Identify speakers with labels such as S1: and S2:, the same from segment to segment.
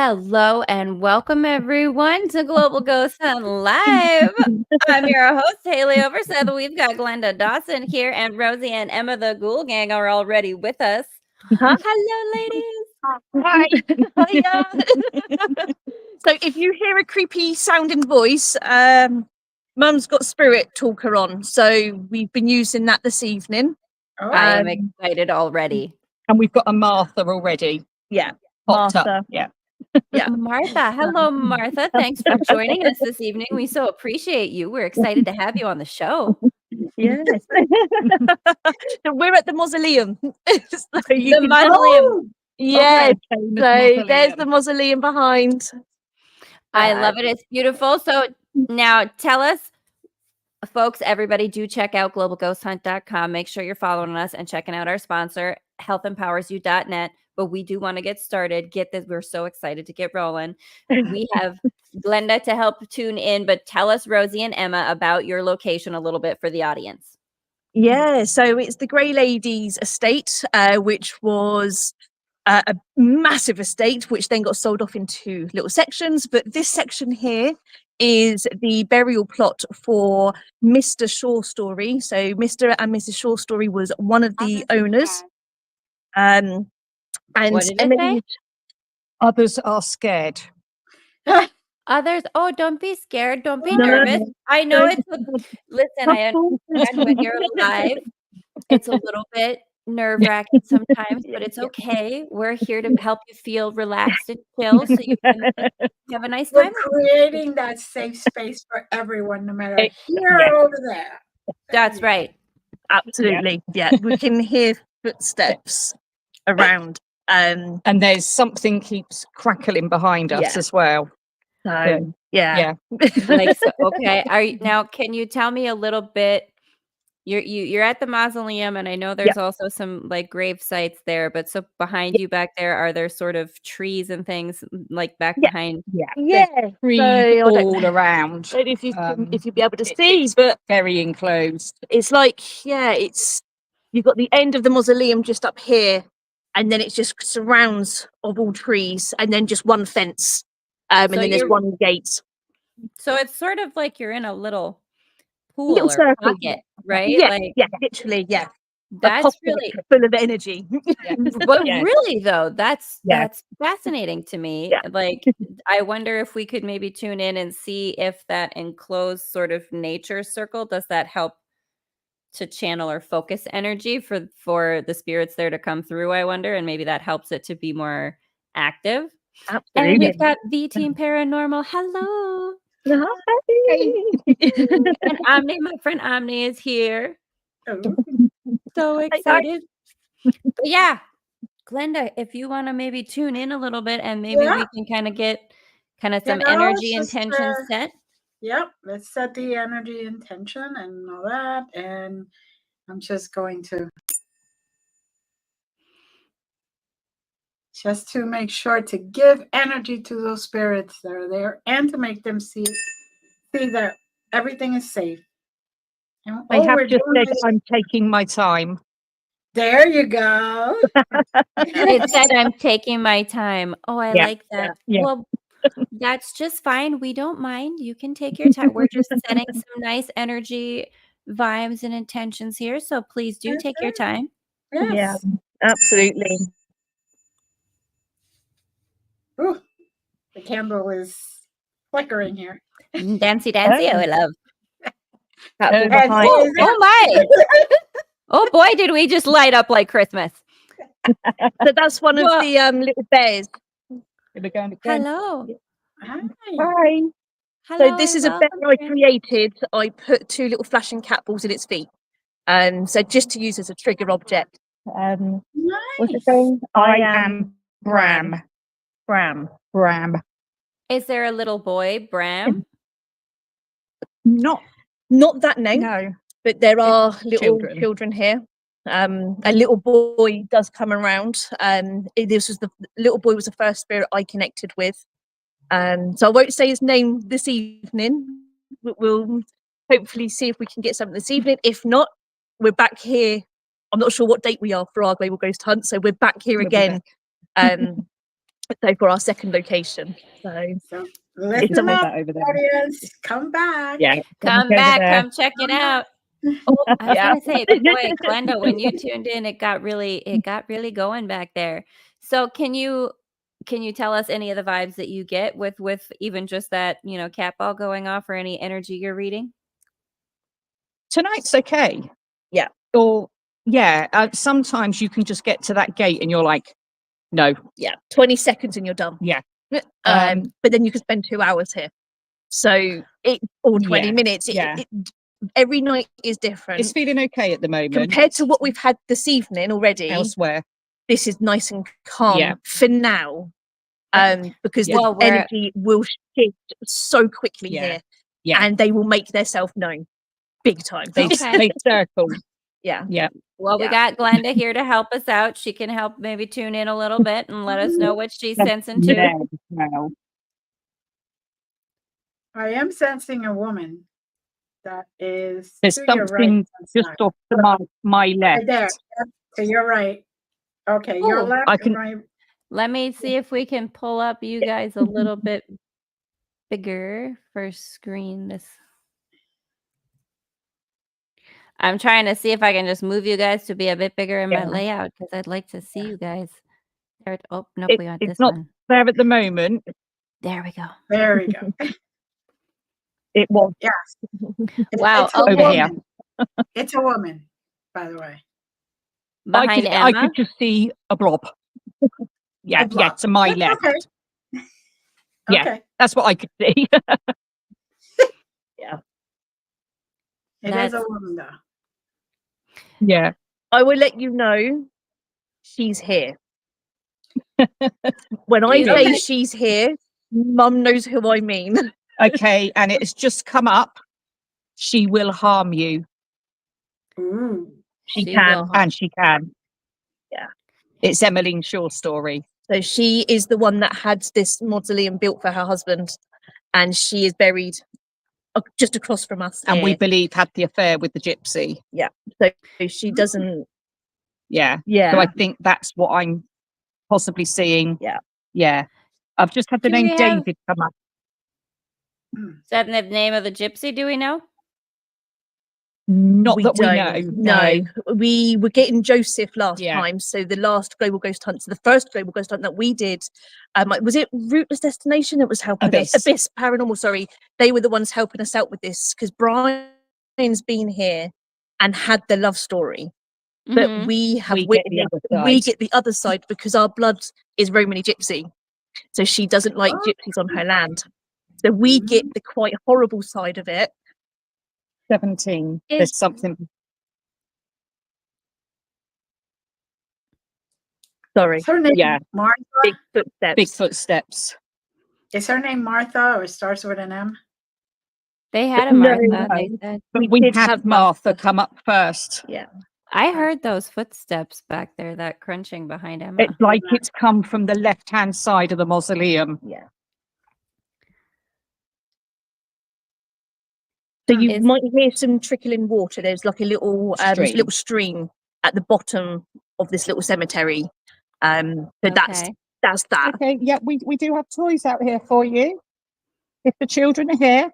S1: Hello and welcome everyone to Global Ghost Hunt Live. I'm your host, Haleigh Overseth. We've got Glenda Dawson here, and Rosie and Emma, the Ghoul Gang, are already with us. Hello, ladies.
S2: Hi. Hiya. So if you hear a creepy sounding voice, Mum's got 𝓕𝓻𝓹𝓸𝓻𝓽 on, so we've been using that this evening.
S1: I am excited already.
S3: And we've got a Martha already.
S2: Yeah,
S3: Popped
S2: Martha.
S3: Up. Yeah.
S2: Yeah.
S1: Martha. Hello, Martha. Thanks for joining us this evening. We so appreciate you. We're excited to have you on the show.
S2: Yes. We're at the mausoleum. So you
S1: The
S2: can
S1: mausoleum.
S2: Yeah.
S3: Famous
S2: So
S3: mausoleum.
S2: there's the mausoleum behind.
S1: I love it. It's beautiful. So now tell us, folks, everybody, do check out globalghosthunt.com. Make sure you're following us and checking out our sponsor, 𝓕𝓻𝓪𝓷𝓭𝓬𝓪. But we do want to get started. Get this. We're so excited to get rolling. We have Glenda to help tune in, but tell us, Rosie and Emma, about your location a little bit for the audience.
S2: Yeah, so it's the 𝓕𝓻𝓪𝓷𝓴𝓲 estate, which was a massive estate, which then got sold off into little sections. But this section here is the burial plot for Mr. 𝓲𝓾𝓪𝓷𝓴𝓲. So Mr. and Mrs. 𝓲𝓾𝓪𝓷𝓴𝓲 was one of the owners. And
S1: What did it
S2: Emily,
S1: say?
S3: Others are scared.
S1: Others, oh, don't be scared. Don't be
S2: No,
S1: nervous. I know it's listen, I
S2: Couple.
S1: understand when you're live, it's a little bit nerve-wracking sometimes, but it's okay. We're here to help you feel relaxed and chill so you can have a nice
S4: We're
S1: time.
S4: creating that safe space for everyone, no matter here
S3: yeah.
S4: or over there.
S1: That's right.
S2: Absolutely, yeah. We can hear footsteps around.
S3: And there's something keeps crackling behind us
S2: Yeah.
S3: as well.
S2: So yeah.
S1: Like, so, okay. Now, can you tell me a little bit? You're at the mausoleum, and I know there's also some like grave sites there, but so behind you back there, are there sort of trees and things like back behind?
S2: Yeah.
S3: Trees
S2: So
S3: all around.
S2: I don't know if you can, if you'll be able to see, but
S3: Very enclosed.
S2: it's like, it's you've got the end of the mausoleum just up here, and then it just surrounds of all trees, and then just one fence, and then there's one gate.
S1: So it's sort of like you're in a little pool
S2: Little
S1: or
S2: circle.
S1: pocket, right?
S2: Yeah,
S1: Like,
S2: literally, yeah. A
S1: that's
S2: pocket
S1: really
S2: full of energy.
S1: but
S3: Yeah.
S1: really though, that's
S3: Yeah.
S1: fascinating to me.
S2: Yeah.
S1: Like, I wonder if we could maybe tune in and see if that enclosed sort of nature circle, does that help to channel or focus energy for the spirits there to come through, I wonder, and maybe that helps it to be more active.
S2: Absolutely.
S1: And we've got the Team Paranormal. Hello. And Omni, my friend Omni is here. So excited. But yeah, Glenda, if you want to maybe tune in a little bit and maybe we can kind of get some energy and tension set.
S4: Yep, let's set the energy and tension and all that. And I'm just going to make sure to give energy to those spirits that are there, and to make them see that everything is safe. And
S3: I have just said I'm taking my time.
S4: There you go.
S1: It said I'm taking my time. Oh, I like that.
S3: Yeah.
S1: Well, that's just fine. We don't mind. You can take your time. We're just setting some nice energy, vibes, and intentions here. So please do take your time.
S4: Yes.
S2: Yeah, absolutely.
S4: Ooh, the candle is flickering here.
S1: Dancy, dancy. Oh, I love.
S4: Oh
S1: my. Oh boy, did we just light up like Christmas.
S2: So that's one of the little bears.
S1: Hello.
S4: Hi.
S2: Hi.
S1: Hello.
S2: So this is a bear I created. I put 2 little flashing cat balls in its feet. So just to use as a trigger object. What's it saying?
S3: I am Bram.
S2: Bram.
S1: Is there a little boy, Bram?
S2: Not that name.
S3: No.
S2: But there are little children here. A little boy does come around. The little boy was the first spirit I connected with. So I won't say his name this evening. We'll hopefully see if we can get something this evening. If not, we're back here. I'm not sure what date we are for our Global Ghost Hunt, so we're back here again. So for our second location. So
S4: So
S3: It's
S4: listen
S3: always
S4: up,
S3: that over there.
S4: audience. Come back.
S3: Yeah.
S1: Come
S3: over
S1: back,
S3: there.
S1: come check it out.
S2: oh,
S1: I was
S2: yeah.
S1: gonna say, boy, Glenda, when you tuned in, it got really going back there. So can you tell us any of the vibes that you get with even just that, cat ball going off, or any energy you're reading?
S3: Tonight's okay.
S2: Yeah.
S3: Or yeah, sometimes you can just get to that gate and you're like, no.
S2: Yeah, 20 seconds and you're done.
S3: Yeah.
S2: But then you could spend 2 hours here. So or 20
S3: Yeah,
S2: minutes.
S3: yeah.
S2: Every night is different.
S3: It's feeling okay at the moment.
S2: Compared to what we've had this evening already,
S3: Elsewhere.
S2: this is nice and calm
S3: Yeah.
S2: for now. Because
S3: Yeah.
S2: the
S1: Well,
S2: energy will shift so quickly
S3: Yeah.
S2: here.
S3: Yeah.
S2: And they will make themselves known big time.
S3: They,
S1: Okay.
S3: they circle.
S2: Yeah.
S3: Yeah.
S1: Well, we got Glenda here to help us out. She can help maybe tune in a little bit and let us know what she's sensing too.
S3: Yeah. Now.
S4: I am sensing a woman that is
S3: There's
S4: to your right.
S3: something just off to my left.
S4: Right there. Yep, to your right. Okay, your
S1: Oh,
S4: left
S3: I
S4: and
S3: can-
S4: right.
S1: Let me see if we can pull up you guys a little bit bigger for screen. I'm trying to see if I can just move you guys to be a bit bigger in my
S3: Yeah.
S1: layout, because I'd like to see you guys. There, oh, nope,
S3: It-
S1: we want
S3: it's
S1: this
S3: not-
S1: one.
S3: There at the moment.
S1: There we go.
S4: There we go.
S3: It was
S1: Wow,
S4: It's a
S1: okay.
S3: over here.
S4: woman. It's a woman, by the way.
S1: Behind
S3: I
S1: Emma.
S3: could just see a blob. Yeah,
S4: A blob.
S3: to my
S4: That's
S3: left.
S4: okay.
S3: Yeah.
S4: Okay.
S3: That's what I could see.
S4: It is a
S1: That's-
S4: woman though.
S3: Yeah.
S2: I will let you know she's here. When I
S1: You-
S2: say
S4: Okay.
S2: she's here, Mum knows who I mean.
S3: Okay. And it's just come up. She will harm you.
S4: Ooh.
S2: She
S1: She
S2: can.
S1: will harm-
S3: And she can.
S2: Yeah.
S3: It's 𝓕𝓻𝓪𝓷𝓴𝓲 story.
S2: So she is the one that had this mausoleum built for her husband, and she is buried just across from us.
S3: And we
S2: here.
S3: believe had the affair with the gypsy.
S2: So she doesn't.
S3: Yeah.
S2: Yeah.
S3: So I think that's what I'm possibly seeing.
S2: Yeah.
S3: Yeah. I've just had the
S1: Do
S3: name
S1: we have-
S3: David come up.
S1: Is that the name of the gypsy? Do we know?
S3: Not
S2: we
S3: that we
S2: don't.
S3: know.
S2: No, we were getting Joseph last
S3: Yeah.
S2: time. So the last global ghost hunt, so the first global ghost hunt that we did, was it Rootless Destination that was helping us?
S3: Abyss.
S2: Abyss Paranormal. Sorry, they were the ones helping us out with this because Brian's been here and had the love story, but
S1: Mhm.
S2: we have
S3: We get the other
S2: we
S3: side.
S2: get the other side because our blood is Romany Gypsy, so she doesn't like
S4: Oh.
S2: gypsies on her land. So we get the quite horrible side of it.
S3: 17.
S1: Is-
S3: There's something.
S2: Sorry,
S4: Is her name
S3: Yeah.
S4: Martha?
S2: big footsteps.
S3: Big footsteps.
S4: Is her name Martha or starts with an M?
S1: They had a
S2: No,
S1: Martha.
S2: no.
S1: They said.
S3: But
S2: We
S3: we
S2: did
S3: had
S2: have
S3: Martha
S2: Martha.
S3: come up first.
S2: Yeah.
S1: I heard those footsteps back there, that crunching behind Emma.
S3: It's like it's come from the left-hand side of the mausoleum.
S2: Yeah. So you
S1: Is-
S2: might hear some trickling water. There's like a little
S3: Stream.
S2: stream at the bottom of this little cemetery. So that's
S1: Okay.
S2: that.
S3: Okay, yeah, we do have toys out here for you. If the children are here.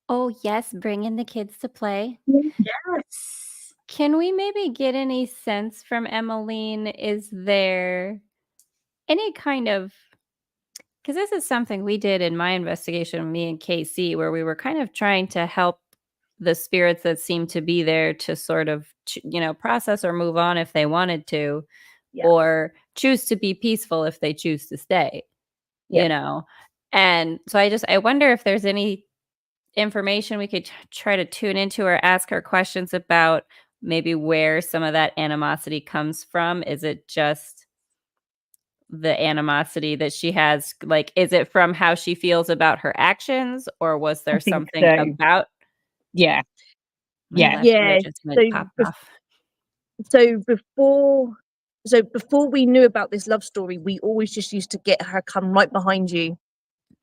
S1: Oh, yes, bring in the kids to play.
S4: Yes.
S1: Can we maybe get any sense from Emmeline? Is there any kind of, because this is something we did in my investigation, me and KC, where we were kind of trying to help the spirits that seem to be there to sort of, process or move on if they wanted to,
S2: Yeah.
S1: or choose to be peaceful if they choose to stay,
S2: Yeah.
S1: And so I wonder if there's any information we could try to tune into or ask her questions about maybe where some of that animosity comes from. Is it just the animosity that she has? Like, is it from how she feels about her actions, or was there
S3: think
S1: something
S3: so.
S1: about?
S3: Yeah.
S1: My
S3: Yeah.
S1: left ear
S2: Yeah,
S1: just
S2: so
S1: popped
S2: bef-
S1: off.
S2: So before we knew about this love story, we always just used to get her come right behind you,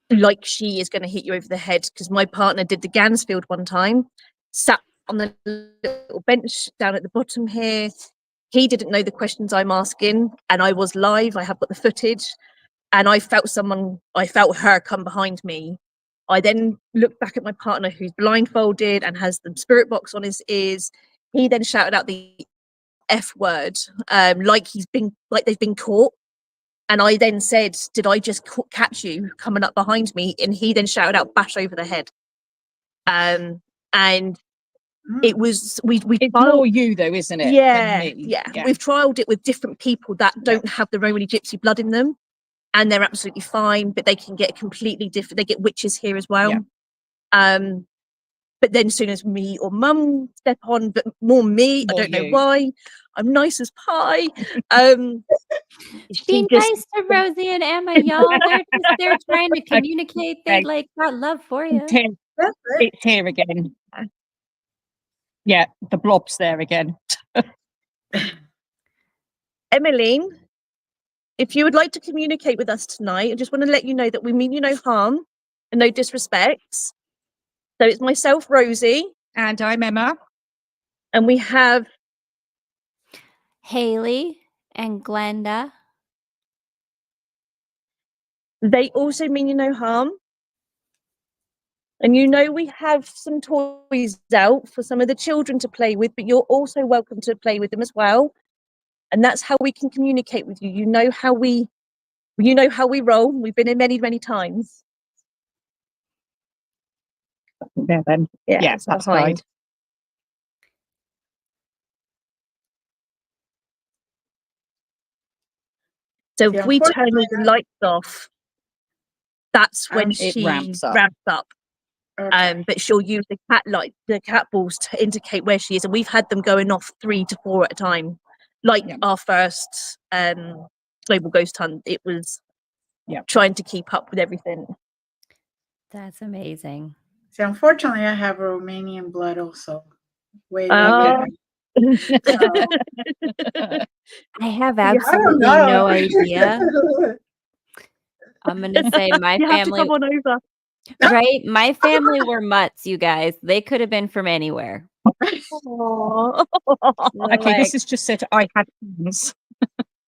S2: like she is going to hit you over the head. Because my partner did the Gansfield one time, sat on the little bench down at the bottom here, He didn't know the questions I'm asking, and I was live. I have got the footage, and I felt her come behind me. I then looked back at my partner, who's blindfolded and has the spirit box on his ears. He then shouted out the F word, like they've been caught. And I then said, "Did I just catch you coming up behind me?" And he then shouted out, "Bash over the head." And it was
S3: It's more you though, isn't it? than
S2: yeah,
S3: me?
S2: yeah. We've trialed it with different people that don't have the Romany gypsy blood in them, and they're absolutely fine, but they can get completely different. They get witches here as well. But then as soon as me or mum step on, but more me, I don't know why. I'm nice as pie.
S1: Be nice to Rosie and Emma, y'all. They're trying to communicate. They like got love for you.
S3: It's here again. Yeah, the blob's there again.
S2: Emmeline, if you would like to communicate with us tonight, I just want to let you know that we mean you no harm and no disrespects. So it's myself, Rosie.
S3: And I'm Emma.
S2: And we have
S1: Haleigh and Glenda.
S2: They also mean you no harm. And you know we have some toys out for some of the children to play with, but you're also welcome to play with them as well. And that's how we can communicate with you. You know how we roll. We've been in many, many times.
S3: There then. Yeah, that's fine.
S2: So if we turn all the lights off, that's when
S3: it
S2: she
S3: ramps up.
S2: Okay. But she'll use the cat balls to indicate where she is, and we've had them going off 3 to 4 at a time. Like our first global ghost hunt, it was trying to keep up with everything.
S1: That's amazing.
S4: See, unfortunately, I have Romanian blood also. Way
S1: I have absolutely no idea. I'm gonna say my
S2: you
S1: family.
S2: Have to come on over.
S1: Right? My family were mutts, you guys. They could have been from anywhere.
S3: Okay, this has just said I had plans.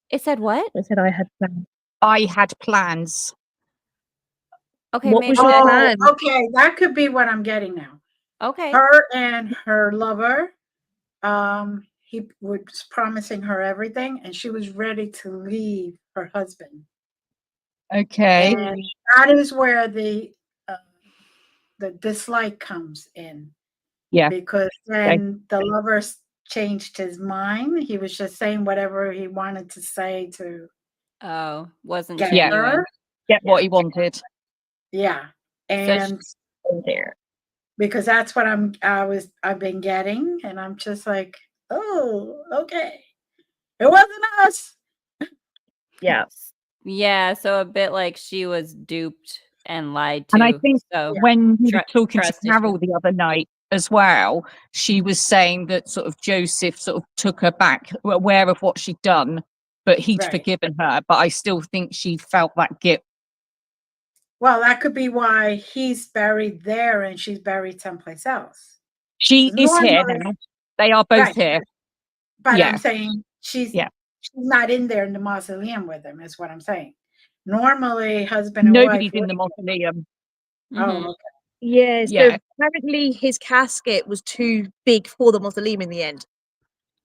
S1: It said what?
S2: It said I had plans.
S3: I had plans.
S1: Okay,
S2: what was your plan?
S4: Okay, that could be what I'm getting now.
S1: Okay.
S4: Her and her lover, he was promising her everything, and she was ready to leave her husband.
S3: Okay.
S4: And that is where the dislike comes in.
S3: Yeah.
S4: Because then the lover changed his mind. He was just saying whatever he wanted to say to
S1: wasn't
S4: get
S1: genuine.
S4: her.
S3: Get what he wanted.
S4: Yeah. And
S2: there.
S4: Because that's what I've been getting, and I'm just like, oh, okay. It wasn't us.
S2: Yeah.
S1: Yeah, so a bit like she was duped and lied to.
S3: And I think when we were talking to Carol
S1: issue.
S3: the other night as well, she was saying that sort of Joseph sort of took her back, aware of what she'd done, but he'd forgiven her. But I still think she felt that guilt.
S4: Well, that could be why he's buried there and she's buried someplace else.
S3: She is here now. They are both here.
S4: But I'm saying she's not in there in the mausoleum with him, is what I'm saying. Normally, husband and
S3: Nobody's
S4: wife.
S3: in the mausoleum.
S4: Oh, okay.
S2: Yeah, so apparently his casket was too big for the mausoleum in the end.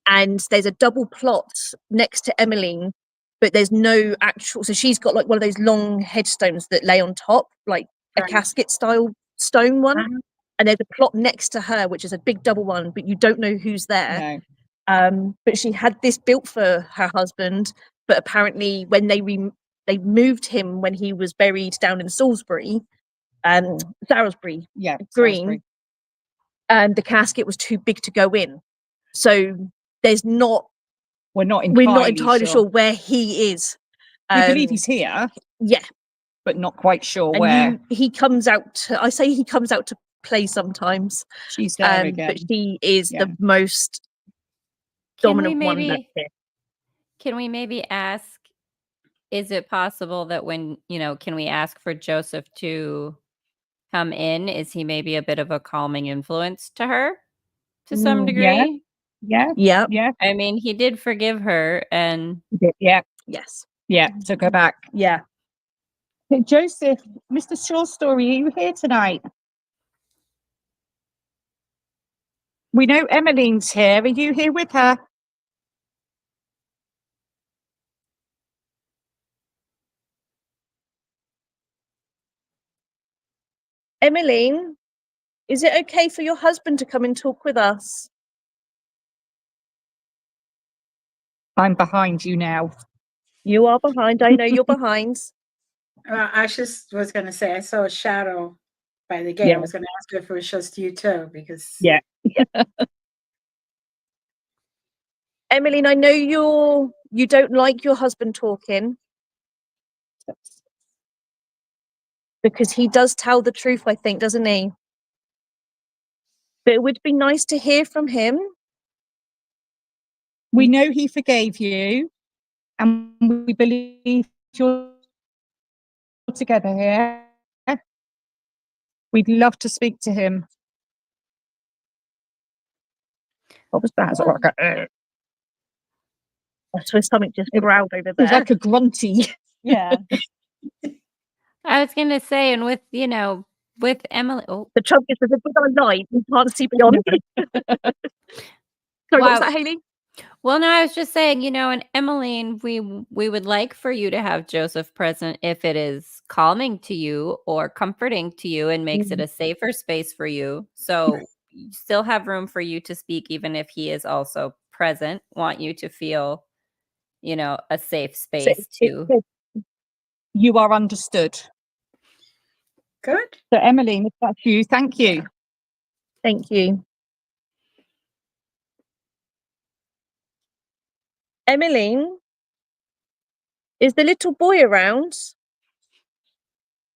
S2: And there's a double plot next to Emmeline, but there's no actual. So she's got like one of those long headstones that lay on top, like a casket style stone one. And there's a plot next to her, which is a big double one, but you don't know who's there.
S3: No.
S2: But she had this built for her husband, but apparently when they moved him when he was buried down in Salisbury, Ðarsbury Green, the casket was too big to go in. So we're not entirely sure where he is.
S3: We believe he's here.
S2: Yeah.
S3: But not quite sure
S2: and
S3: where.
S2: He comes out I say he comes out to play sometimes.
S3: She's there again.
S2: But she is the most dominant one that's here.
S1: Can we maybe ask, is it possible that when, can we ask for Joseph to come in? Is he maybe a bit of a calming influence to her to some degree?
S3: Yeah,
S2: Yeah.
S3: yeah,
S1: I mean, he did forgive her, and
S3: yeah,
S2: Yes.
S3: yeah. Took her back.
S2: Yeah.
S3: Hey, Joseph, Mr. Short Story, are you here tonight? We know Emmeline's here. Are you here with her?
S2: Emmeline, is it okay for your husband to come and talk with us?
S3: I'm behind you now.
S2: You are behind. I know you're behind.
S4: I just was going to say, I saw a shadow by the gate.
S3: Yeah.
S4: I was going to ask you if it was just you too, because
S3: Yeah.
S2: Emmeline, I know you don't like your husband talking because he does tell the truth, I think, doesn't he? But it would be nice to hear from him.
S3: We know he forgave you, and we believe you're together here. We'd love to speak to him. What was that? Is it like a,
S2: I saw something just growled over
S3: it was
S2: there.
S3: like a grunty.
S2: Yeah.
S1: I was gonna say, and with with Emily. Oh,
S2: The trouble is, with our light, we can't see beyond it. Sorry, what was that, Haleigh?
S1: well, no, I was just saying, and Emmeline, we would like for you to have Joseph present if it is calming to you or comforting to you and makes it a safer space for you. So you still have room for you to speak, even if he is also present. Want you to feel, a safe space to.
S3: You are understood.
S4: good.
S3: So, Emmeline, if that's you, thank you.
S2: Thank you. Emmeline, is the little boy around?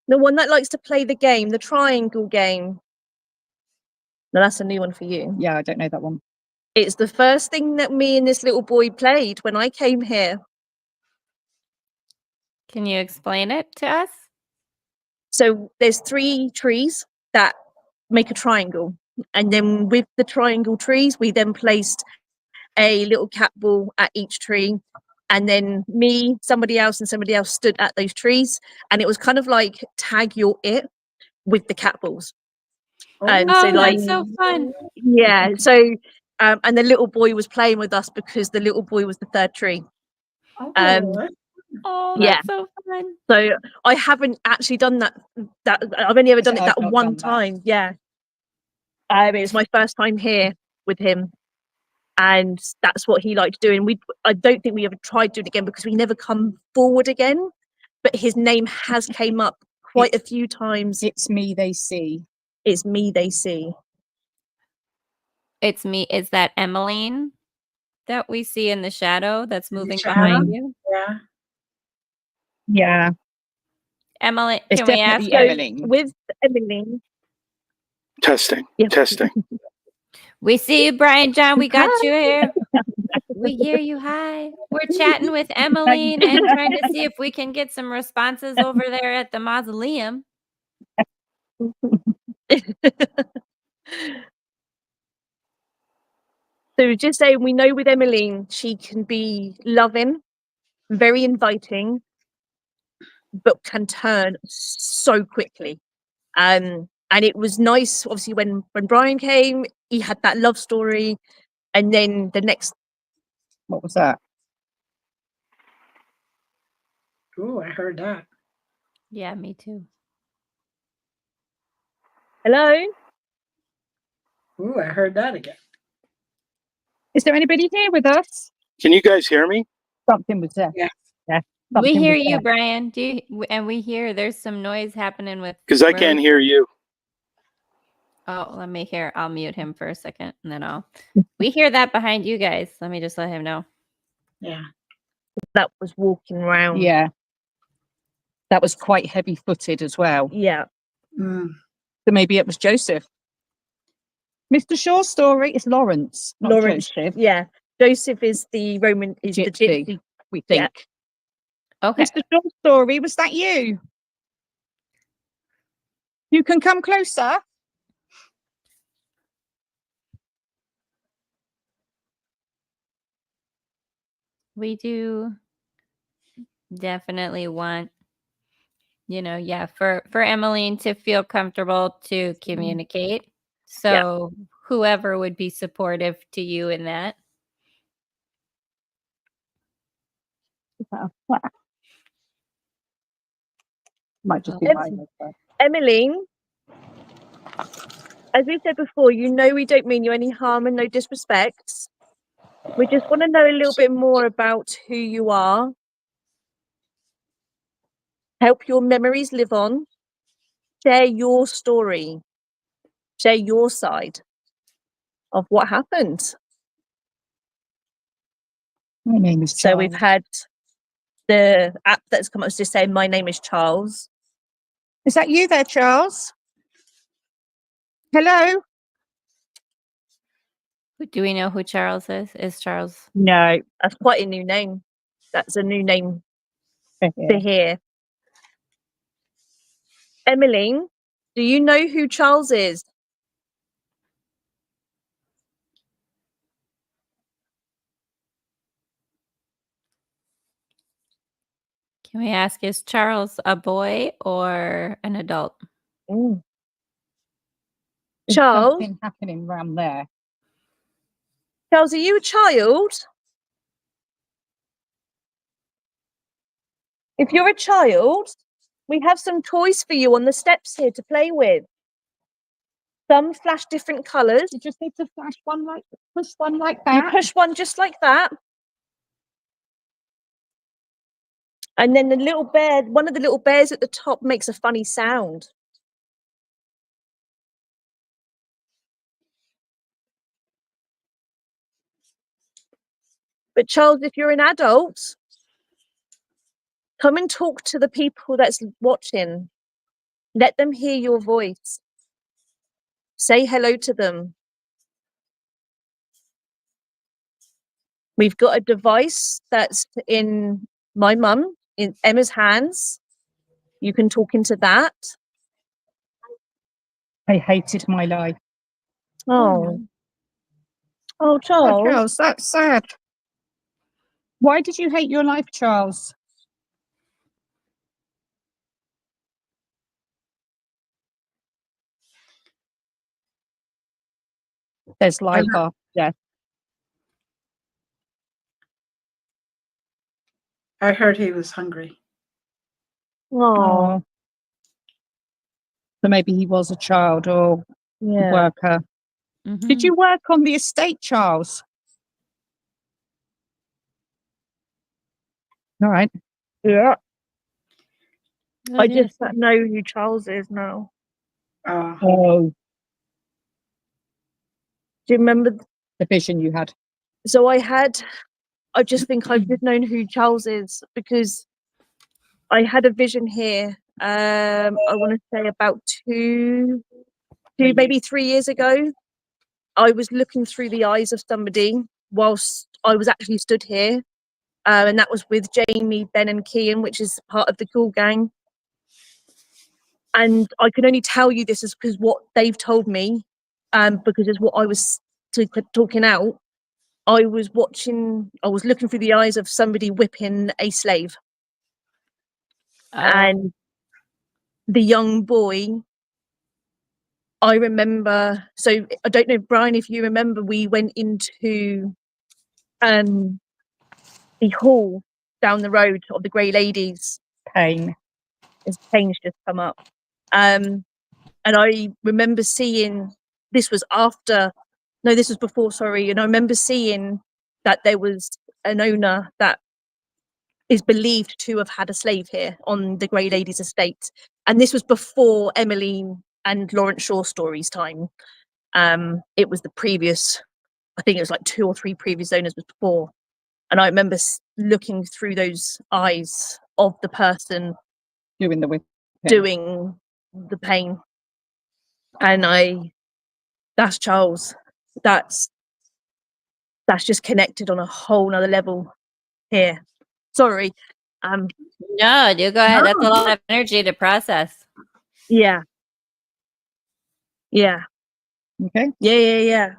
S2: The one that likes to play the game, the triangle game. No, that's a new one for you.
S3: Yeah, I don't know that one.
S2: It's the first thing that me and this little boy played when I came here.
S1: Can you explain it to us?
S2: So there's 3 trees that make a triangle. And then with the triangle trees, we then placed a little cat ball at each tree. And then me, somebody else, and somebody else stood at those trees. And it was kind of like tag your it with the cat balls. And so
S1: Oh,
S2: like,
S1: that's so fun.
S2: yeah. So, and the little boy was playing with us because the little boy was the 3rd tree.
S4: Oh,
S1: Oh,
S2: Yeah.
S1: that's so fun.
S2: So I haven't actually done that. I've only ever done it
S3: I've
S2: that
S3: not
S2: one
S3: done that.
S2: time. Yeah. It was my first time here with him, and that's what he liked doing. I don't think we ever tried doing it again because we never come forward again. But his name has came up quite a few times.
S3: It's me they see.
S2: It's me they see.
S1: It's me. Is that Emmeline that we see in the shadow that's moving
S4: shadow?
S1: behind you?
S4: yeah.
S3: Yeah,
S1: Emily,
S3: it's
S1: can we ask
S3: definitely
S1: her?
S3: Emmeline.
S2: With Emily.
S5: Testing.
S2: Yeah.
S5: Testing.
S1: We see you, Brian John. We got you here. We hear you. Hi. We're chatting with Emmeline and trying to see if we can get some responses over there at the mausoleum.
S2: So just saying, we know with Emmeline, she can be loving, very inviting, but can turn so quickly. And it was nice, obviously, when Brian came, he had that love story, and then the next.
S3: What was that?
S4: Ooh, I heard that.
S1: Yeah, me too.
S2: Hello.
S4: Ooh, I heard that again.
S3: Is there anybody here with us?
S5: Can you guys hear me?
S3: Something was there.
S4: Yeah.
S3: Yeah.
S1: We
S3: something
S1: hear
S3: was
S1: you,
S3: there.
S1: Brian. And we hear there's some noise happening with.
S5: Because I
S1: Rose.
S5: can't hear you.
S1: Oh, let me hear. I'll mute him for a second, and then we hear that behind you guys. Let me just let him know.
S4: Yeah.
S2: That was walking around.
S3: Yeah. That was quite heavy-footed as well.
S2: Yeah.
S4: Mm.
S3: So maybe it was Joseph. Mr. Short Story is Lawrence, not
S2: Lawrence.
S3: Joseph.
S2: Yeah. Joseph is the Roman, is the
S3: Gypsy.
S2: gypsy.
S3: We
S2: Yeah.
S3: think.
S1: Okay.
S3: Mr. Short Story, was that you? You can come closer.
S1: we do definitely want, for Emmeline to feel comfortable to communicate. So whoever would be supportive to you in that.
S3: Might just be
S2: Em-
S3: mine. Okay.
S2: Emmeline, as we said before, we don't mean you any harm and no disrespect. We just want to know a little bit more about who you are. Help your memories live on. Share your story. Share your side of what happened.
S3: My name is
S2: So we've
S3: Charles.
S2: had the app that's come up to say, my name is Charles.
S3: Is that you there, Charles? Hello?
S1: Do we know who Charles is? Is Charles?
S3: No.
S2: That's quite a new name. That's a new name
S3: Yeah.
S2: to hear. Emmeline, do you know who Charles is?
S1: Can we ask, is Charles a boy or an adult?
S2: Mm.
S3: There's
S2: Charles?
S3: something happening around there.
S2: Charles, are you a child? If you're a child, we have some toys for you on the steps here to play with. Some flash different colours.
S3: You just need to push one like
S2: You
S3: that.
S2: push one just like that. And then one of the little bears at the top makes a funny sound. But Charles, if you're an adult, come and talk to the people that's watching. Let them hear your voice. Say hello to them. We've got a device that's in my mum, in Emma's hands. You can talk into that.
S3: I hated my life.
S2: Oh,
S3: Oh,
S2: Charles.
S3: Charles, that's sad. Why did you hate your life, Charles? There's life after death.
S4: I heard he was hungry.
S2: Oh,
S3: So maybe he was a child or
S2: yeah.
S3: worker. Did you work on the estate, Charles? All right.
S2: Yeah. I
S1: yes.
S2: just don't know who Charles is now.
S3: Oh,
S2: Do you remember?
S3: the vision you had.
S2: So I just think I've just known who Charles is because I had a vision here. I want to say about maybe 3 years ago. I was looking through the eyes of somebody whilst I was actually stood here. And that was with Jamie, Ben and Kian, which is part of the Ghoul Gang. And I can only tell you this is because what they've told me, because it's what I was talking out. I was looking through the eyes of somebody whipping a slave. And the young boy, I remember, so I don't know, Brian, if you remember, we went into the hall down the road of the Grey Ladies.
S3: Pain.
S2: His pain's just come up. And I remember seeing, this was before, sorry. And I remember seeing that there was an owner that is believed to have had a slave here on the Grey Ladies estate. And this was before Emmeline and Lawrence Shaw stories time. It was the previous, I think it was like 2 or 3 previous owners before. And I remember looking through those eyes of the person
S3: Doing the whip.
S2: doing the pain. And that's Charles. That's just connected on a whole nother level here. Sorry.
S1: No, you go ahead. That's a lot of energy to process.
S2: Yeah. Yeah.
S3: Okay.
S2: Yeah.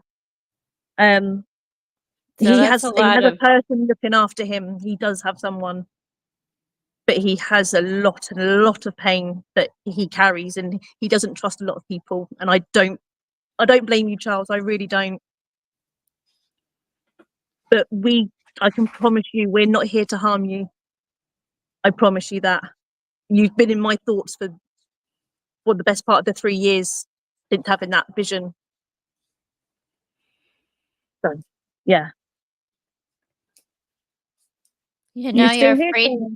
S1: So
S2: he
S1: that's
S2: has
S1: a
S2: he
S1: lot
S2: has a
S1: of
S2: person looking after him. He does have someone, but he has a lot of pain that he carries, and he doesn't trust a lot of people. And I don't blame you, Charles. I really don't. But I can promise you, we're not here to harm you. I promise you that. You've been in my thoughts for the best part of the 3 years since having that vision. So, yeah.
S1: you know
S3: still
S1: you're
S3: here,
S1: free.
S3: Charles?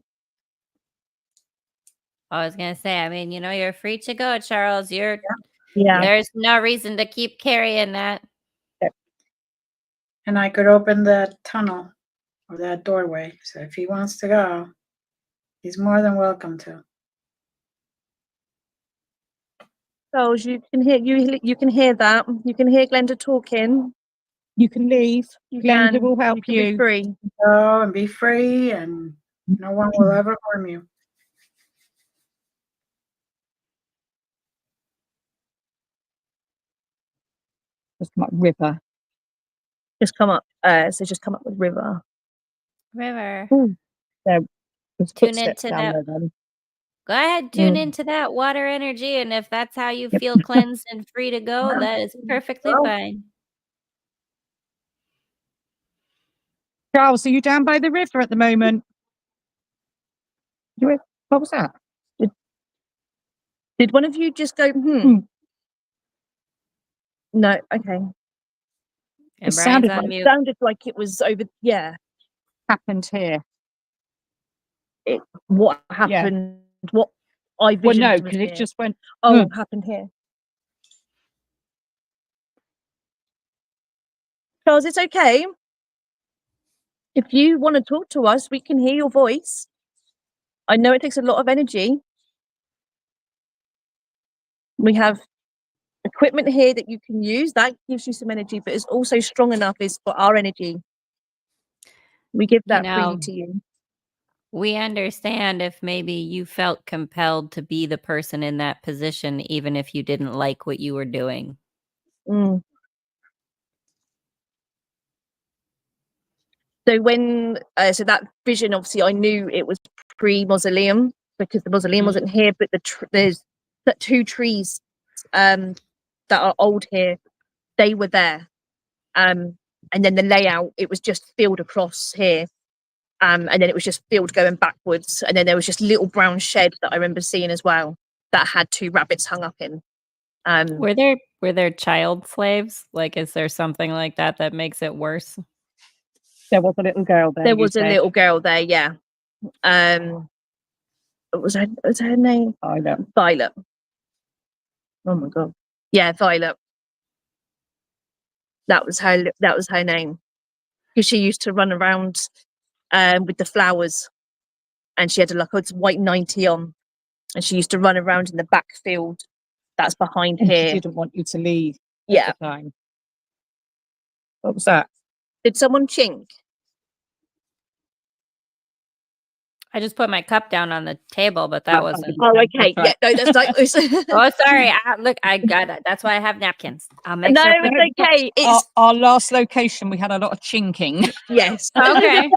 S1: I was gonna say, I mean, you know, you're free to go, Charles.
S2: Yeah.
S1: There's no reason to keep carrying that.
S4: And I could open that tunnel or that doorway. So if he wants to go, he's more than welcome to.
S2: Charles, you can hear that. You can hear Glenda talking.
S3: You can leave.
S2: You
S3: Glenda
S2: can.
S3: will help
S2: You can be
S3: you.
S2: free.
S4: Go and be free, and no one will ever harm you.
S3: Just come up river.
S2: Just come up. Just come up with river.
S1: River.
S3: There was
S1: Tune
S3: footsteps
S1: into
S3: down
S1: that.
S3: there then.
S1: Go ahead, tune
S2: Mm.
S1: into that water energy, and if that's how you
S3: Yep.
S1: feel cleansed and free to go,
S2: Yeah.
S1: that is perfectly
S2: Well.
S1: fine.
S3: Charles, are you down by the river at the moment? What was that?
S2: Did one of you just go? No. Okay.
S1: And
S3: It
S1: Brian's
S3: sounded
S1: on
S3: like
S1: mute.
S2: Sounded like it was over. Yeah.
S3: happened here.
S2: What happened? What I
S3: Well,
S2: visioned
S3: no,
S2: was
S3: because it
S2: here.
S3: just went.
S2: Oh, happened here. Charles, it's okay. If you want to talk to us, we can hear your voice. I know it takes a lot of energy. We have equipment here that you can use. That gives you some energy, but it's also strong enough is for our energy. We give that freely to you.
S1: We understand if maybe you felt compelled to be the person in that position, even if you didn't like what you were doing.
S2: Mm. So when, so that vision, obviously I knew it was pre-mausoleum because the mausoleum wasn't here, but there's 2 trees that are old here. They were there. And then the layout, it was just field across here. And then it was just field going backwards. And then there was just little brown shed that I remember seeing as well that had 2 rabbits hung up in.
S1: Were there child slaves? Like, is there something like that that makes it worse?
S3: There was a little girl there.
S2: There was a little girl there, yeah. What was her name? Violet. Oh my god. Yeah, Violet. That was her name. Because she used to run around with the flowers, and she had a white 90 on, and she used to run around in the backfield that's behind
S3: And
S2: here.
S3: she didn't want you to leave
S2: Yeah.
S3: at the time. What was that?
S2: Did someone chink?
S1: I just put my cup down on the table, but that wasn't.
S2: Oh, okay. Yeah, no, that's like.
S1: Oh, sorry. Look, I got it. That's why I have napkins. I'll make
S2: No,
S1: sure.
S2: it's okay. It's
S3: Our last location, we had a lot of chinking.
S2: yes.
S1: Okay.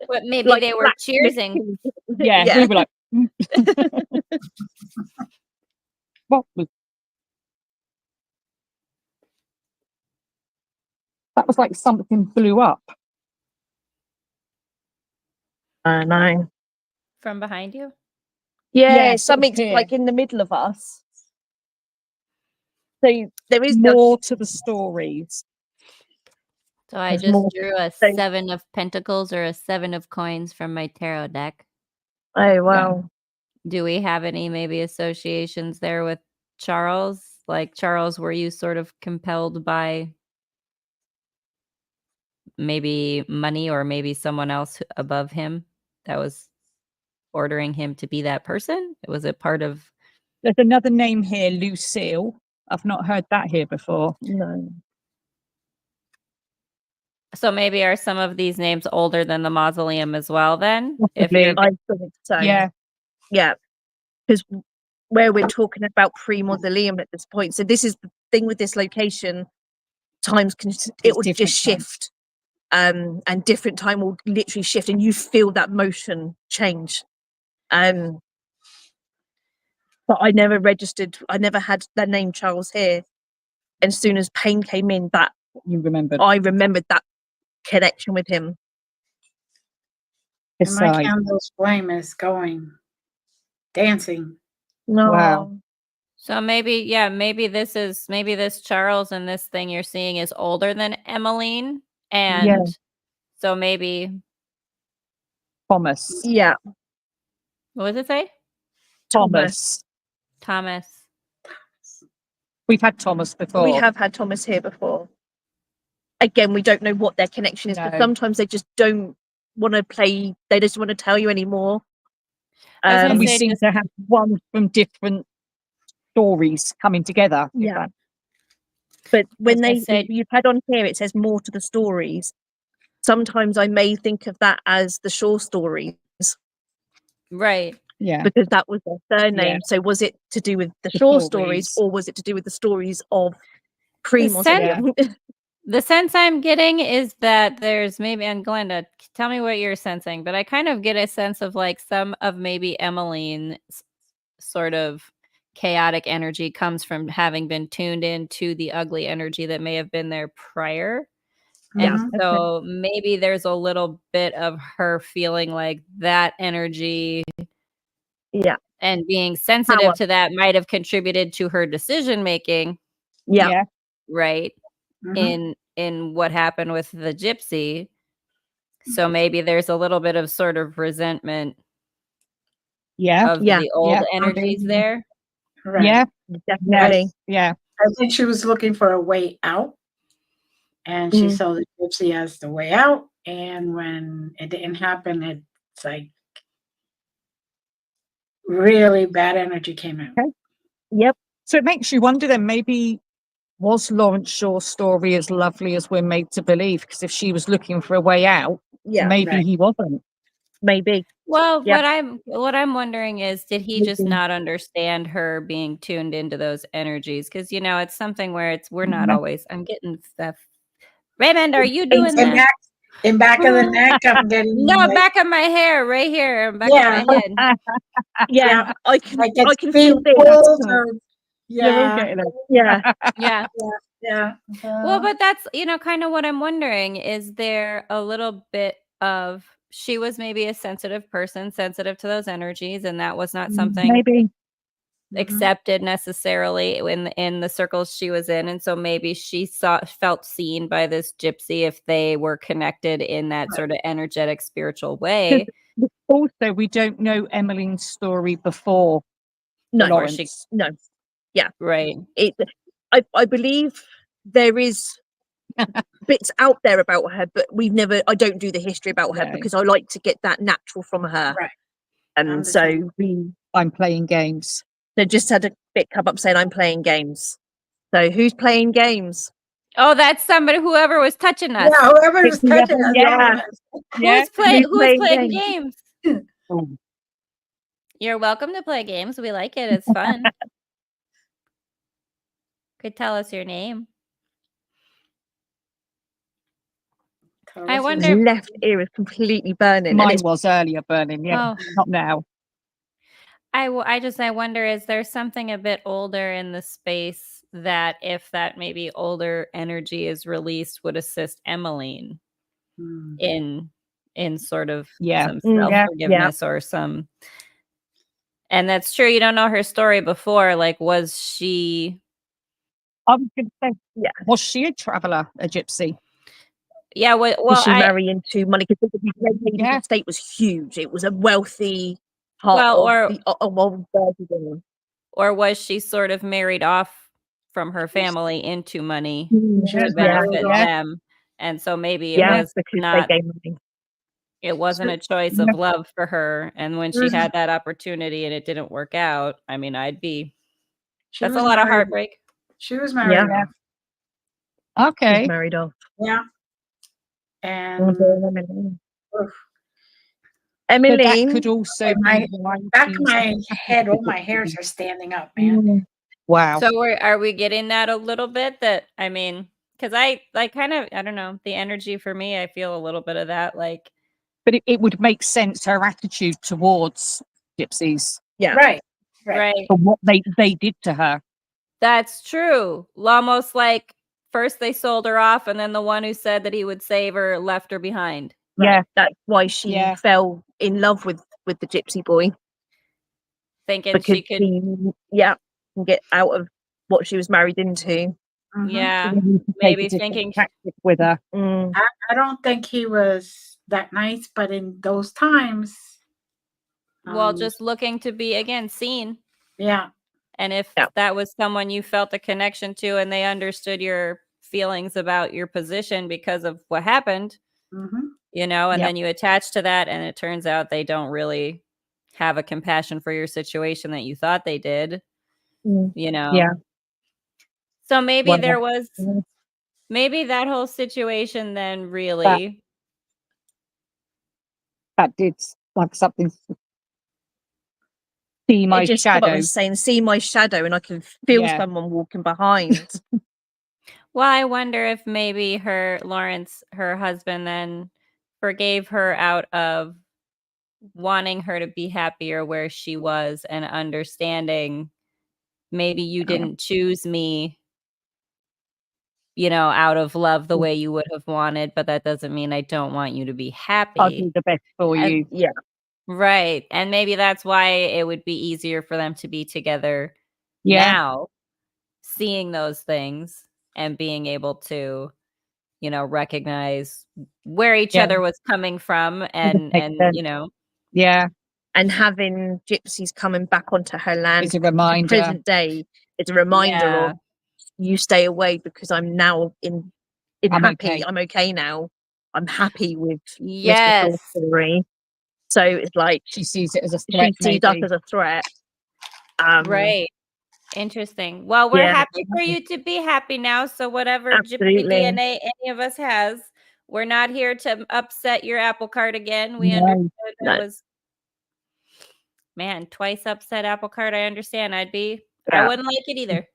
S1: But maybe
S2: Like
S1: they were
S2: black
S1: cheersing.
S3: Yeah, we were like, what was that? Was like something blew up.
S2: I know.
S1: From behind you?
S2: Yeah,
S3: sort of
S2: something's
S3: here.
S2: like in the middle of us. So there is
S3: More to the stories.
S1: So I
S2: There's
S1: just
S2: more.
S1: drew a
S2: So-
S1: 7 of pentacles or a 7 of coins from my tarot deck.
S2: Oh wow.
S1: Do we have any maybe associations there with Charles? Like, Charles, were you sort of compelled by maybe money or maybe someone else above him that was ordering him to be that person? Was it part of...
S3: There's another name here, Lucille. I've not heard that here before.
S2: No.
S1: So maybe are some of these names older than the mausoleum as well then? If
S3: Possibly.
S1: you're...
S2: I think so.
S3: Yeah.
S2: Yeah. Because where we're talking about pre-mausoleum at this point. So this is the thing with this location. It will
S3: different
S2: just
S3: times.
S2: shift. and different time will literally shift, and you feel that motion change. But I never registered. I never had the name Charles here. And as soon as Pain came in, that
S3: You remembered.
S2: I remembered that connection with him.
S4: And my
S3: Aside.
S4: candle's flame is going, dancing.
S2: No.
S3: Wow.
S1: So maybe this Charles and this thing you're seeing is older than Emmeline, and
S3: Yeah.
S1: so maybe
S3: Thomas.
S2: Yeah.
S1: what does it say?
S3: Thomas.
S1: Thomas.
S3: We've had Thomas before.
S2: We have had Thomas here before. Again, we don't know what their connection is, but
S3: No.
S2: sometimes they just don't want to play. They just want to tell you anymore.
S1: I was gonna
S3: And we
S1: say
S3: seem
S1: just-
S3: to have one from different stories coming together.
S2: Yeah. But when
S1: gonna say-
S2: you've had on here, it says more to the stories. Sometimes I may think of that as the Shaw stories
S1: Right.
S3: Yeah.
S2: because that was their surname.
S3: Yeah.
S2: So was it to do with the
S3: The
S2: Shaw
S3: stories.
S2: stories, or was it to do with the stories of Cream or
S1: sense-
S2: something?
S1: The sense I'm getting is that there's maybe, and Glenda, tell me what you're sensing, but I kind of get a sense of like some of maybe Emmeline's sort of chaotic energy comes from having been tuned into the ugly energy that may have been there prior.
S2: Yeah.
S1: And so maybe there's a little bit of her feeling like that energy
S2: Yeah.
S1: and being sensitive
S2: Power.
S1: to that might have contributed to her decision making,
S2: Yeah.
S3: Yeah.
S1: right?
S4: Mhm.
S1: In what happened with the gypsy. So maybe there's a little bit of sort of resentment
S3: Yeah.
S1: of
S2: Yeah.
S1: the old
S3: Yeah.
S1: energies there.
S4: Right.
S3: Yeah.
S2: Definitely.
S3: Yeah.
S4: I think she was looking for a way out, and she
S2: Mm.
S4: saw the gypsy as the way out. And when it didn't happen, it's like really bad energy came out.
S3: Okay.
S2: Yep.
S3: So it makes you wonder then, maybe was Lawrence Shaw's story as lovely as we're made to believe? Because if she was looking for a way out,
S2: Yeah.
S3: maybe
S4: right.
S3: he wasn't.
S2: Maybe.
S1: Well,
S2: Yeah.
S1: what I'm wondering is, did he just
S2: Maybe.
S1: not understand her being tuned into those energies? Because it's something where we're not
S3: Yeah.
S1: always. I'm getting stuff. Raymond, are you doing
S4: In
S1: that?
S4: back of the neck, I'm getting
S1: No,
S4: like,
S1: back of my hair, right here, back
S4: Yeah.
S1: of my head.
S2: Yeah. I can.
S4: like
S2: I
S4: it's
S2: can
S4: being
S2: feel
S4: pulled
S2: things.
S4: or
S3: You're all
S4: yeah,
S3: getting it.
S2: Yeah.
S1: Yeah.
S4: yeah.
S1: Well, but that's kind of what I'm wondering. Is there a little bit of she was maybe a sensitive person, sensitive to those energies, and that was not something
S3: Maybe.
S1: accepted necessarily in the circles she was in, and so maybe she felt seen by this gypsy if they were connected in that sort of energetic spiritual way.
S3: Also, we don't know Emmeline's story before
S2: No.
S1: Or
S3: Lawrence.
S1: she-
S2: No.
S1: Right.
S2: I believe there is bits out there about her, but I don't do the history about her
S3: No.
S2: because I like to get that natural from her.
S4: Right.
S2: And so
S4: Understand.
S3: I'm playing games.
S2: they just had a bit come up saying I'm playing games. So who's playing games?
S1: Oh, that's somebody, whoever was touching us.
S4: Yeah, whoever's
S3: Yeah,
S4: touching us.
S2: yeah.
S3: Yeah.
S1: Who's playing
S2: playing
S1: games?
S3: Oh,
S1: You're welcome to play games. We like it. It's fun. Could tell us your name. I wonder-
S2: His left ear is completely burning. And
S3: mine
S2: it's
S3: was earlier burning. Yeah.
S1: Oh.
S3: Not now.
S1: I wonder, is there something a bit older in the space that if that maybe older energy is released would assist Emmeline in sort of
S3: Yeah.
S1: some
S2: Yeah.
S1: self-forgiveness or some. And that's true. You don't know her story before. Like, was she?
S3: I was going to say,
S2: Yeah.
S3: was she a traveller, a gypsy?
S1: Yeah. Well,
S2: Did she marry into money? Because the
S3: Yeah.
S2: estate was huge. It was a wealthy part
S1: Well,
S2: of the old Burgundy.
S1: or was she sort of married off from her family into money
S4: She
S1: to
S4: was
S1: benefit
S4: married.
S1: them? And so maybe it
S2: Yeah,
S1: was
S2: because
S1: not.
S2: they gave money.
S1: It wasn't a choice
S3: Yeah.
S1: of love for her. And when she had that opportunity and it didn't work out, I mean, that's
S4: She
S1: a
S4: was
S1: lot of
S4: married-
S1: heartbreak.
S4: She was married.
S2: Yeah.
S4: off.
S3: Okay.
S2: She's married off.
S4: Yeah. And
S2: Emmeline.
S3: But that
S2: Emmeline.
S3: could also
S4: my-
S3: be why
S4: back of
S3: she's
S4: my
S3: unhappy
S4: head, all
S3: with
S4: my
S3: it.
S4: hairs are standing up, man.
S3: Wow.
S1: So are we getting that a little bit? That, I mean, Because I like kind of, I don't know, the energy for me, I feel a little bit of that. Like,
S3: But it would make sense, her attitude towards gypsies,
S2: Yeah.
S4: Right.
S1: right.
S3: for what they did to her.
S1: That's true. Almost like first they sold her off, and then the one who said that he would save her left her behind.
S3: Yeah.
S2: That's why she
S3: Yeah.
S2: fell in love with the gypsy boy,
S1: Thinking
S2: because
S1: she could,
S2: he can get out of what she was married into.
S4: Mhm.
S1: yeah,
S3: They need to take
S1: maybe
S3: a different
S1: thinking,
S3: tactic with her.
S2: Mm.
S4: I don't think he was that nice, but in those times,
S1: well, just looking to be, again, seen.
S4: yeah.
S1: And if
S2: Yeah.
S1: that was someone you felt a connection to and they understood your feelings about your position because of what happened,
S4: Mhm.
S1: you know, and
S3: Yep.
S1: then you attach to that and it turns out they don't really have a compassion for your situation that you thought they did,
S2: Mm.
S1: you know.
S3: Yeah.
S1: So maybe
S3: Well,
S1: there was,
S3: yeah.
S1: maybe that whole situation then really,
S3: That did like something. See my
S2: It just come up
S3: shadow.
S2: and saying, "See my shadow," and I can feel
S3: Yeah.
S2: someone walking behind.
S1: well, I wonder if maybe Lawrence, her husband, then forgave her out of wanting her to be happier where she was and understanding maybe you didn't choose me, you know, out of love the way you would have wanted, but that doesn't mean I don't want you to be
S3: I'll
S1: happy.
S3: do the best for you.
S2: Yeah.
S1: Right. And maybe that's why it would be easier for them to be together
S3: Yeah.
S1: now, seeing those things and being able to, you know, recognize where each
S3: Yeah.
S1: other was coming from
S3: Makes
S1: and
S3: sense.
S1: you know,
S3: Yeah.
S2: And having gypsies coming back onto her land
S3: It's a
S2: in the
S3: reminder.
S2: present day, it's a reminder
S1: yeah.
S2: of, you stay away because I'm now in
S3: I'm
S2: happy.
S3: okay.
S2: I'm okay now. I'm happy with Mr.
S1: Yes.
S2: Thor's story. So it's like
S3: She sees it as a
S2: she
S3: threat,
S2: sees us
S3: maybe.
S2: as a threat.
S1: Right. Interesting. Well, we're
S2: Yeah,
S1: happy for you to be happy now. So whatever gypsy
S2: absolutely.
S1: DNA any of us has, we're not here to upset your apple cart again. We
S3: No.
S1: understood that
S2: No.
S1: was, man, twice upset apple cart. I understand. I
S2: Yeah.
S1: wouldn't like it either.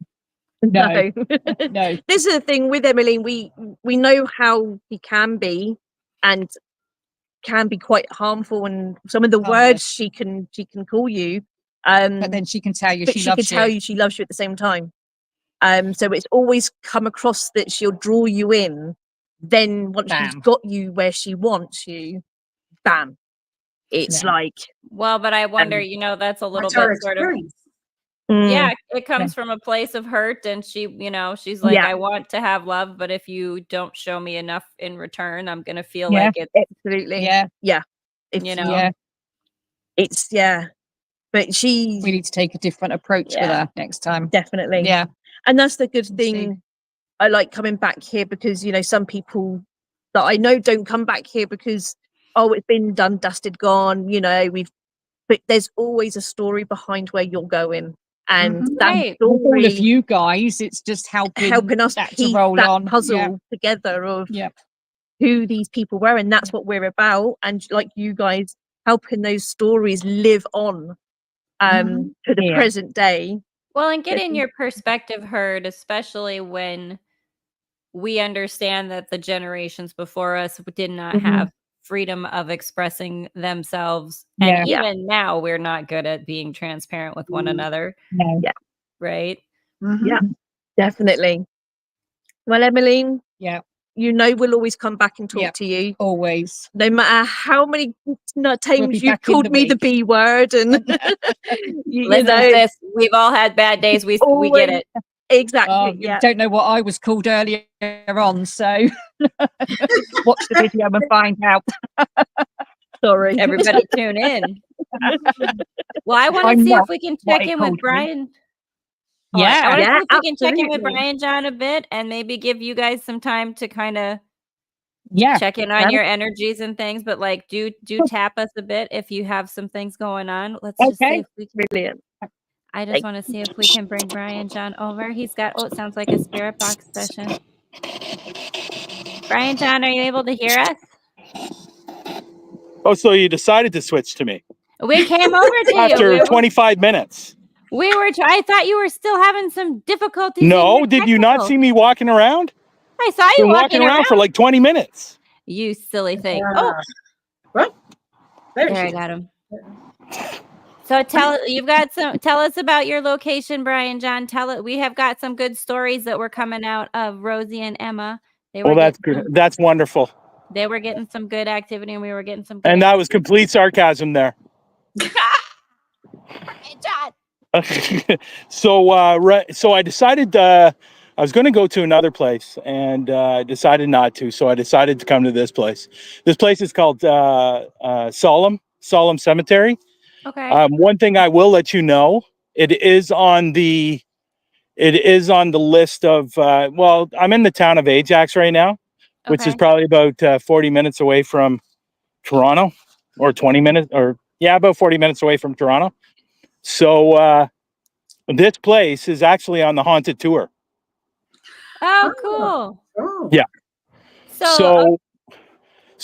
S3: No.
S2: No.
S3: No.
S2: This is the thing with Emmeline. We know how he can be, and can be quite harmful, and some of the words she can call you.
S3: But then she can tell you
S2: But
S3: she
S2: she can
S3: loves
S2: tell
S3: you.
S2: you she loves you at the same time. So it's always come across that she'll draw you in. Then once she's
S3: Bam.
S2: got you where she wants you, bam. It's
S3: Yeah.
S2: like,
S1: Well, but I wonder, you know, that's a little
S4: That's her
S1: bit sort of,
S4: experience.
S1: yeah,
S2: mm,
S1: it comes from a place of hurt. And she, you know, she's like,
S2: Yeah.
S1: I want to have love, but if you don't show me enough in return, I'm going to feel
S3: Yeah.
S1: like it's,
S2: absolutely.
S3: Yeah.
S2: It's,
S1: you know,
S3: Yeah.
S2: it's, yeah. But she,
S3: We need to take a different approach with
S1: Yeah.
S3: her next time.
S2: definitely.
S3: Yeah.
S2: And that's the good
S3: We'll
S2: thing. I like coming back here because, you know, some people that I know don't come back here because, oh, it's been done, dusted, gone, you know, but there's always a story behind where you're going. And
S4: Mhm.
S2: that
S1: Right.
S3: With all of
S2: story
S3: you guys, it's just helping
S2: us
S3: that to
S2: piece
S3: roll
S2: that
S3: on.
S2: puzzle together of
S3: Yeah.
S2: who these people were. And that's what we're about. And like you guys, helping those stories live on
S4: Mhm.
S2: to the
S3: Yeah.
S2: present day.
S1: Well, and getting your perspective heard, especially when we understand that the generations before us did not
S2: Mhm.
S1: have freedom of expressing themselves.
S3: Yeah.
S1: And
S2: Yeah.
S1: even now, we're not good at being transparent with one another,
S3: No.
S2: Yeah.
S1: right?
S4: Mhm.
S2: Yeah, definitely. Well, Emmeline,
S3: Yeah.
S2: you know we'll always come back and talk
S3: Yeah.
S2: to you.
S3: Always.
S2: No matter how many times
S3: be
S2: you've
S3: back in
S2: called
S3: the
S2: me the
S3: week.
S2: B word, and you
S1: Listen,
S2: know,
S1: sis, we've all had bad days. We get
S2: always
S1: it.
S2: exactly.
S3: Oh, you
S2: Yeah,
S3: don't know what I was called earlier on, so watch the video and find out.
S2: sorry.
S1: Everybody tune in. Well, I want to
S3: I'm
S1: see if
S3: not
S1: we can
S3: what
S1: check
S3: it
S1: in with
S3: called me.
S1: Brian. I
S3: Yeah.
S1: want to
S2: Yeah,
S1: see if we can check in with
S2: absolutely.
S1: Brian John a bit and maybe give you guys some time to kind of
S3: Yeah.
S1: check in on
S2: Yeah.
S1: your energies and things, but like do tap us a bit if you have some things going on. Let's just see
S3: Okay.
S1: if we can.
S2: Brilliant.
S1: I just
S2: Thank
S1: want to see if we can bring Brian John over. He's got, oh, it sounds like a spirit box session. Brian John, are you able to hear us?
S5: Oh, so you decided to switch to me
S1: We came over to
S5: after
S1: you.
S5: 25 minutes.
S1: I thought you were still having some difficulties.
S5: No, did you not see me walking around?
S1: I saw you
S5: Been walking around for like 20 minutes.
S1: You silly thing.
S4: Yeah.
S1: Oh,
S4: Well, there
S1: there
S4: she
S1: I
S4: is.
S1: got him. So tell us about your location, Brian John. We have got some good stories that were coming out of Rosie and Emma.
S5: Well, that's good. That's wonderful.
S1: They were getting some good activity, and we were getting some good.
S5: And that was complete sarcasm there.
S1: Brian John.
S5: So I decided I was going to go to another place, and I decided not to. So I decided to come to this place. This place is called 𝓕𝓻𝓪𝓷𝓴𝓲 Cemetery.
S1: Okay.
S5: One thing I will let you know, it is on the list of well, I'm in the town of Ajax right now, which is
S1: Okay.
S5: probably about 40 minutes away from Toronto, or 20 minutes, or yeah, about 40 minutes away from Toronto. So this place is actually on the haunted tour.
S1: Oh, cool.
S4: Oh.
S5: Yeah. So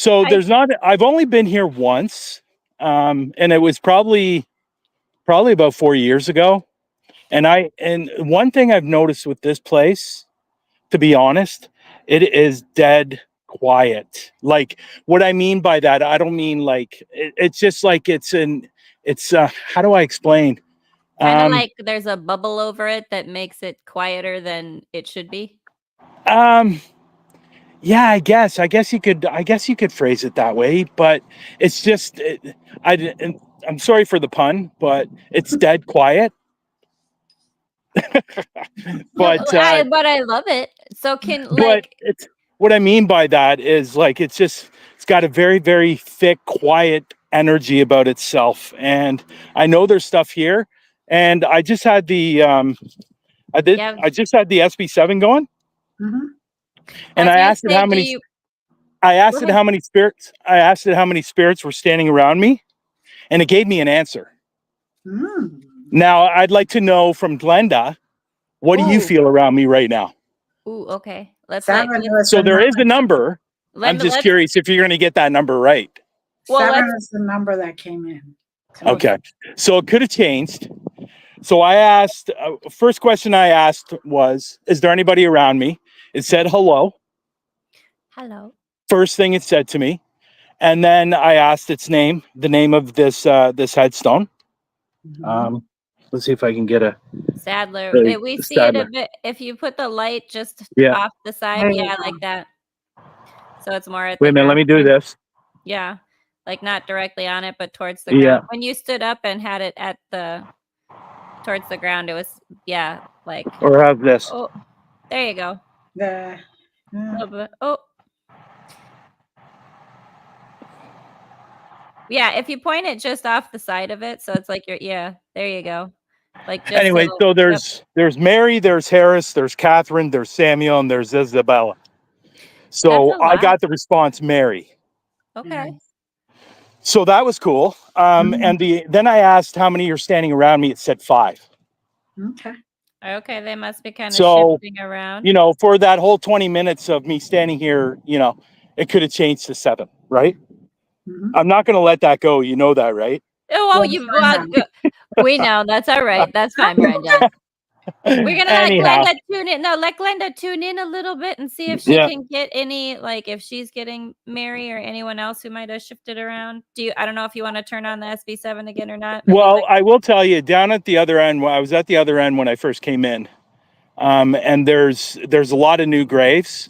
S1: I-
S5: there's not. I've only been here once, and it was probably about 4 years ago. And one thing I've noticed with this place, to be honest, it is dead quiet. Like, what I mean by that, I don't mean like it's just like it's how do I explain?
S1: Kind of like there's a bubble over it that makes it quieter than it should be.
S5: Yeah, I guess you could phrase it that way, but it's just I'm sorry for the pun, but it's dead quiet. But
S1: I love it. So
S5: but it's what I mean by that is like it's got a very, very thick, quiet energy about itself. And I know there's stuff here, and I just had the I just had the SB7 going,
S4: Mhm.
S5: and I asked it how many spirits were standing around me, and it gave me an answer.
S4: Mm.
S5: Now I'd like to know from Glenda, what do you
S1: Ooh.
S5: feel around me right now?
S1: Ooh, okay.
S4: Seven was
S5: So
S4: the
S5: there is
S4: number.
S5: a number. I'm just curious if you're going to get that number right.
S1: Well,
S4: Seven is the number that came in.
S5: Okay. So it could have changed. So I asked, first question I asked was, is there anybody around me? It said hello.
S1: Hello.
S5: First thing it said to me. And then I asked its name, the name of this headstone.
S4: Mhm.
S5: Let's see if I can get a
S1: Sadler.
S5: Really,
S1: We see it a
S5: Sadler.
S1: bit if you put the light just
S5: Yeah.
S1: off the side.
S4: There you
S1: Yeah,
S4: go.
S1: like that. So it's more at
S5: Wait
S1: the
S5: a minute, let me
S1: ground
S5: do
S1: plane.
S5: this.
S1: Yeah. Like not directly on it, but towards the
S5: Yeah.
S1: ground. When you stood up and had it towards the ground, it was like
S5: Or have this.
S1: oh, there you go.
S4: The
S1: Little bit. Oh. Yeah, if you point it just off the side of it, so it's like there you go. Like just
S5: Anyway, so there's Mary, there's Harris, there's Catherine, there's Samuel, and there's Isabella. So
S1: That's a
S5: I
S1: lot.
S5: got the response Mary.
S1: Okay.
S5: So that was cool. And then I asked how many are standing around me. It said 5.
S4: Okay.
S1: Okay, they must be kind of
S5: So,
S1: shifting around.
S5: for that whole 20 minutes of me standing here, it could have changed to 7, right?
S4: Mhm.
S5: I'm not going to let that go. You know that, right?
S1: Oh,
S4: Well,
S1: we know. That's all right. That's fine, Brian John. We're gonna let
S5: Anyhow.
S1: Glenda tune in. No, let Glenda tune in a little bit and see if she can get any, like if she's getting Mary or anyone else who might have shifted around. I don't know if you want to turn on the SB7 again or not. Maybe
S5: Well, I will tell you, down at the other end, I was at the other end when I first came in, and there's a lot of new graves,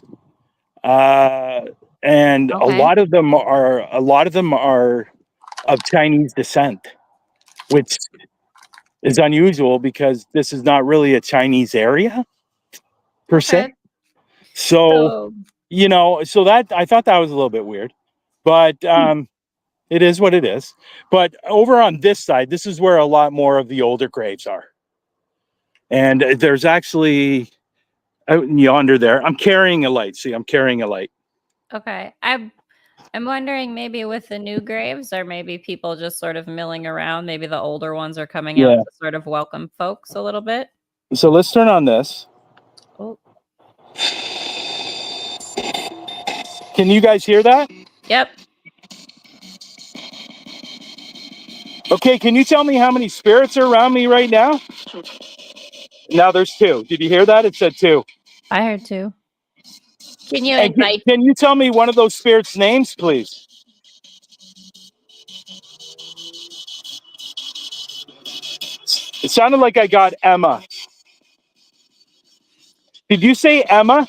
S5: and
S1: Okay.
S5: a lot of them are of Chinese descent, which is unusual because this is not really a Chinese area per se.
S1: Okay.
S5: So so that I thought that was a little bit weird, but it is what it is. But over on this side, this is where a lot more of the older graves are. And there's actually out yonder there. I'm carrying a light. See, I'm carrying a light.
S1: Okay. I'm wondering maybe with the new graves or maybe people just sort of milling around. Maybe the older ones are coming out to sort of welcome folks a little bit.
S5: So let's turn on this.
S1: Oh.
S5: Can you guys hear that?
S1: Yep.
S5: Okay, can you tell me how many spirits are around me right now? Now there's 2. Did you hear that? It said 2.
S1: I heard 2. Can you
S5: And
S1: invite?
S5: can you tell me one of those spirits' names, please? It sounded like I got Emma. Did you say Emma?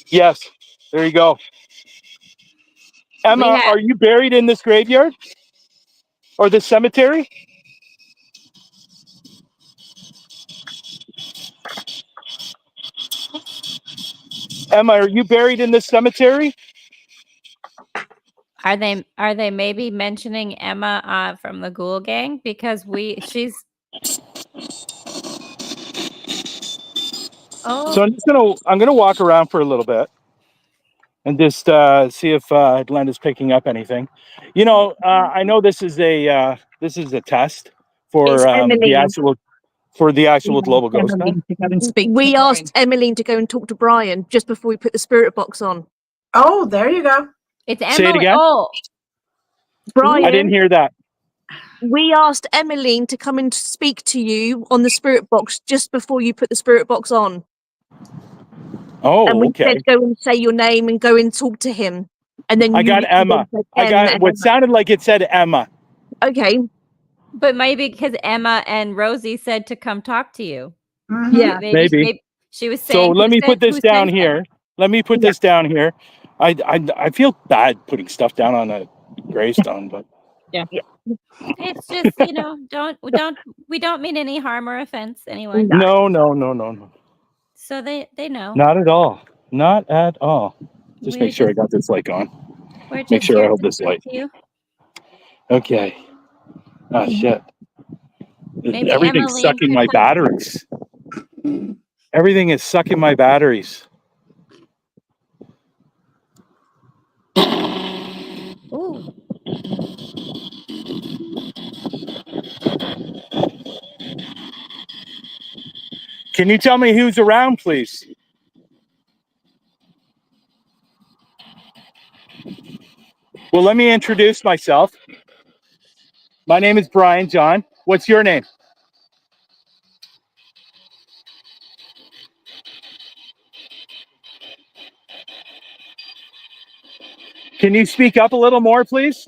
S5: Yes. There you go. Emma, are you buried in this graveyard or this cemetery? Emma, are you buried in this cemetery?
S1: Are they maybe mentioning Emma from the Ghoul Gang because she's. Oh.
S5: So I'm gonna walk around for a little bit and just see if Glenda's picking up anything. You know, I know this is a test for
S2: It's
S5: the
S2: Emmeline.
S5: actual global ghost hunt.
S3: Emmeline to go and speak
S2: We
S3: to
S2: asked Emmeline to go and talk to Brian just before we put the spirit box on.
S4: Oh, there you go.
S1: It's
S5: Say it
S1: Emily.
S5: again?
S1: Oh,
S2: Brian,
S5: I didn't hear that.
S2: we asked Emmeline to come and speak to you on the spirit box just before you put the spirit box on.
S5: Oh,
S2: And we
S5: okay.
S2: said go and say your name and go and talk to him. And then
S5: I
S2: you
S5: got
S2: literally
S5: Emma.
S2: said
S5: I got what sounded like it said Emma.
S2: Okay.
S1: but maybe because Emma and Rosie said to come talk to you.
S4: Mhm.
S2: Yeah.
S5: Maybe.
S1: She was
S5: So
S1: saying.
S5: let me put this
S1: who
S5: down
S1: sent
S5: here.
S1: them?
S5: Let me put this down here. I feel bad putting stuff down on a gravestone, but
S1: It's just we don't mean any harm or offense anyone.
S5: no.
S1: So they know.
S5: Not at all. Not at all. Just
S1: We're
S5: make sure I got this light on.
S1: We're just
S5: Make sure I
S1: here
S5: hold
S1: to
S5: this
S1: speak
S5: light.
S1: to you.
S5: Okay. Ah, shit.
S1: Maybe
S5: Everything's
S1: Emmeline
S5: sucking
S1: could
S5: my
S1: come-
S5: batteries. Everything is sucking my batteries.
S1: Ooh.
S5: Can you tell me who's around, please? Well, let me introduce myself. My name is Brian John. What's your name? Can you speak up a little more, please?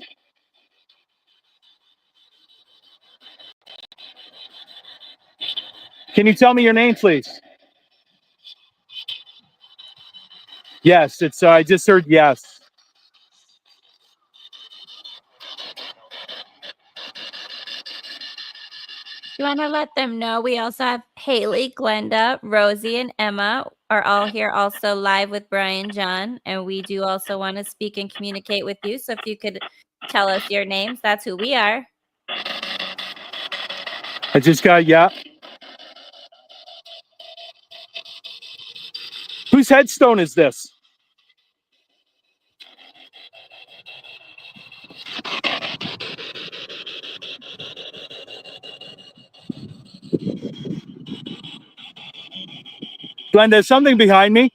S5: Can you tell me your name, please? Yes, it's. I just heard yes.
S1: You want to let them know we also have Haleigh, Glenda, Rosie, and Emma are all here also live with Brian John. And we do also want to speak and communicate with you. So if you could tell us your names, that's who we are.
S5: I just got yeah. Whose headstone is this? Glenda, is something behind me?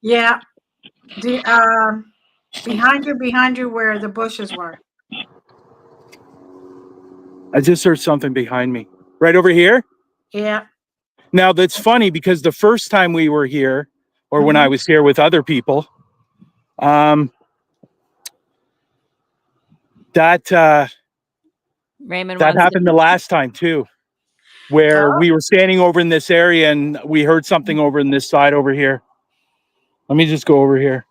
S4: Yeah. Behind you where the bushes were.
S5: I just heard something behind me. Right over here?
S4: Yeah.
S5: Now, that's funny because the first time we were here, or when I was here with other people, that
S1: Raymond
S5: happened the last time too, where we were standing over in this area and we heard something over in this side over here. Let me just go over here.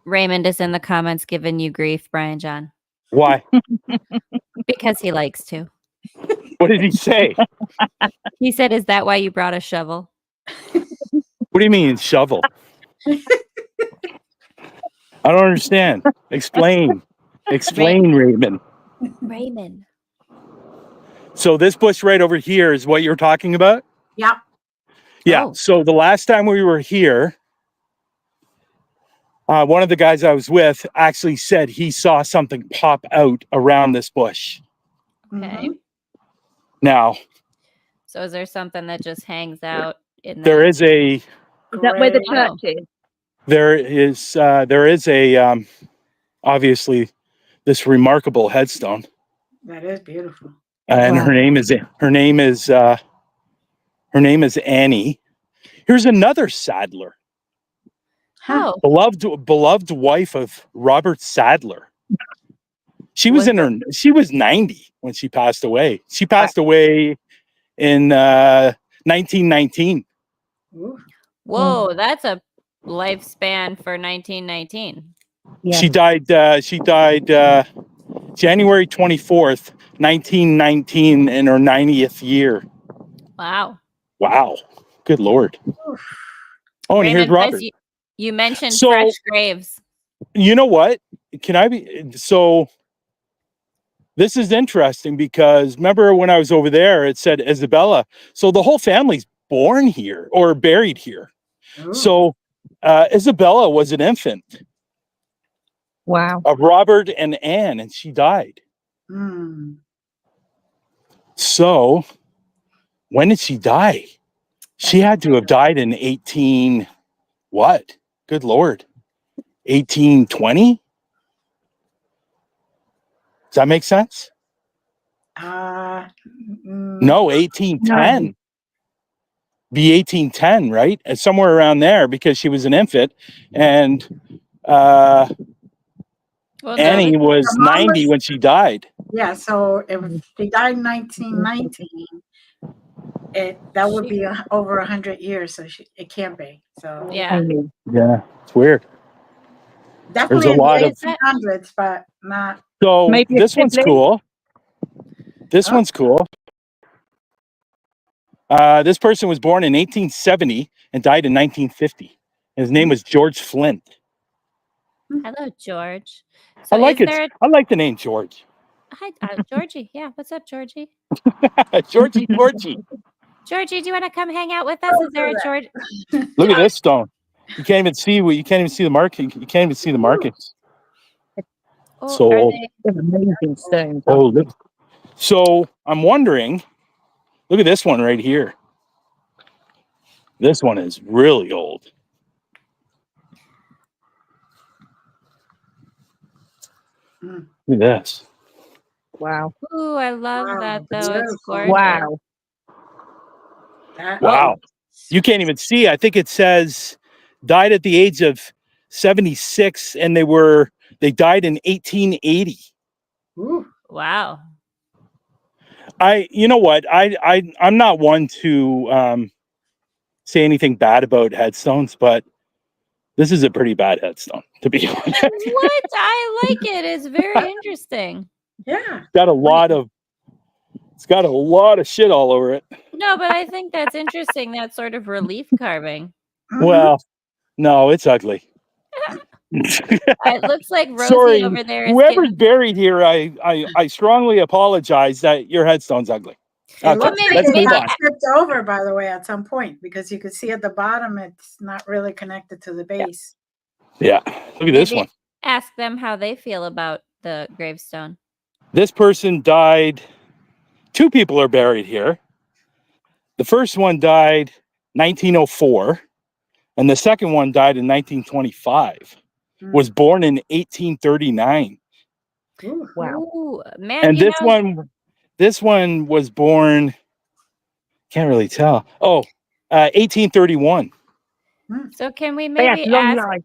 S1: Raymond is in the comments giving you grief, Brian John.
S5: Why?
S1: Because he likes to.
S5: What did he say?
S1: He said, "Is that why you brought a shovel?"
S5: What do you mean shovel? I don't understand. Explain, Raymond.
S1: Raymond.
S5: So this bush right over here is what you're talking about?
S4: Yeah.
S5: Yeah.
S1: Oh.
S5: So the last time we were here, one of the guys I was with actually said he saw something pop out around this bush.
S1: Okay.
S5: Now,
S1: So is there something that just hangs out in
S5: there
S1: the
S5: is a
S2: Is that where the
S1: Oh.
S2: church is?
S5: there is a obviously this remarkable headstone,
S4: That is beautiful.
S5: and
S2: Wow.
S5: her name is Annie. Here's another Sadler,
S4: Huh.
S1: Oh,
S5: beloved wife of Robert Sadler. She was
S1: Was
S5: she was 90 when she passed away. She passed away in 1919.
S4: Ooh.
S1: whoa, that's a lifespan for 1919.
S3: Yeah.
S5: She died January 24th, 1919 in her 90th year.
S1: Wow.
S5: Wow. Good Lord. Oh, and here's
S1: Raymond, plus
S5: Robert.
S1: you mentioned
S5: So-
S1: fresh graves.
S5: You know what? So this is interesting because remember when I was over there, it said Isabella. So the whole family's born here or buried here.
S4: Ooh.
S5: So Isabella was an infant
S3: Wow.
S5: of Robert and Anne, and she died.
S4: Hmm.
S5: So when did she die? She had to have died in 18 what? Good Lord. 1820? Does that make sense?
S4: Mm,
S5: No, 1810. Be 1810, right? It's somewhere around there because she was an infant, and
S1: Well, no,
S5: Annie
S1: this-
S5: was
S4: Her mom
S5: 90
S4: was-
S5: when she died.
S4: Yeah, so if she died in 1919, that would be over 100 years, so it can't be. So
S1: yeah.
S5: Yeah, it's weird.
S4: definitely
S5: a
S4: in
S5: lot
S4: the
S5: of-
S4: 1800s, but not.
S5: So
S3: Maybe a
S5: this one's
S3: sibling?
S5: cool. This
S4: Oh.
S5: one's cool. This person was born in 1870 and died in 1950. His name was George Flint.
S1: Hello, George. So
S5: I like
S1: is
S5: it.
S1: there
S5: I like the name George.
S1: hi, Georgie? Yeah, what's up, Georgie?
S5: Georgie.
S1: Georgie, do you want to come hang out with us? Is there a George?
S5: Look at this stone. You can't even see the marking. You can't even see the markings.
S1: Oh,
S5: So
S1: are
S5: old.
S1: they?
S3: Amazing stone.
S5: Oh, look. So I'm wondering, look at this one right here. This one is really old.
S4: Mm.
S5: Look at this.
S3: Wow.
S1: Ooh, I love
S4: Wow,
S1: that though. It's
S4: beautiful.
S1: gorgeous.
S3: Wow.
S4: That-
S5: Wow. You can't even see. I think it says died at the age of 76 and they died in 1880.
S4: Ooh.
S1: Wow.
S5: You know what? I'm not one to say anything bad about headstones, but this is a pretty bad headstone, to be honest.
S1: What? I like it. It's very interesting.
S4: Yeah.
S5: It's got a lot of shit all over it.
S1: No, but I think that's interesting, that sort of relief carving.
S4: Mhm.
S5: Well, no, it's ugly.
S1: It looks like Rosie
S5: Sorry,
S1: over there is
S5: whoever's
S1: giving.
S5: buried here, I strongly apologize that your headstone's ugly.
S4: It
S5: Okay,
S4: looks
S1: maybe-
S4: like
S5: let's
S4: it
S5: move
S4: got
S5: on.
S4: tipped over, by the way, at some point, because you can see at the bottom it's not really connected to the base.
S5: Yeah, look at this
S1: Maybe
S5: one.
S1: ask them how they feel about the gravestone.
S5: This person died. 2 people are buried here. The first one died 1904, and the second one died in 1925.
S4: Mm.
S5: Was born in 1839,
S4: Ooh.
S3: Wow.
S1: Ooh, man,
S5: and
S1: you
S5: this one was born. Can't really tell. Oh, 1831.
S1: So can we
S3: They had
S1: maybe
S3: long
S1: ask?
S3: life.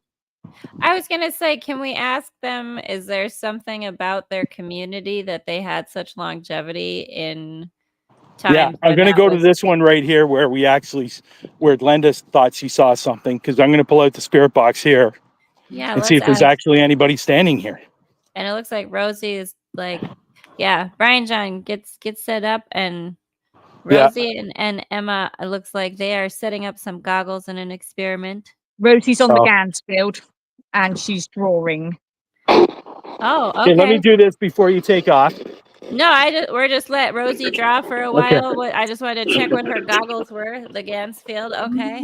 S1: I was gonna say, can we ask them? Is there something about their community that they had such longevity in time?
S5: Yeah, I'm going to go to this one right here where where Glenda thought she saw something, because I'm going to pull out the spirit box here
S1: Yeah,
S5: and see if
S1: let's
S5: there's
S1: ask.
S5: actually anybody standing here.
S1: And it looks like Rosie is like, yeah, Brian John gets set up, and
S5: Yeah.
S1: Rosie and Emma, it looks like they are setting up some goggles in an experiment.
S3: Rosie's on the
S5: Oh.
S3: Gansfield and she's drawing.
S1: Oh,
S5: Okay, let me
S1: okay.
S5: do this before you take off.
S1: No, we're just let Rosie draw for a
S5: Okay.
S1: while. I just wanted to check what her goggles were. The Gansfield, okay.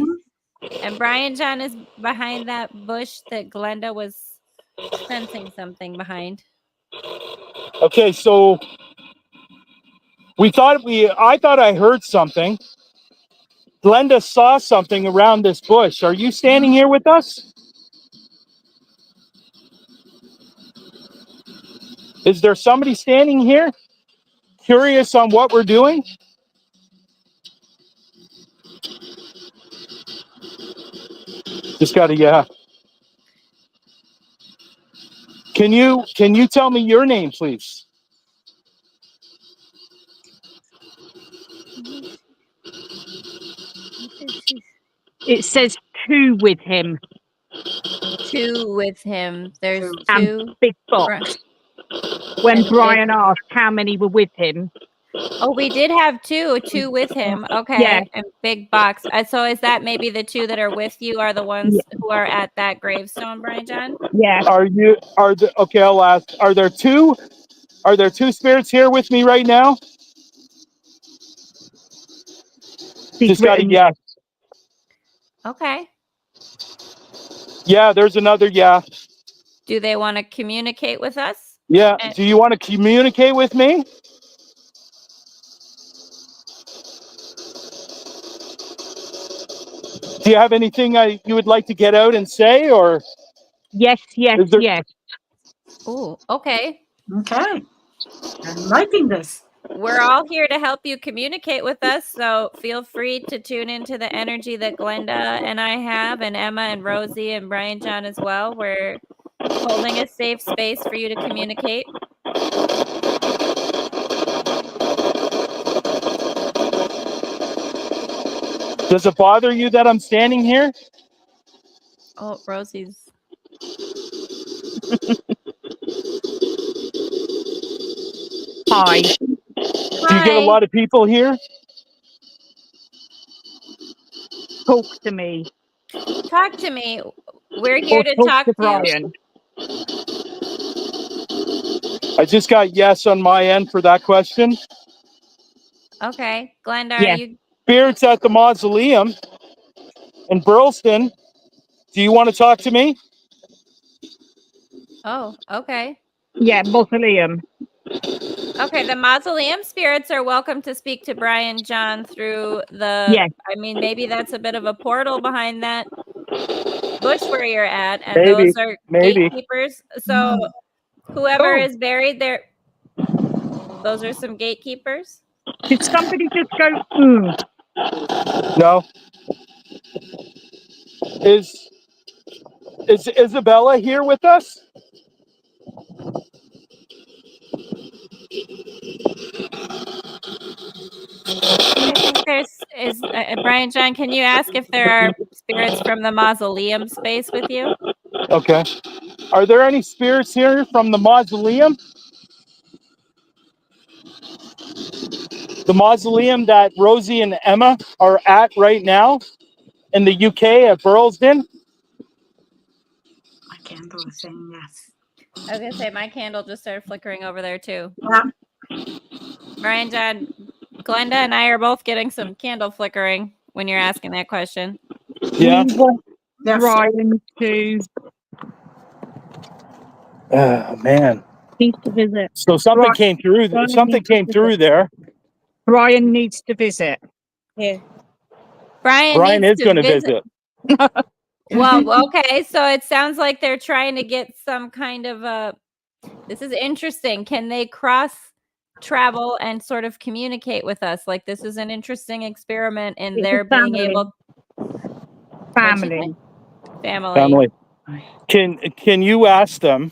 S1: And Brian John is behind that bush that Glenda was sensing something behind.
S5: Okay, so I thought I heard something. Glenda saw something around this bush. Are you standing here with us? Is there somebody standing here? Curious on what we're doing? Just got a yeah. Can you tell me your name, please?
S3: It says two with him
S1: Two with him. There's
S4: Two.
S3: and
S1: two.
S3: big
S1: Bri-
S3: box. When
S1: and big-
S3: Brian asked how many were with him,
S1: Oh, we did have two with him. Okay.
S3: Yeah.
S1: And big box. So is that maybe the two that are with you are the ones who are at that gravestone, Brian John?
S3: yeah,
S5: Okay, I'll ask. Are there two spirits here with me right now?
S3: he's
S5: Just got a
S3: written,
S5: yes.
S1: Okay.
S5: Yeah, there's another yeah.
S1: Do they want to communicate with us?
S5: Yeah.
S1: And-
S5: Do you want to communicate with me? Do you have anything you would like to get out and say, or
S3: yes, yes,
S5: is there-
S3: yes.
S1: Oh, okay.
S4: Okay. I'm liking this.
S1: We're all here to help you communicate with us, so feel free to tune into the energy that Glenda and I have, and Emma and Rosie and Brian John as well. We're holding a safe space for you to communicate.
S5: Does it bother you that I'm standing here?
S1: Oh, Rosie's.
S3: Hi.
S5: Do you get a lot of people here?
S3: Talk to me.
S1: Talk to me. We're here
S3: Or
S1: to
S3: talk
S1: talk
S3: to
S1: to you.
S3: Brian.
S5: I just got yes on my end for that question.
S1: Okay. Glenda,
S3: Yeah.
S1: are you?
S5: Spirits at the mausoleum in Burleston. Do you want to talk to me?
S1: Oh, okay.
S3: Yeah, mausoleum.
S1: Okay, the mausoleum spirits are welcome to speak to Brian John through the.
S3: Yes.
S1: I mean, maybe that's a bit of a portal behind that bush where you're at, and
S5: Maybe,
S1: those are
S5: maybe.
S1: gatekeepers. So whoever
S3: Oh.
S1: is buried there, those are some gatekeepers.
S3: Did somebody just go,
S5: No. Is Isabella here with us?
S1: I think there's Brian John. Can you ask if there are spirits from the mausoleum space with you?
S5: Okay. Are there any spirits here from the mausoleum? The mausoleum that Rosie and Emma are at right now in the UK at Burleston?
S4: My candle is saying yes.
S1: I was gonna say my candle just started flickering over there too.
S4: Yeah.
S1: Brian John, Glenda and I are both getting some candle flickering when you're asking that question.
S5: Yeah.
S3: we want
S4: Yes.
S3: Brian to
S5: Man.
S3: needs to visit.
S5: So something
S3: Right.
S5: came through.
S3: Brian
S5: Something
S3: needs to
S5: came through there.
S3: Brian needs to visit.
S1: Brian
S5: Brian
S1: needs
S5: is going to visit.
S1: Well, okay, so it sounds like they're trying to get some kind of a. This is interesting. Can they cross travel and sort of communicate with us? Like this is an interesting experiment in
S3: It's a
S1: their being
S3: family.
S1: able.
S3: Family.
S1: Family.
S5: Can you ask them?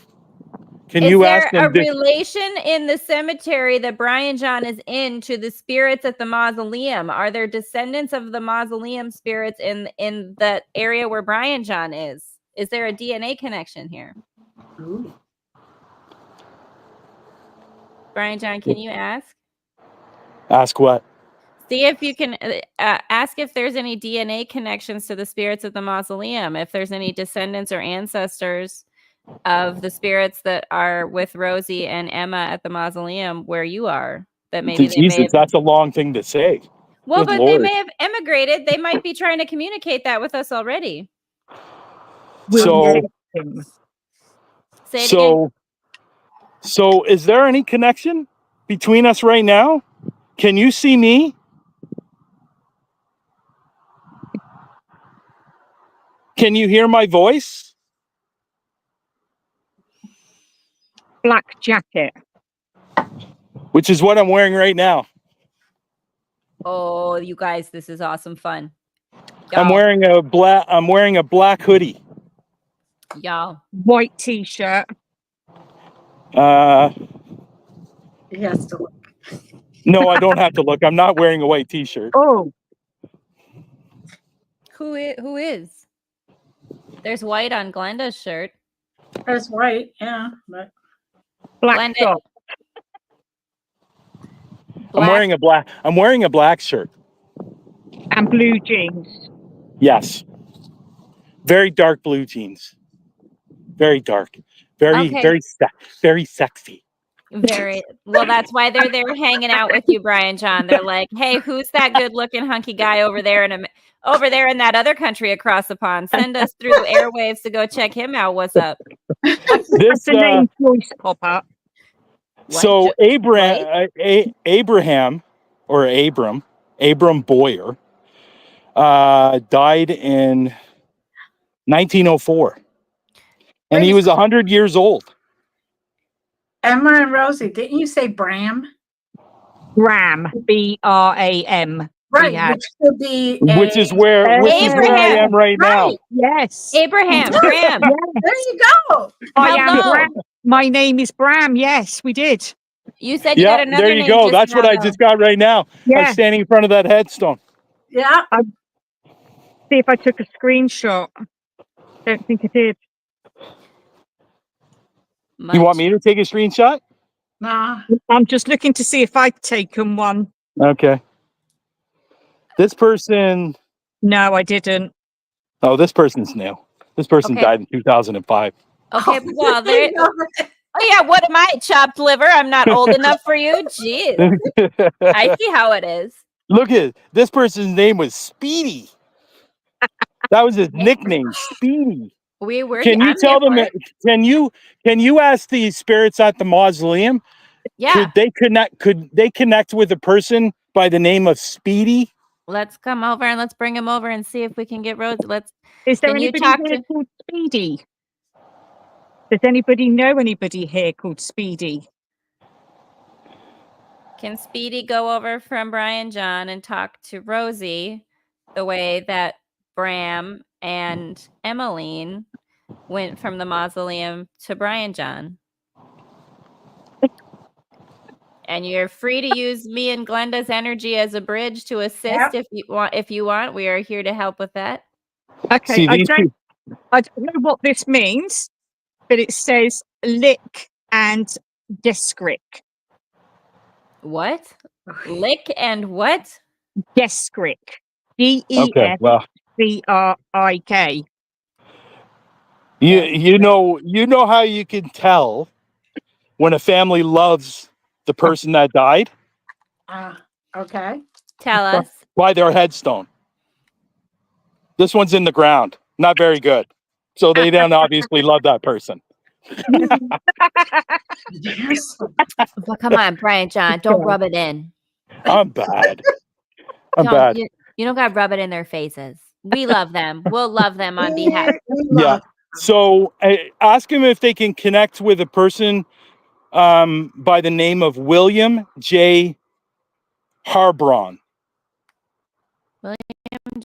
S5: Can
S1: Is
S5: you
S1: there
S5: ask
S1: a
S5: them?
S1: relation in the cemetery that Brian John is in to the spirits at the mausoleum? Are there descendants of the mausoleum spirits in that area where Brian John is? Is there a DNA connection here?
S4: Ooh.
S1: Brian John, can you ask?
S5: Ask what?
S1: See if you can ask if there's any DNA connections to the spirits at the mausoleum, if there's any descendants or ancestors of the spirits that are with Rosie and Emma at the mausoleum where you are, that maybe they may
S5: Jesus,
S1: have,
S5: that's a long thing to say.
S1: well,
S5: Good
S1: but they
S5: Lord.
S1: may have emigrated. They might be trying to communicate that with us already.
S5: So,
S1: Say it again.
S5: so is there any connection between us right now? Can you see me? Can you hear my voice?
S3: Black jacket.
S5: Which is what I'm wearing right now.
S1: Oh, you guys, this is awesome fun.
S5: I'm wearing a black hoodie.
S1: Y'all.
S3: White t-shirt.
S4: He has to look.
S5: No, I don't have to look. I'm not wearing a white t-shirt.
S3: Oh,
S1: Who is? There's white on Glenda's shirt.
S4: That's white, yeah. But
S3: black
S1: Glenda-
S3: top.
S5: I'm wearing a black shirt.
S3: And blue jeans.
S5: Yes. Very dark blue jeans. Very dark. Very
S1: Okay.
S5: very sexy.
S1: Very well. That's why they're there hanging out with you, Brian John. They're like, "Hey, who's that good-looking hunky guy over there in that other country across the pond? Send us through the airwaves to go check him out. What's up?"
S5: This
S3: That's the name choice pop up.
S5: so Abram Boyer died in 1904. And he
S4: Wait.
S5: was 100 years old.
S4: Emma and Rosie, didn't you say Bram?
S3: Bram, B-R-A-M.
S4: Right,
S3: had.
S4: which could be
S5: Which is where I am right now.
S4: Right.
S3: Yes.
S1: Abraham, Bram.
S4: There you go.
S3: I am
S1: Hello.
S3: Bram. My name is Bram. Yes, we did.
S1: You said you got another
S5: there you
S1: name
S5: go.
S1: just
S5: That's what
S1: now,
S5: I
S1: though.
S5: just got right now.
S3: Yeah.
S5: I'm standing in front of that headstone.
S4: Yeah.
S3: See if I took a screenshot. Don't think I did.
S5: You want me to take a screenshot?
S4: Nah.
S3: I'm just looking to see if I've taken one.
S5: Okay. This person.
S3: No, I didn't.
S5: Oh, this person's new. This person
S1: Okay.
S5: died in 2005.
S1: Okay, well, there. Oh yeah, what am I? Chopped liver? I'm not old enough for you. Jeez, I see how it is.
S5: Look at this person's name was Speedy. That was his nickname, Speedy.
S1: We were.
S5: Can you
S1: I'm
S5: tell
S1: here
S5: them?
S1: for it.
S5: Can you ask the spirits at the mausoleum?
S1: Yeah,
S5: Could they connect with a person by the name of Speedy?
S1: let's come over and let's bring him over and see if we can get Rose.
S3: Is there
S1: Can you
S3: anybody
S1: talk
S3: here
S1: to-
S3: called Speedy? Does anybody know anybody here called Speedy?
S1: Can Speedy go over from Brian John and talk to Rosie the way that Bram and Emmeline went from the mausoleum to Brian John? And you're free to use me and Glenda's energy as a bridge to assist if you want. If you want, we are here to help with that.
S3: Okay,
S5: See,
S3: I don't know what this means, but it says lick and descrick.
S1: What? Lick and what?
S3: Descrick.
S5: Okay, well,
S3: D-E-S-C-R-I-K.
S5: you know how you can tell when a family loves the person that died
S4: Okay.
S1: Tell us.
S5: by their headstone. This one's in the ground, not very good. So they don't obviously love that person.
S1: Well, come on, Brian John. Don't rub it in.
S5: I'm bad.
S1: You don't got to rub it in their faces. We love them. We'll love them on behalf.
S5: Yeah. So ask them if they can connect with a person by the name of William J. Harbron.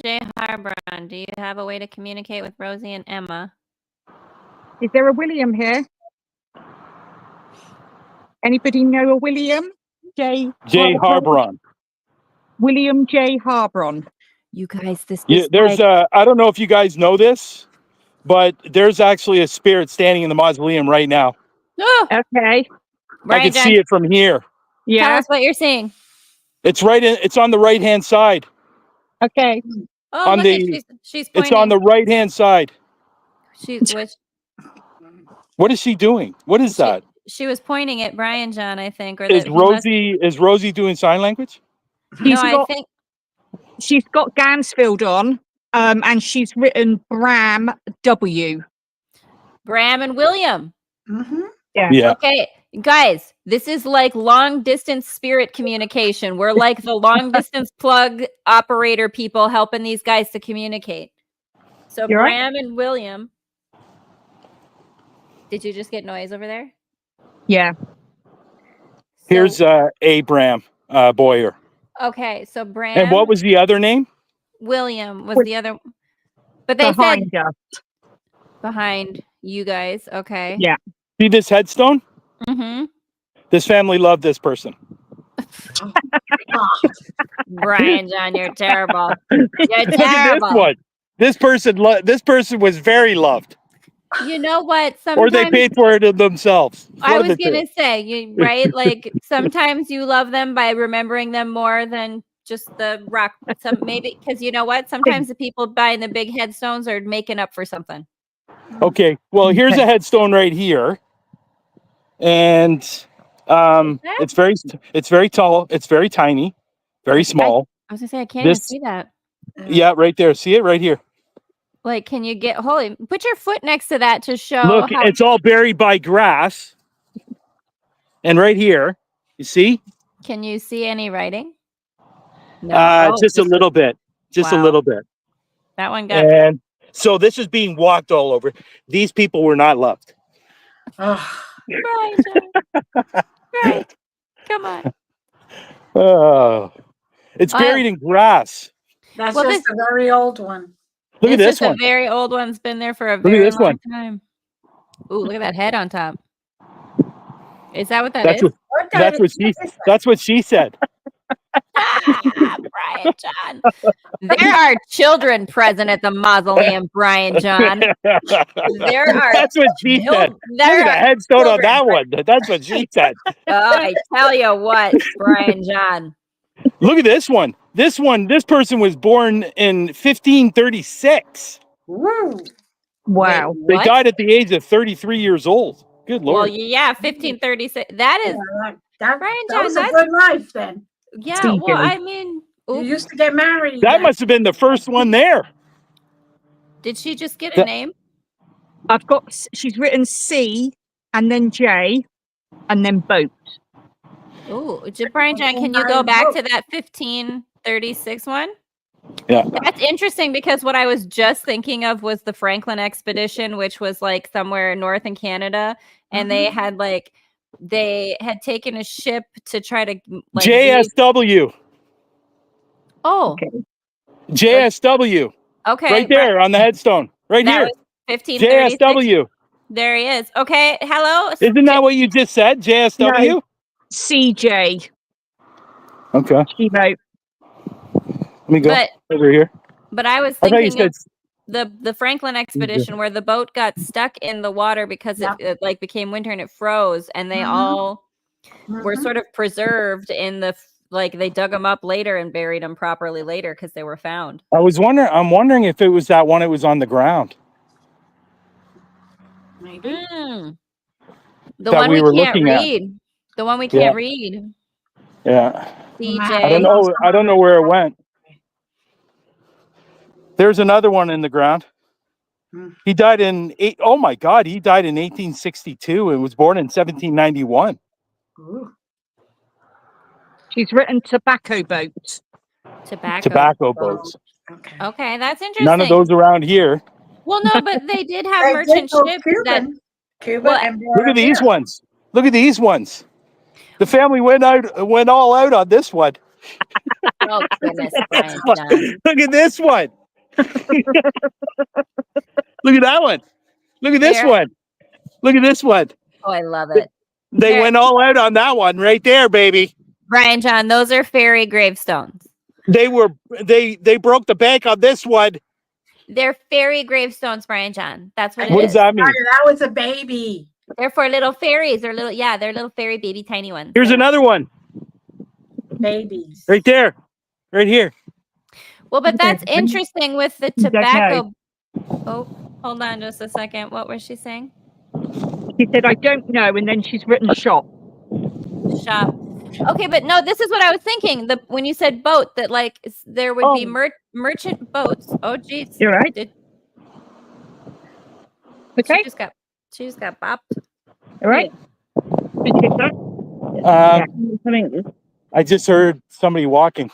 S1: J. Harbron, do you have a way to communicate with Rosie and Emma?
S3: Is there a William here? Anybody know a William J.
S5: Harbron.
S3: William J. Harbron.
S1: You guys, this
S5: Yeah, there's I don't know if you guys know this, but there's actually a spirit standing in the mausoleum right now.
S1: Oh,
S3: Okay.
S5: I can see it from here.
S1: Tell
S3: Yeah.
S1: us what you're seeing.
S5: It's it's on the right hand side.
S3: Okay.
S1: Oh, look, she's pointing.
S5: It's on the right hand side.
S1: She's which
S5: What is she doing? What is that?
S1: she was pointing at Brian John, I think, or
S5: Is
S1: that he
S5: Rosie Rosie doing sign language?
S1: No, I think
S3: She's got Gansfield on, and she's written Bram W.
S1: Bram and William.
S4: Mm-hmm.
S5: Yeah.
S1: Okay, guys, this is like long distance spirit communication. We're like the long distance plug operator people helping these guys to communicate. So
S3: You're right.
S1: Bram and William. Did you just get noise over there?
S3: Yeah.
S5: Here's Abram Boyer.
S1: Okay, so Bram
S5: And what was the other name?
S1: William was
S3: With-
S1: the other. But they
S3: Behind
S1: said
S3: us.
S1: behind you guys. Okay.
S3: Yeah.
S5: See this headstone?
S1: Mm-hmm.
S5: This family loved this person.
S1: Brian John, you're terrible. You're
S5: Look at this
S1: terrible.
S5: one. This person was very loved,
S1: You know what?
S5: or they
S1: Sometimes
S5: paid for it themselves.
S1: I
S5: One of
S1: was
S5: the two.
S1: gonna say, you right? Like sometimes you love them by remembering them more than just the rock. Some maybe because you know what? Sometimes the people buying the big headstones are making up for something.
S5: Okay, well, here's a headstone right here, and it's very tall. It's very tiny, very small.
S1: I was gonna say I can't even
S5: This-
S1: see that.
S5: Yeah, right there. See it right here.
S1: Like, can you get holy? Put your foot next to that to show
S5: Look,
S1: how.
S5: it's all buried by grass. And right here, you see?
S1: Can you see any writing? No.
S5: Just a little bit. Just a
S1: Wow.
S5: little bit.
S1: That one got.
S5: And so this is being walked all over. These people were not loved.
S4: Oh,
S1: Right, John. Right. Come on.
S5: Oh, it's buried in grass.
S4: that's
S1: Well,
S4: just a very old one.
S5: Look at this
S1: is
S5: one.
S1: A very old one's been there for a
S5: at
S1: very
S5: this
S1: long
S5: one.
S1: time. Ooh, look at that head on top. Is that what that
S5: That's
S1: is?
S5: what that's what she said.
S1: Brian John. There are children present at the mausoleum, Brian John. There are.
S5: That's what she said. Look
S1: There
S5: at the
S1: are
S5: headstone on
S1: children
S5: that one. That's what she said.
S1: I tell you what, Brian John.
S5: Look at this one. This person was born in 1536.
S4: Woo.
S3: Wow.
S1: Wait,
S5: They
S1: what?
S5: died at the age of 33 years old. Good
S1: Well,
S5: Lord.
S1: yeah, 1536. That is,
S4: That
S1: Brian
S4: that
S1: John,
S4: was a
S1: that's-
S4: good life then.
S1: yeah.
S3: CJ.
S1: Well, I mean,
S4: You
S1: oops.
S4: used to get married.
S5: That
S4: then.
S5: must have been the first one there.
S1: Did she just get a
S5: That-
S1: name?
S3: I've got, she's written C and then J and then boat.
S1: Ooh, Brian John, can you go back to that 1536 one?
S5: Yeah.
S1: That's interesting because what I was just thinking of was the Franklin expedition, which was like somewhere north in Canada, and they had taken a ship to try to like
S5: JSW.
S1: Oh,
S5: JSW.
S1: okay,
S5: Right there on the headstone. Right
S1: that
S5: here.
S1: was 1536.
S5: JSW.
S1: There he is. Okay, hello.
S5: Isn't that what you just said? JSW?
S3: No. CJ.
S5: Okay.
S3: She wrote.
S5: Let me go
S1: But
S5: over here.
S1: but I was
S5: I thought you
S1: thinking
S5: said
S1: of the Franklin expedition where the boat got stuck in the water because it like became winter and it froze, and they all were sort of preserved in the like they dug them up later and buried them properly later because they were found.
S5: I'm wondering if it was that one. It was on the ground.
S4: Maybe.
S1: The
S5: That
S1: one
S5: we
S1: we
S5: were
S1: can't
S5: looking at.
S1: read. The one we can't read.
S5: Yeah.
S1: CJ.
S5: I don't know. I don't know where it went. There's another one in the ground. He died in oh my God, he died in 1862 and was born in 1791.
S4: Ooh.
S3: She's written tobacco boat.
S5: Tobacco boats.
S4: Okay.
S1: Okay, that's interesting.
S5: None of those around here.
S1: Well, no, but they did have
S4: They
S1: merchant
S4: did go
S1: ships that
S4: Cuba
S1: Well,
S4: and
S5: Look at these ones. Look at these ones. The family went all out on this one.
S1: oh goodness, Brian John.
S5: Look at this one. Look at that one. Look at this
S1: Here.
S5: one. Look at this one.
S1: Oh, I love it.
S5: They
S1: Here.
S5: went all out on that one right there, baby.
S1: Brian John, those are fairy gravestones.
S5: They broke the bank on this one.
S1: They're fairy gravestones, Brian John. That's what it
S5: What
S1: is.
S5: does that mean?
S4: That was a baby.
S1: They're for little fairies. They're little fairy baby tiny ones.
S5: Here's another one.
S4: Babies.
S5: Right there. Right here.
S1: Well, but that's interesting with the
S3: You don't
S1: tobacco. Oh, hold on just a second. What was she saying?
S3: She said, I don't know. And then she's written shop.
S1: Shop. Okay, but no, this is what I was thinking. When you said boat, that like there would be merchant boats. Oh, geez.
S3: You're right. Okay.
S1: She just got bopped.
S3: All right.
S5: I just heard somebody walking.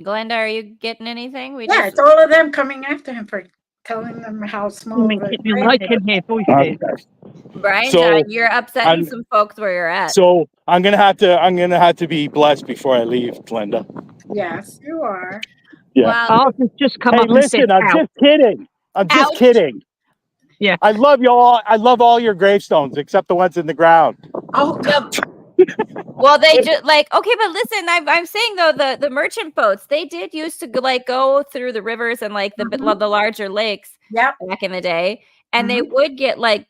S1: Glenda, are you getting anything?
S4: It's all of them coming after him for telling them how small.
S3: I can hear voices.
S1: Brian,
S5: So,
S1: John, you're upsetting some folks where you're at.
S5: So I'm gonna have to be blessed before I leave, Glenda.
S4: Yes, you are.
S5: Yeah.
S1: Wow.
S3: Ours has just come
S5: Hey,
S3: up and said
S5: listen, I'm
S3: out.
S5: just kidding. I'm just
S1: Ouch.
S5: kidding.
S3: Yeah.
S5: I love y'all. I love all your gravestones except the ones in the ground.
S4: Oh,
S1: No. Well, they just like okay, but listen, I'm saying though the merchant boats they did used to go through the rivers and like the larger lakes
S4: yep.
S1: back in the day, and they would get like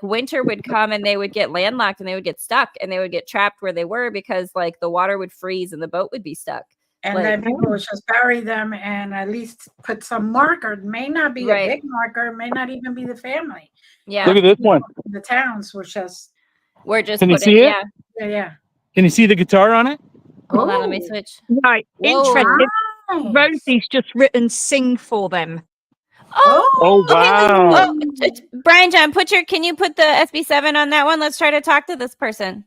S1: winter would come and they would get landlocked and they would get stuck and they would get trapped where they were because like the water would freeze and the boat would be stuck.
S4: And
S1: Like-
S4: then people would just bury them and at least put some marker. It may not be
S1: Right.
S4: a big marker. It may not even be the family.
S1: Yeah,
S5: Look at this one.
S4: The towns were just,
S1: we're just
S5: Can you
S1: putting
S5: see it?
S4: yeah.
S5: Can you see the guitar on it?
S1: Hold on, let me
S4: Oh,
S1: switch.
S3: Right.
S1: Whoa.
S3: Interesting.
S4: nice.
S3: Rosie's just written "Sing" for them.
S5: Oh, wow.
S1: Brian John, can you put the SB7 on that one? Let's try to talk to this person.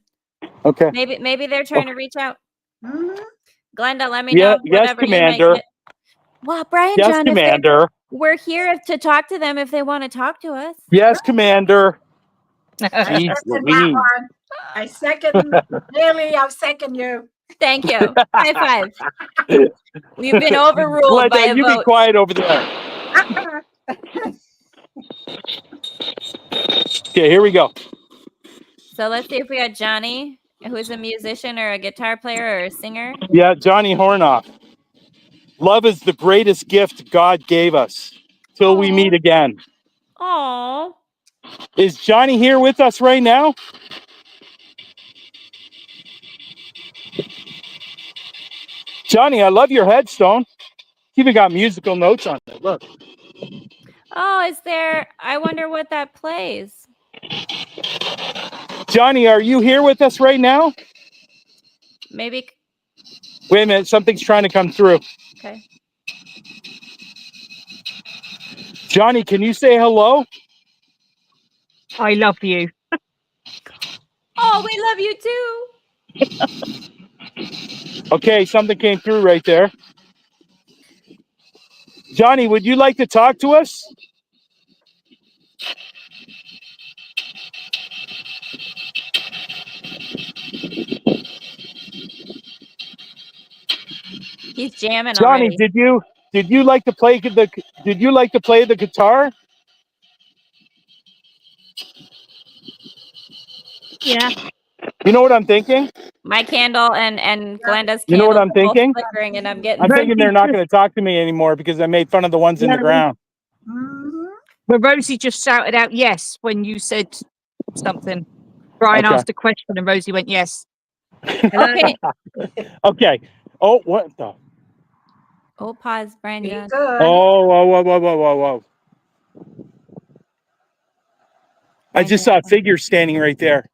S5: Okay.
S1: Maybe they're trying to reach out.
S4: Mhm.
S1: Glenda, let me
S5: Yeah,
S1: know.
S5: yes,
S1: whatever you might
S5: Commander.
S1: get. Well, Brian
S5: Yes,
S1: John,
S5: Commander.
S1: we're here to talk to them if they want to talk to us.
S5: Yes, Commander.
S4: I
S5: Jeez
S4: second that
S5: Louise.
S4: one. I second, really, I'll second you.
S1: Thank you. High five. We've been overruled by a
S5: Glenda, you be
S1: vote.
S5: quiet over there. Okay, here we go.
S1: So let's see if we got Johnny, who's a musician or a guitar player or a singer.
S5: Yeah, Johnny Hornoff. Love is the greatest gift God gave us. Till we
S1: Aw.
S5: meet again.
S1: Oh,
S5: Is Johnny here with us right now? Johnny, I love your headstone. You even got musical notes on it. Look.
S1: is there? I wonder what that plays.
S5: Johnny, are you here with us right now?
S1: Maybe.
S5: Wait a minute, something's trying to come through.
S1: Okay.
S5: Johnny, can you say hello?
S3: I love you.
S1: Oh, we love you too.
S5: Okay, something came through right there. Johnny, would you like to talk to us?
S1: He's jamming
S5: Johnny,
S1: already.
S5: did you like to play the guitar?
S2: Yeah.
S5: You know what I'm thinking?
S1: My candle and Glenda's candle.
S5: You know what I'm
S1: are both
S5: thinking?
S1: flickering, and I'm getting.
S5: I'm thinking they're
S3: Rosie
S5: not
S3: just-
S5: going to talk to me anymore because I made fun of the ones in the
S3: No.
S5: ground.
S4: Mhm.
S3: But Rosie just shouted out yes when you said something. Brian
S5: Okay.
S3: asked a question and Rosie went yes.
S1: Okay.
S5: Okay. Oh, what the?
S1: Oh, pause, Brian
S4: Be
S1: John.
S4: good.
S5: Oh, whoa. I just saw a figure standing right there.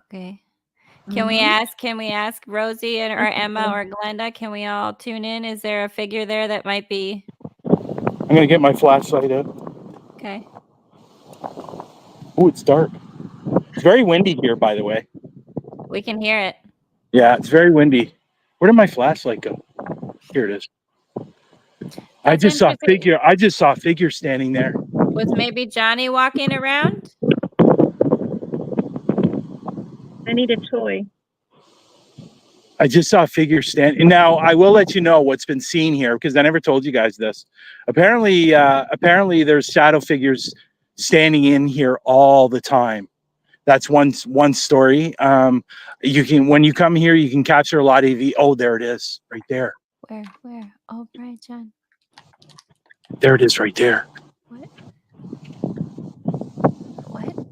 S1: Okay. Can we ask Rosie or Emma or Glenda? Can we all tune in? Is there a figure there that might be
S5: I'm going to get my flashlight out.
S1: okay?
S5: Oh, it's dark. It's very windy here, by the way.
S1: We can hear it.
S5: Yeah, it's very windy. Where did my flashlight go? Here it is. I
S1: That's
S5: just saw
S1: interesting.
S5: a figure standing there.
S1: Was maybe Johnny walking around?
S2: I need a toy.
S5: I just saw a figure standing. Now, I will let you know what's been seen here because I never told you guys this. Apparently there's shadow figures standing in here all the time. That's one story. You can, when you come here, you can capture a lot of the. Oh, there it is, right there.
S1: Where? Oh, Brian John.
S5: There it is, right there.
S1: What?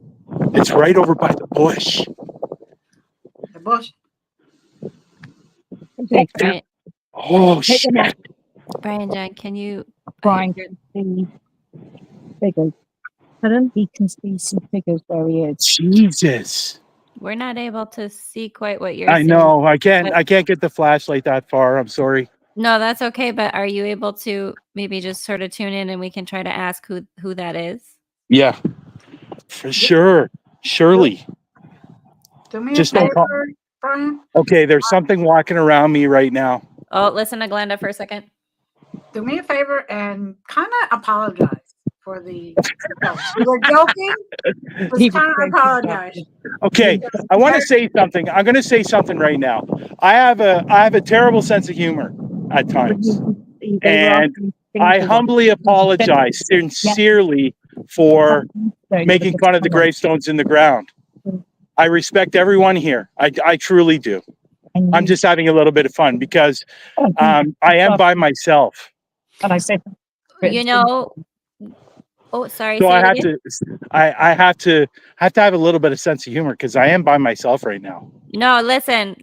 S5: It's right over by the bush.
S4: The bush.
S3: Okay.
S1: Brian,
S5: Oh shit!
S1: Brian John, can you?
S3: Brian can see figures.
S2: Pardon?
S3: He can see some figures where he is.
S5: Jesus!
S1: We're not able to see quite what you're
S5: I
S1: seeing.
S5: know. I can't get the flashlight that far. I'm sorry.
S1: No, that's okay. But are you able to maybe just sort of tune in and we can try to ask who that is?
S5: Yeah, for sure. Surely.
S4: Do me
S5: Just
S4: a
S5: don't call-
S4: favor, Brian.
S5: Okay, there's something walking around me right now.
S1: Oh, listen to Glenda for a second.
S4: Do me a favor and kind of apologize for the. No, we were joking. Just kind of apologize.
S5: Okay, I want to say something. I'm going to say something right now. I have a terrible sense of humor. at times.
S2: They were
S5: And
S2: asking
S5: I
S2: things
S5: humbly apologize sincerely for making fun of the gravestones in the ground. I respect everyone here. I truly do. I'm just having a little bit of fun because I am by myself.
S3: And I said,
S1: You know, oh, sorry.
S5: So
S1: say
S5: I
S1: it
S5: have
S1: again.
S5: to, I have to have a little bit of sense of humor because I am by myself right now.
S1: No, listen,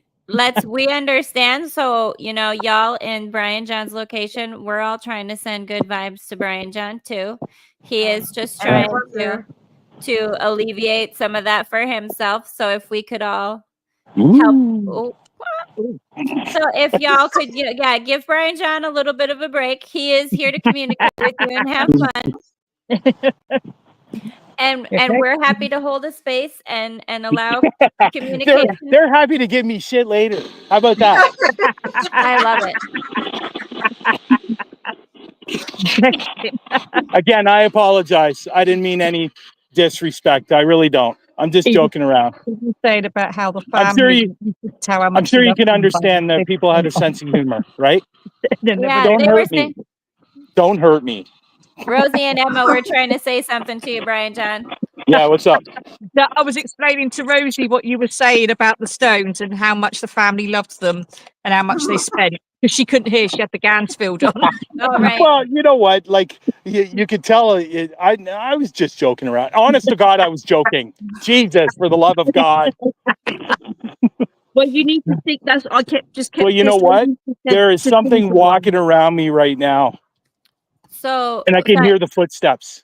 S1: we understand. So, you know, y'all in Brian John's location, we're all trying to send good vibes to Brian John too. He is just
S4: And I
S1: trying
S4: was there.
S1: to alleviate some of that for himself. So if we could all help.
S5: Ooh.
S1: Oh. So if y'all could, yeah, give Brian John a little bit of a break. He is here to communicate with you and have fun. And we're happy to hold a space and allow communication.
S5: They're happy to give me shit later. How about that?
S1: I love it.
S5: Again, I apologize. I didn't mean any disrespect. I really don't. I'm just joking around.
S3: saying about how the
S5: I'm sure
S3: family.
S5: I'm sure you can understand that people had a sense of humor, right?
S1: Yeah,
S5: Don't
S1: they were
S5: hurt me.
S1: saying,
S5: Don't hurt me.
S1: Rosie and Emma were trying to say something to you, Brian John.
S5: Yeah, what's up?
S3: I was explaining to Rosie what you were saying about the Stones and how much the family loved them and how much they spent. Because she couldn't hear, she had the Gansfield on.
S1: Oh, right.
S5: Well, you know what? Like you could tell. I was just joking around. Honest to God, I was joking. Jesus, for the love of God.
S2: Well, you need to think that's. I kept.
S5: Well, you know what? There is something walking around me right now,
S1: So,
S5: and I can hear the footsteps.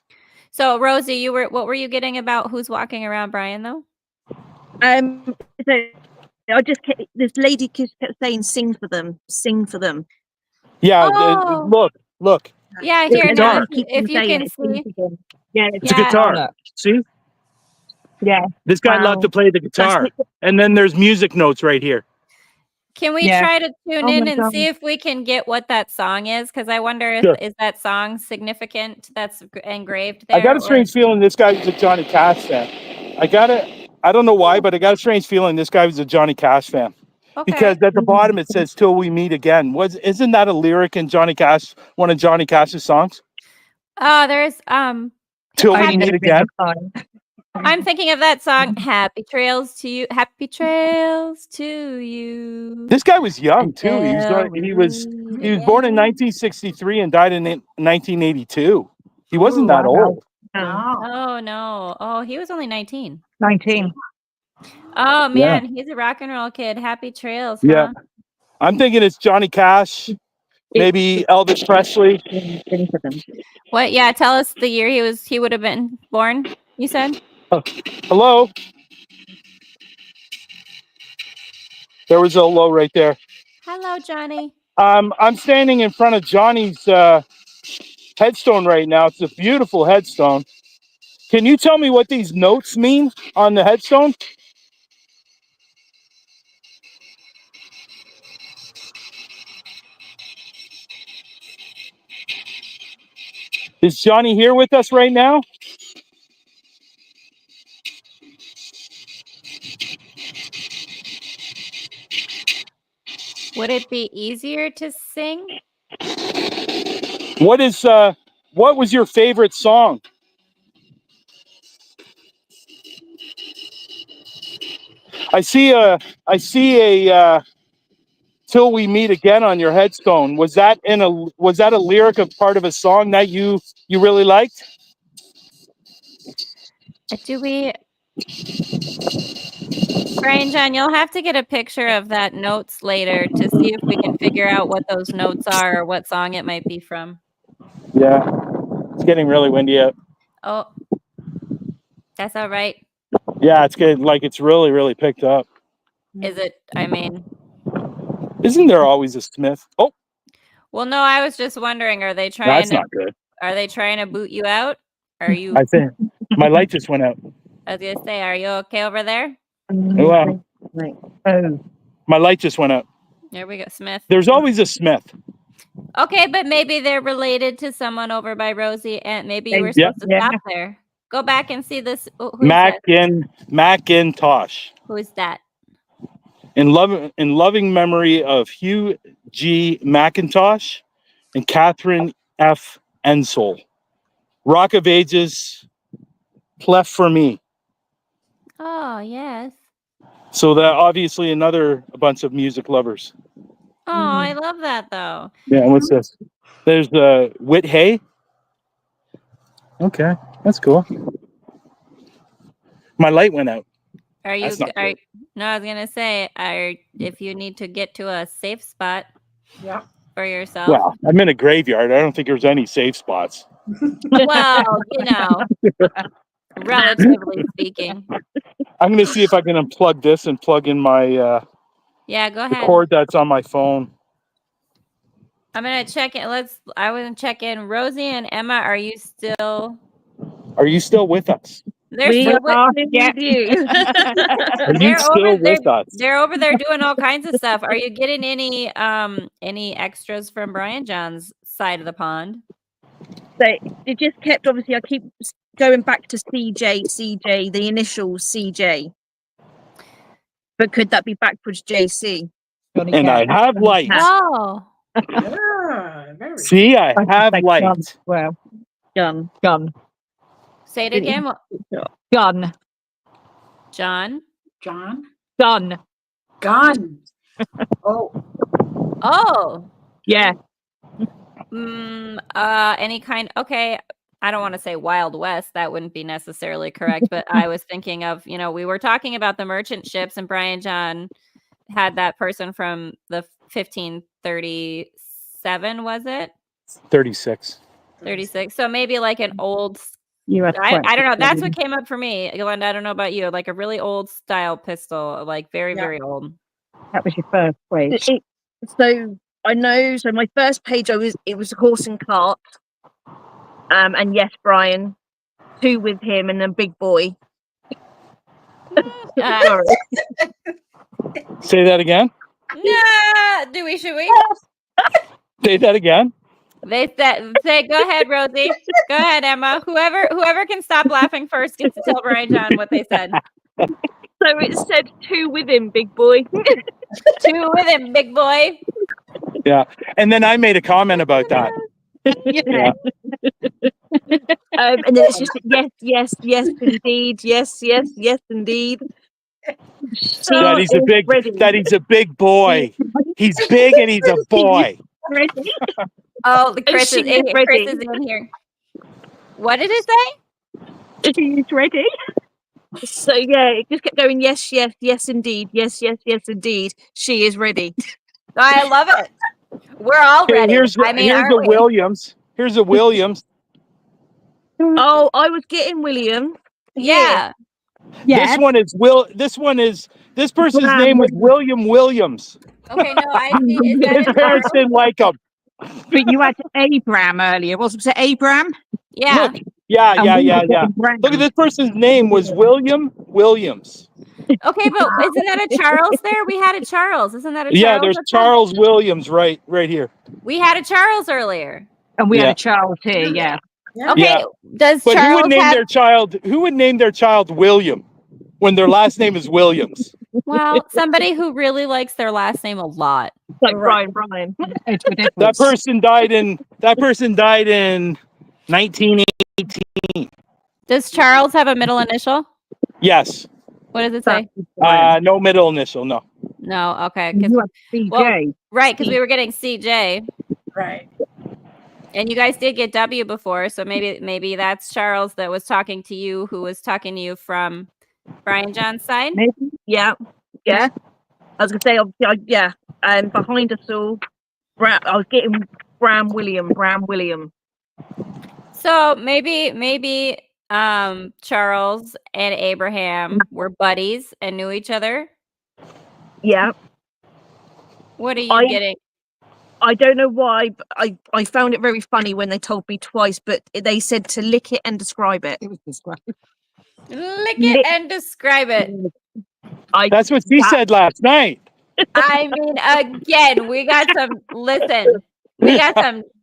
S1: So, Rosie, what were you getting about who's walking around Brian though?
S2: So I just kept, this lady kept saying, "Sing for them, sing for them."
S5: Yeah.
S1: Oh.
S5: Look.
S1: Yeah,
S5: It's a
S1: here now.
S5: guitar.
S1: If you can see,
S2: Yeah,
S5: It's a guitar. See?
S2: Yeah.
S5: This guy loved to play the guitar. And then there's music notes right here.
S1: can we try to tune
S2: Oh
S1: in
S2: my
S1: and
S2: God.
S1: see if we can get what that song is? Because I wonder if
S5: Sure.
S1: is that song significant that's engraved there?
S5: I got a strange feeling this guy was a Johnny Cash fan. I don't know why, but I got a strange feeling this guy was a Johnny Cash fan.
S1: Okay.
S5: Because at the bottom it says "Till we meet again." Isn't that a lyric in Johnny Cash, one of Johnny Cash's songs?
S1: Oh, there's
S5: Till we meet again.
S1: I'm thinking of that song, Happy Trails to You. Happy Trails to You.
S5: This guy was young too. He was born in 1963 and died in 1982. He wasn't that old.
S1: Oh no. Oh, he was only 19.
S3: 19.
S1: Oh man, he's a rock and roll kid. Happy Trails, huh?
S5: Yeah. I'm thinking it's Johnny Cash, maybe Elvis Presley.
S1: What? Yeah, tell us the year he would have been born, you said?
S5: Hello? There was a hello right there.
S1: Hello, Johnny.
S5: I'm standing in front of Johnny's headstone right now. It's a beautiful headstone. Can you tell me what these notes mean on the headstone? Is Johnny here with us right now?
S1: Would it be easier to sing?
S5: What was your favorite song? I see a "Till we meet again" on your headstone. Was that a lyric of part of a song that you really liked?
S1: Do we Brian John, you'll have to get a picture of that notes later to see if we can figure out what those notes are or what song it might be from.
S5: Yeah. It's getting really windy out.
S1: Oh. That's all right.
S5: Yeah, it's good. Like it's really, really picked up.
S1: Is it? I mean,
S5: isn't there always a Smith? Oh,
S1: well, no, I was just wondering, are they trying
S5: that's
S1: to
S5: not good.
S1: Are they trying to boot you out? Are you
S5: I think my light just went out.
S1: I was gonna say, are you okay over there?
S5: Well, my light just went out.
S1: There we go, Smith.
S5: There's always a Smith.
S1: Okay, but maybe they're related to someone over by Rosie, and maybe you were supposed to stop there. Go back and see this.
S5: Macintosh.
S1: Who is that?
S5: In loving memory of G. McIntosh and Catherine F. Ensel. Rock of Ages, Clef for Me.
S1: Oh, yes.
S5: So that obviously a bunch of music lovers.
S1: Oh, I love that though.
S5: Yeah, what's this? There's Whit Hay. Okay, that's cool. My light went out.
S1: Are you?
S5: That's not
S1: Are,
S5: good.
S1: no, I was gonna say, if you need to get to a safe spot
S4: Yeah.
S1: for yourself.
S5: Well, I'm in a graveyard. I don't think there's any safe spots.
S1: Well, relatively speaking.
S5: I'm going to see if I can unplug this and plug in my
S1: Yeah, go ahead.
S5: cord that's on my phone.
S1: I'm gonna check it. I want to check in. Rosie and Emma, are you still?
S5: Are you still with us?
S1: They're
S2: We
S1: still
S2: are
S1: with,
S2: with you.
S5: Are you still with us?
S1: they're over there doing all kinds of stuff. Are you getting any extras from Brian John's side of the pond?
S2: So it just kept, obviously, I keep going back to CJ, the initial CJ. But could that be backwards JC?
S5: And I have light.
S1: Oh,
S4: Yeah, very
S5: See, I have light.
S3: Well,
S2: Gun.
S3: gun.
S1: say it again.
S3: Gun.
S1: John.
S4: John.
S3: Gun.
S4: Gun. Oh,
S1: Oh.
S3: Yeah.
S1: Any kind. Okay. I don't want to say Wild West. That wouldn't be necessarily correct. But I was thinking of, we were talking about the merchant ships, and Brian John had that person from the 1537, was it?
S5: 36.
S1: 36. So maybe like an old.
S3: You had
S1: I don't know. That's what came up for me, Yolanda. I don't know about you. Like a really old style pistol, like very,
S4: Yeah.
S1: very old.
S3: That was your first page.
S2: So I know. So my first page, it was a horse and cart. And yes, Brian, 2 with him, and then Big Boy. Sorry.
S5: Say that again.
S1: Nah, should we?
S5: Say that again.
S1: They say, go ahead, Rosie. Go ahead, Emma. Whoever can stop laughing first gets to tell Brian John what they said.
S2: So it said 2 with him, Big Boy.
S1: 2 with him, big boy.
S5: Yeah. And then I made a comment about that. Yeah.
S2: And then it's just yes, indeed, yes, indeed. So
S5: That he's a big boy. He's big and he's a boy.
S2: Ready?
S1: Oh, the Chris
S2: she
S1: is in here.
S2: ready?
S1: Chris is in here. What did it say?
S2: She's ready. So yeah, it just kept going. Yes, indeed. Yes, indeed. She is ready.
S1: I love it. We're all
S5: Okay,
S1: ready.
S5: here's a Williams. Here's a Williams.
S2: Oh, I was getting William.
S1: Yeah.
S3: Yeah.
S5: This person's name was William Williams.
S1: Okay, no, I see. Is that
S5: His
S1: in
S5: parents didn't like him.
S3: But you had Abraham earlier. Wasn't it Abraham?
S1: Yeah.
S5: Look, yeah. Look at this person's name was William Williams.
S1: Okay, but isn't that a Charles there? We had a Charles. Isn't that a Charles?
S5: Yeah, there's Charles Williams right here.
S1: We had a Charles earlier.
S3: And we
S5: Yeah.
S3: had a child here, yeah.
S1: Okay.
S5: Yeah.
S1: Does
S5: But
S1: Charles
S5: who would name their child William when their last name is Williams?
S1: Well, somebody who really likes their last name a lot.
S2: Like Brian.
S5: That person died in 1918.
S1: Does Charles have a middle initial?
S5: Yes.
S1: What does it say?
S5: No middle initial, no.
S1: No. Okay.
S3: You had CJ.
S1: Right, because we were getting CJ,
S4: right.
S1: and you guys did get W before, so maybe that's Charles that was talking to you, who was talking to you from Brian John's side.
S3: Maybe.
S2: Yeah. I was gonna say, obviously, and behind us all, I was getting Bram William.
S1: So maybe Charles and Abraham were buddies and knew each other.
S2: Yeah.
S1: What are you getting?
S2: I don't know why, but I found it very funny when they told me twice, but they said to lick it and describe it.
S3: It was described.
S1: Lick it and describe it.
S5: That's what she said last night.
S1: I mean, again, we got some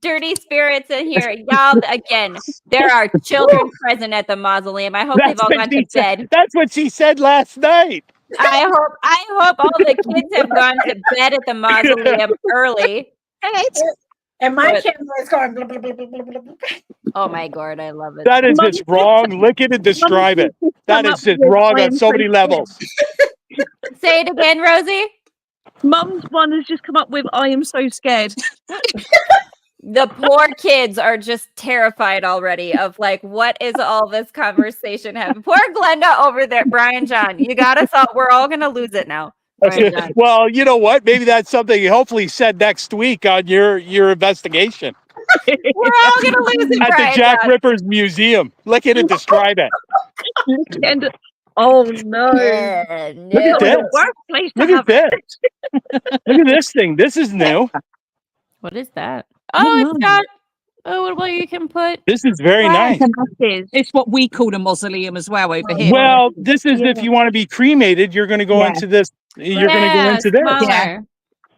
S1: dirty spirits in here. Y'all, again, there are children present at the mausoleum. I hope they've all gone to bed.
S5: That's what she said last night.
S1: I hope all the kids have gone to bed at the mausoleum early.
S4: And my
S1: But-
S4: camera is going blah, blah, blah, blah, blah, blah, blah.
S1: Oh my god, I love it.
S5: That is just wrong. Look at it, describe it. That is just wrong on so many levels.
S1: Say it again, Rosie.
S2: Mum's one has just come up with "I am so scared."
S1: The poor kids are just terrified already of like, what is all this conversation having? Poor Glenda over there, Brian John. You got us all. We're all gonna lose it now. Brian John.
S5: Well, you know what? Maybe that's something you hopefully said next week on your investigation
S1: We're all gonna lose it,
S5: at the
S1: Brian
S5: Jack
S1: John.
S5: Ripper's Museum. Look at it, describe it.
S2: And oh no!
S1: Yeah,
S5: Look at
S1: no.
S5: this.
S2: Workplace to
S5: Look
S2: have
S5: at this. Look at this thing. This is new.
S1: What is that? Oh, it's got. Oh, well, you can put.
S5: This is very nice.
S3: It's what we call a mausoleum as well over here.
S5: Well, this is if you want to be cremated, you're going to go
S3: Yeah.
S5: into this. You're going to go into this.
S1: smaller.
S3: Yeah.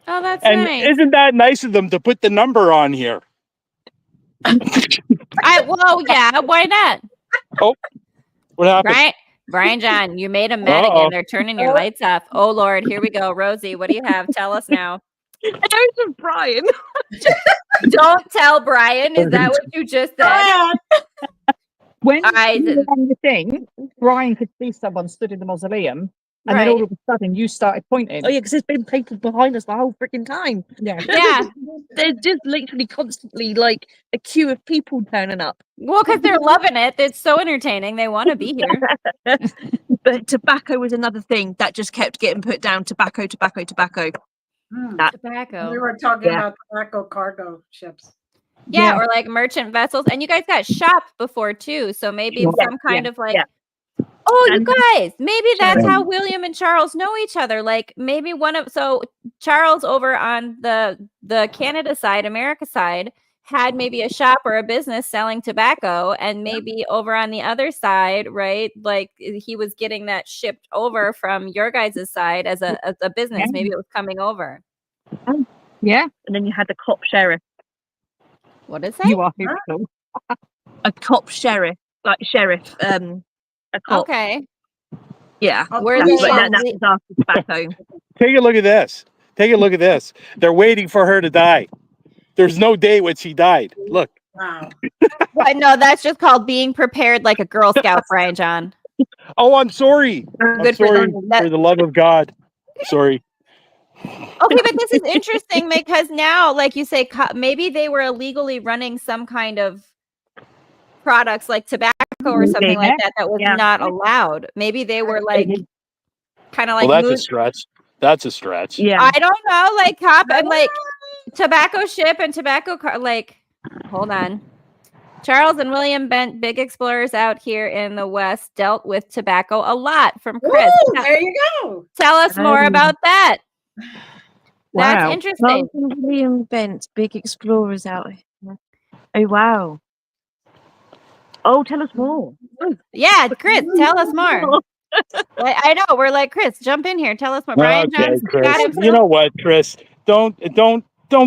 S1: Oh, that's
S5: And
S1: nice.
S5: isn't that nice of them to put the number on here?
S1: Well, yeah. Why not?
S5: What happened?
S1: Right, Brian John, you made a mad
S5: Uh-oh.
S1: again. They're turning your lights off. Oh Lord, here we go. Rosie, what do you have? Tell us now.
S2: I know it's Brian.
S1: Don't tell Brian. Is that what you just said?
S3: When
S1: I-
S3: you were on the thing, Brian could see someone stood in the mausoleum, and then all of a sudden you started pointing.
S2: Oh yeah, because there's been people behind us the whole freaking time.
S3: Yeah.
S1: Yeah.
S2: There's just literally constantly like a queue of people turning up.
S1: Well, because they're loving it. It's so entertaining. They want to be here.
S2: But tobacco was another thing that just kept getting put down. Tobacco, tobacco, tobacco.
S1: Tobacco.
S4: We were talking
S2: Yeah.
S4: about tobacco cargo ships.
S1: Yeah, or like merchant vessels. And you guys got shop before too. So maybe
S2: Yeah,
S1: some kind of like,
S2: yeah.
S1: oh, you
S2: And-
S1: guys, maybe that's how William and Charles know each other. Like maybe so Charles over on the Canada side, America side, had maybe a shop or a business selling tobacco, and maybe over on the other side, right? Like he was getting that shipped over from your guys' side as a business.
S3: Yeah.
S1: Maybe it was coming over.
S3: Yeah,
S2: And then you had the cop sheriff.
S1: What is that?
S3: you are who.
S2: A cop sheriff, like sheriff. A cop.
S1: Okay.
S2: Yeah.
S1: Where
S2: That's,
S1: they-
S2: that's after tobacco.
S5: Take a look at this. Take a look at this. They're waiting for her to die. There's no day when she died. Look.
S4: Wow.
S1: Well, no, that's just called being prepared like a Girl Scout, Brian John.
S5: Oh, I'm sorry. I'm
S1: Good for
S5: sorry
S1: them. That-
S5: for the love of God. Sorry.
S1: Okay, but this is interesting because now, like you say, maybe they were illegally running some kind of products like tobacco or something like that was
S2: Yeah.
S1: not allowed. Maybe they were like kind of like
S5: Well, that's a stretch. That's a stretch.
S2: Yeah.
S1: I don't know, like cop and like tobacco ship and tobacco like hold on. Charles and William Bent, big explorers out here in the West, dealt with tobacco a lot from Chris.
S4: Woo, there you go.
S1: Tell us more about that. That's
S3: Wow.
S1: interesting.
S2: Charles and William Bent, big explorers out here. Oh wow. Oh, tell us more.
S1: Yeah, Chris, tell us more. I know we're like Chris. Jump in here. Tell us more. Brian
S5: Okay,
S1: Johnson
S5: Chris.
S1: got himself.
S5: You know what, Chris? Don't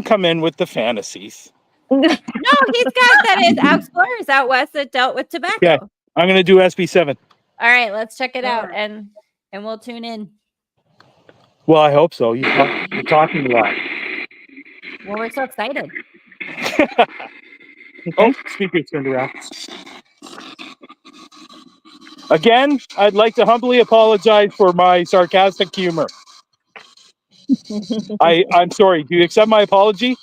S5: come in with the fantasies.
S1: No, he's got that is explorers out west that dealt with tobacco.
S5: Yeah. I'm gonna do SB7.
S1: All right, let's check it
S4: All
S1: out
S4: right.
S1: and we'll tune in.
S5: Well, I hope so. You're talking a lot.
S1: Well, we're so excited.
S5: Oh, speaker turned around. Again, I'd like to humbly apologize for my sarcastic humor. I'm sorry. Do you accept my apology?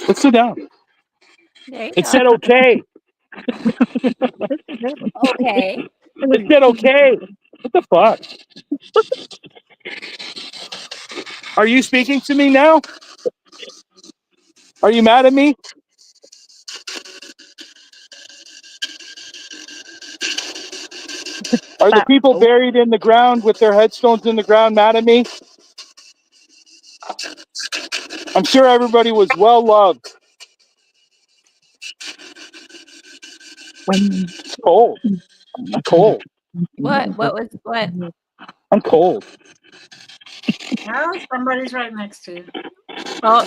S5: Let's sit down.
S1: There you
S5: It
S1: go.
S5: said okay.
S1: Okay.
S5: It said okay. What the fuck? Are you speaking to me now? Are you mad at me? Are the people buried in the ground with their headstones in the ground mad at me? I'm sure everybody was well loved. It's cold. I'm cold.
S1: What was what?
S5: I'm cold.
S4: Well, somebody's right next to you.
S1: Oh,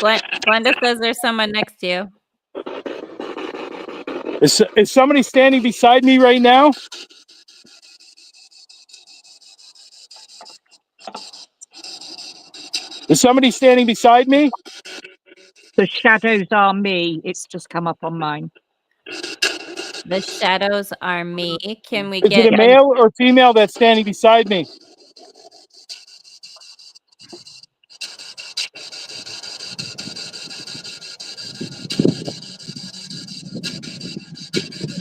S1: Glenda says there's someone next to you.
S5: Is somebody standing beside me right now? Is somebody standing beside me?
S3: The shadows are me. It's just come up on mine.
S1: The shadows are me. Can we
S5: Is it a
S1: get
S5: male or female that's standing beside me?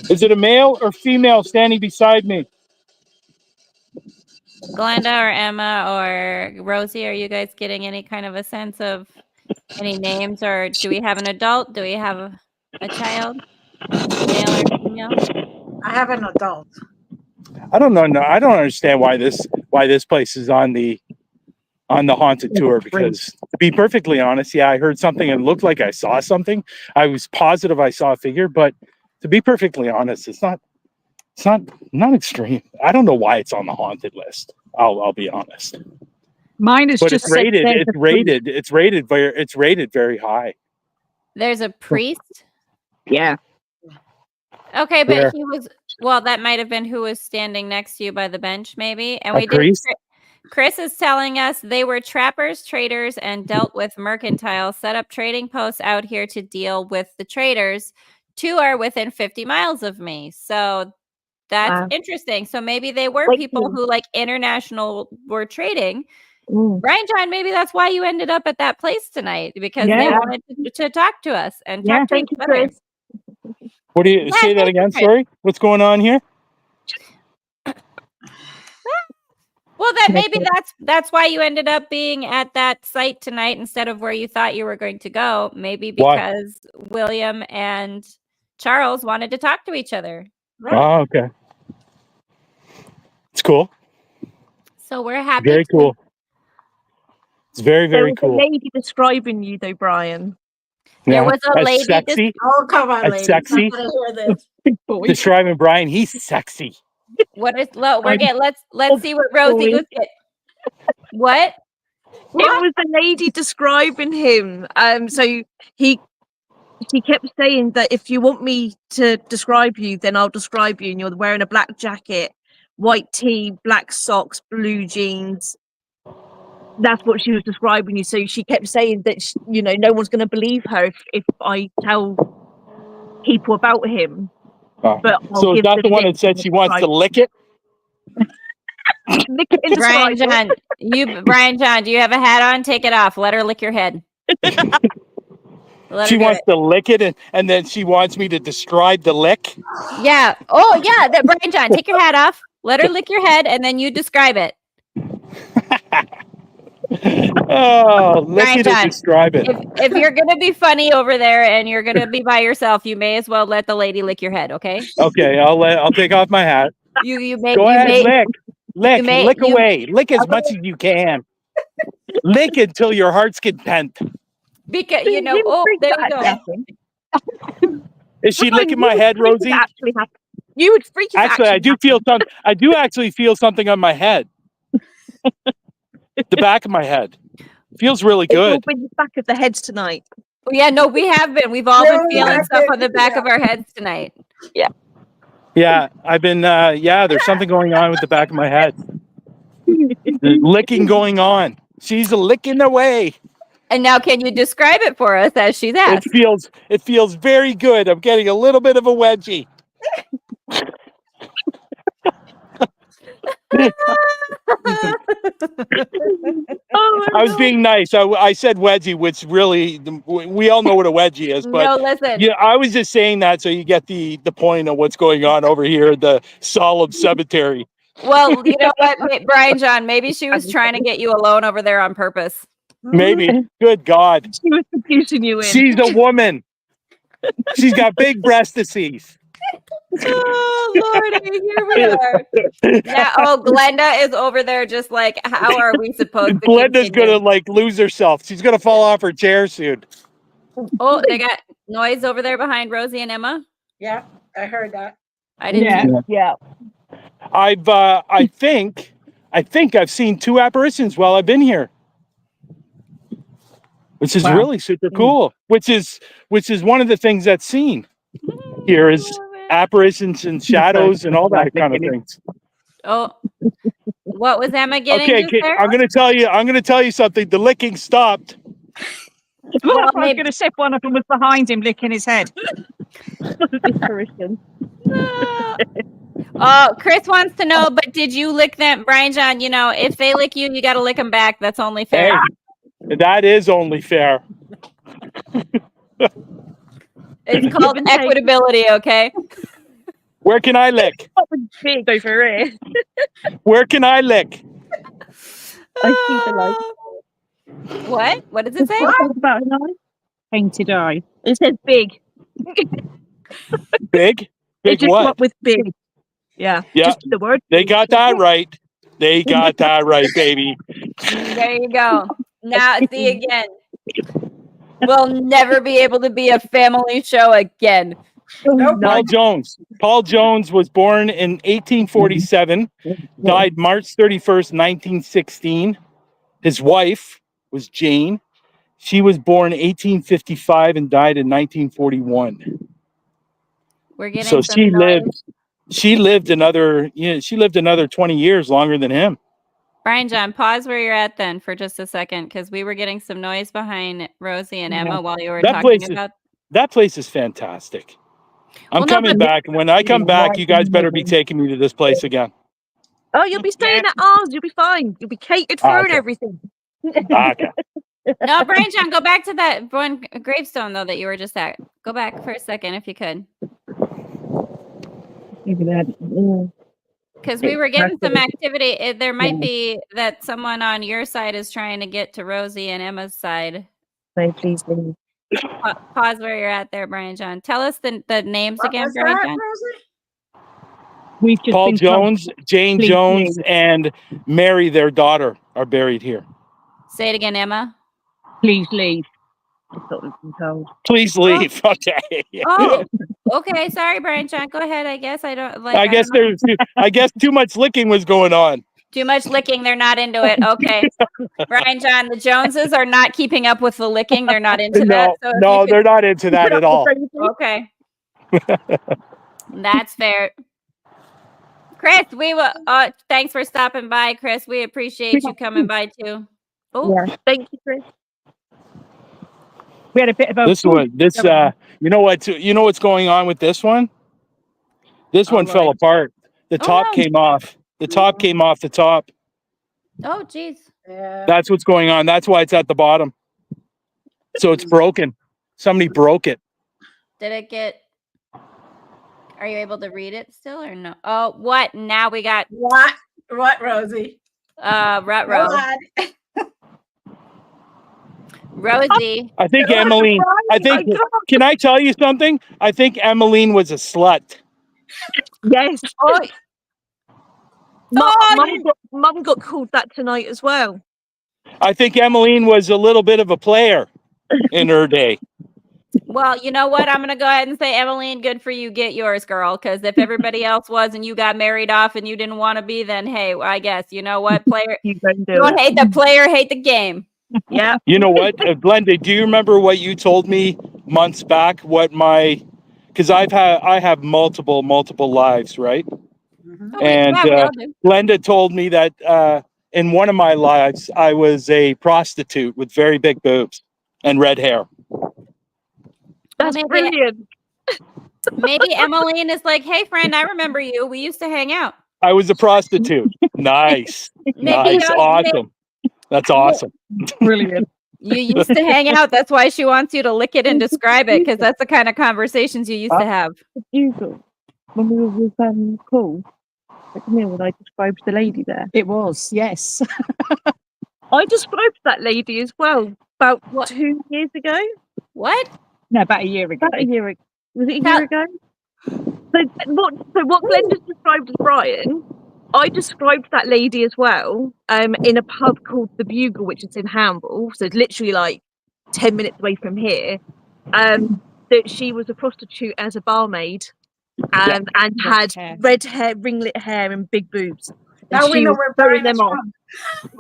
S5: Is it a male or female standing beside me?
S1: Glenda or Emma or Rosie? Are you guys getting any kind of a sense of any names, or do we have an adult? Do we have a child, male or female?
S4: I have an adult.
S5: I don't know. No, I don't understand why this place is on the haunted tour, because to be perfectly honest, yeah, I heard something and looked like I saw something. I was positive I saw a figure, but to be perfectly honest, it's not extreme. I don't know why it's on the haunted list. I'll be honest.
S3: Mine is
S5: But
S3: just
S5: it's rated very high.
S1: There's a priest.
S3: Yeah.
S1: Okay, but
S5: Where?
S1: he was, well, that might have been who was standing next to you by the bench, maybe. And
S5: A
S1: we did.
S5: priest?
S1: Chris is telling us they were trappers, traders, and dealt with mercantile, set up trading posts out here to deal with the traders. 2 are within 50 miles of me. So that's
S3: Wow.
S1: interesting. So maybe they were
S3: Like
S1: people
S3: you.
S1: who like international were trading.
S3: Mm.
S1: Brian John, maybe that's why you ended up at that place tonight, because they
S3: Yeah.
S1: wanted to talk to us and
S3: Yeah,
S1: talk to
S3: thank
S1: each
S3: you,
S1: other.
S3: Chris.
S5: What do you
S1: Yeah,
S5: say that
S1: thank you,
S5: again?
S1: Chris.
S5: Sorry, what's going on here?
S1: Well, that maybe that's why you ended up being at that site tonight instead of where you thought you were going to go. Maybe
S5: Why?
S1: because William and Charles wanted to talk to each other.
S4: Right.
S5: Oh, okay. It's cool.
S1: So we're happy.
S5: Very cool. It's very,
S2: There
S5: very
S2: was
S5: cool.
S2: a lady describing you, though, Brian.
S1: There was a
S5: As
S1: lady
S5: sexy.
S4: Oh, come on,
S5: As
S4: ladies.
S5: sexy.
S4: I gotta hear this.
S3: Big boy.
S5: Describing Brian, he's sexy.
S1: What is low? We're
S2: I'm
S1: getting let's see what Rosie
S2: sorry.
S1: was get. What?
S2: It was a lady describing him. So she kept saying that if you want me to describe you, then I'll describe you. And you're wearing a black jacket, white tee, black socks, blue jeans. That's what she was describing you. So she kept saying that no one's going to believe her if I tell people about him.
S5: Oh.
S2: But I'll
S5: So is
S2: give
S5: that the one that
S2: link
S5: said
S2: and
S5: she wants to
S2: describe-
S5: lick it?
S2: lick it and
S1: Brian
S2: describe it.
S1: John, Brian John, do you have a hat on? Take it off. Let her lick your head. Let
S5: She
S1: her do
S5: wants
S1: it.
S5: to lick it, and then she wants me to describe the lick.
S1: Yeah. Oh, yeah. That Brian John, take your hat off. Let her lick your head, and then you describe it.
S5: Oh, lick
S1: Brian
S5: it
S1: John,
S5: and describe it.
S1: If you're gonna be funny over there and you're gonna be by yourself, you may as well let the lady lick your head. Okay.
S5: Okay, I'll take off my hat.
S1: You may
S5: Go
S1: you
S5: ahead,
S1: may
S5: lick
S1: may-
S5: lick
S1: you-
S5: away, lick as much as you can. Lick until your heart's content.
S1: because oh, there you go.
S5: Is she
S2: Brian,
S5: licking
S2: you
S5: my
S2: would
S5: head,
S2: freak if
S5: Rosie?
S2: that actually happened. You would freak if
S5: Actually, I do feel something. I do actually feel something on my head. The back of my head feels really good.
S2: With the back of the heads tonight.
S1: Oh, yeah, no, we have been. We've all been
S4: Yeah,
S1: feeling
S4: we
S1: stuff
S4: have
S1: on the
S4: been,
S1: back
S4: yeah.
S1: of our heads tonight.
S5: Yeah, I've been. Yeah, there's something going on with the back of my head. There's licking going on. She's licking away.
S1: And now, can you describe it for us as she's asked?
S5: It feels very good. I'm getting a little bit of a wedgie. I was being nice. I said wedgie, which really we all know what a wedgie is. But
S1: No, listen.
S5: yeah, I was just saying that so you get the point of what's going on over here at the solemn cemetery.
S1: Well, you know what, Brian John, maybe she was trying to get you alone over there on purpose.
S5: Maybe. Good God.
S2: She was confusing you in.
S5: She's a woman. She's got big breastises.
S1: Oh Lord, here we are. Now, oh, Glenda is over there, just like, how are we supposed to?
S5: Glenda's
S1: continue?
S5: gonna lose herself. She's gonna fall off her chair soon.
S1: Oh, they got noise over there behind Rosie and Emma.
S4: Yeah, I heard that.
S1: I didn't.
S3: Yeah.
S1: hear-
S2: Yeah.
S5: I think I've seen 2 apparitions while I've been here, which is
S3: Wow.
S5: really super cool. Which is one of the things that's seen here is apparitions and shadows and all that kind of things.
S1: Oh, what was Emma getting
S5: Okay,
S1: just there?
S5: I'm gonna tell you something. The licking stopped.
S3: Well, I was
S1: maybe-
S3: going to say one of them was behind him licking his head.
S1: Oh, Chris wants to know, but did you lick them, Brian John? You know, if they lick you, you got to lick them back. That's only fair.
S5: Hey, that is only fair.
S1: It's called equitability, okay?
S5: Where can I lick?
S2: Big over here.
S5: Where can I lick?
S2: I see the light.
S1: What? What does it say?
S2: About an eye.
S3: Painted eye.
S2: It says big.
S5: Big?
S2: It
S5: Big
S2: just
S5: what?
S2: went with big. Yeah.
S5: Yeah.
S2: Just the word.
S5: They got that right. They got that right, baby.
S1: There you go. Now, see again. We'll never be able to be a family show again.
S5: Paul Jones. Paul Jones was born in 1847, died March 31st, 1916. His wife was Jane. She was born 1855 and died in 1941.
S1: We're getting
S5: So
S1: some
S5: she
S1: noise.
S5: lived another 20 years longer than him.
S1: Brian John, pause where you're at then for just a second, because we were getting some noise behind Rosie and Emma while you were
S5: That
S1: talking
S5: place is-
S1: about.
S5: That place is fantastic. I'm
S1: Well, no,
S5: coming
S1: but-
S5: back. And when I come back, you guys better be taking me to this place again.
S2: Oh, you'll be staying at ours. You'll be fine. You'll be catered for and
S5: Okay.
S2: everything.
S5: Okay.
S1: No, Brian John, go back to that one gravestone though that you were just at. Go back for a second if you could, because we were getting some activity. There might be that someone on your side is trying to get to Rosie and Emma's side.
S2: So please leave.
S1: Pause where you're at there, Brian John. Tell us the names
S4: What
S1: again,
S4: was
S1: Brian
S4: that,
S1: John.
S4: Rosie?
S3: We've just
S5: Paul
S3: been told-
S5: Jones, Jane
S3: Please
S5: Jones,
S3: leave.
S5: and Mary, their daughter, are buried here.
S1: Say it again, Emma.
S3: Please leave.
S2: That's what we've been told.
S5: Please leave. Okay.
S1: Oh, okay. Sorry, Brian John. Go ahead. I guess I don't like.
S5: I guess
S1: don't know.
S5: I guess too much licking was going on.
S1: Too much licking. They're not into it. Okay. Brian John, the Joneses are not keeping up with the licking. They're not into that. So if you
S5: No,
S1: could-
S5: they're not into that at all.
S1: Okay. That's fair. Chris, we will. Thanks for stopping by, Chris. We appreciate you coming by too. Oh,
S2: Yeah. Thank you, Chris.
S3: We had a bit of a
S5: You know what's going on with this one? This one fell
S1: Lord.
S5: apart. The
S1: Oh,
S5: top
S1: no.
S5: came off. The top came off the top.
S1: oh, geez.
S4: Yeah.
S5: That's what's going on. That's why it's at the bottom. So it's broken. Somebody broke it.
S1: Did it get? Are you able to read it still or no? Oh, what? Now we got
S4: What? What, Rosie?
S1: Ruh-roh.
S4: What?
S1: Rosie.
S5: I think Emmeline. Can I tell you something? I think Emmeline was a slut.
S2: Yes.
S1: Oh,
S2: Mum got called that tonight as well.
S5: I think Emmeline was a little bit of a player in her day.
S1: well, you know what? I'm going to go ahead and say, Emmeline, good for you. Get yours, girl. Because if everybody else was and you got married off and you didn't want to be, then hey, I guess, you know what? Player,
S2: You don't do
S1: don't
S2: it.
S1: hate the player, hate the game.
S2: Yeah.
S5: You know what, Glenda? Do you remember what you told me months back? Because I have multiple lives, right?
S4: Mhm.
S1: Oh,
S5: And,
S1: yeah, we all do.
S5: Glenda told me that in one of my lives, I was a prostitute with very big boobs and red hair.
S2: That's
S1: maybe-
S2: brilliant.
S1: Maybe Emmeline is like, hey, friend, I remember you. We used to hang out.
S5: I was a prostitute. Nice.
S1: Maybe
S5: Nice. Awesome. That's awesome.
S3: brilliant.
S1: you used to hang out. That's why she wants you to lick it and describe it, because that's the kind of conversations you used to have.
S2: Usual. When we were with Paul, at the mill, when I described the lady there.
S3: It was, yes.
S2: I described that lady as well about
S1: What?
S2: 2 years ago.
S1: What?
S3: No, about a year ago.
S2: About a year ago. Was it a
S1: Tell-
S2: year ago? So what Glenn just described as Brian, I described that lady as well in a pub called The Bugle, which is in Hamble. So it's literally like 10 minutes away from here. That she was a prostitute as a barmaid and had
S3: hair.
S2: red hair, ringlet hair and big boobs. And
S4: Now we
S2: she
S4: know
S2: was
S4: where
S2: throwing
S4: Brian is
S2: them off.
S4: from.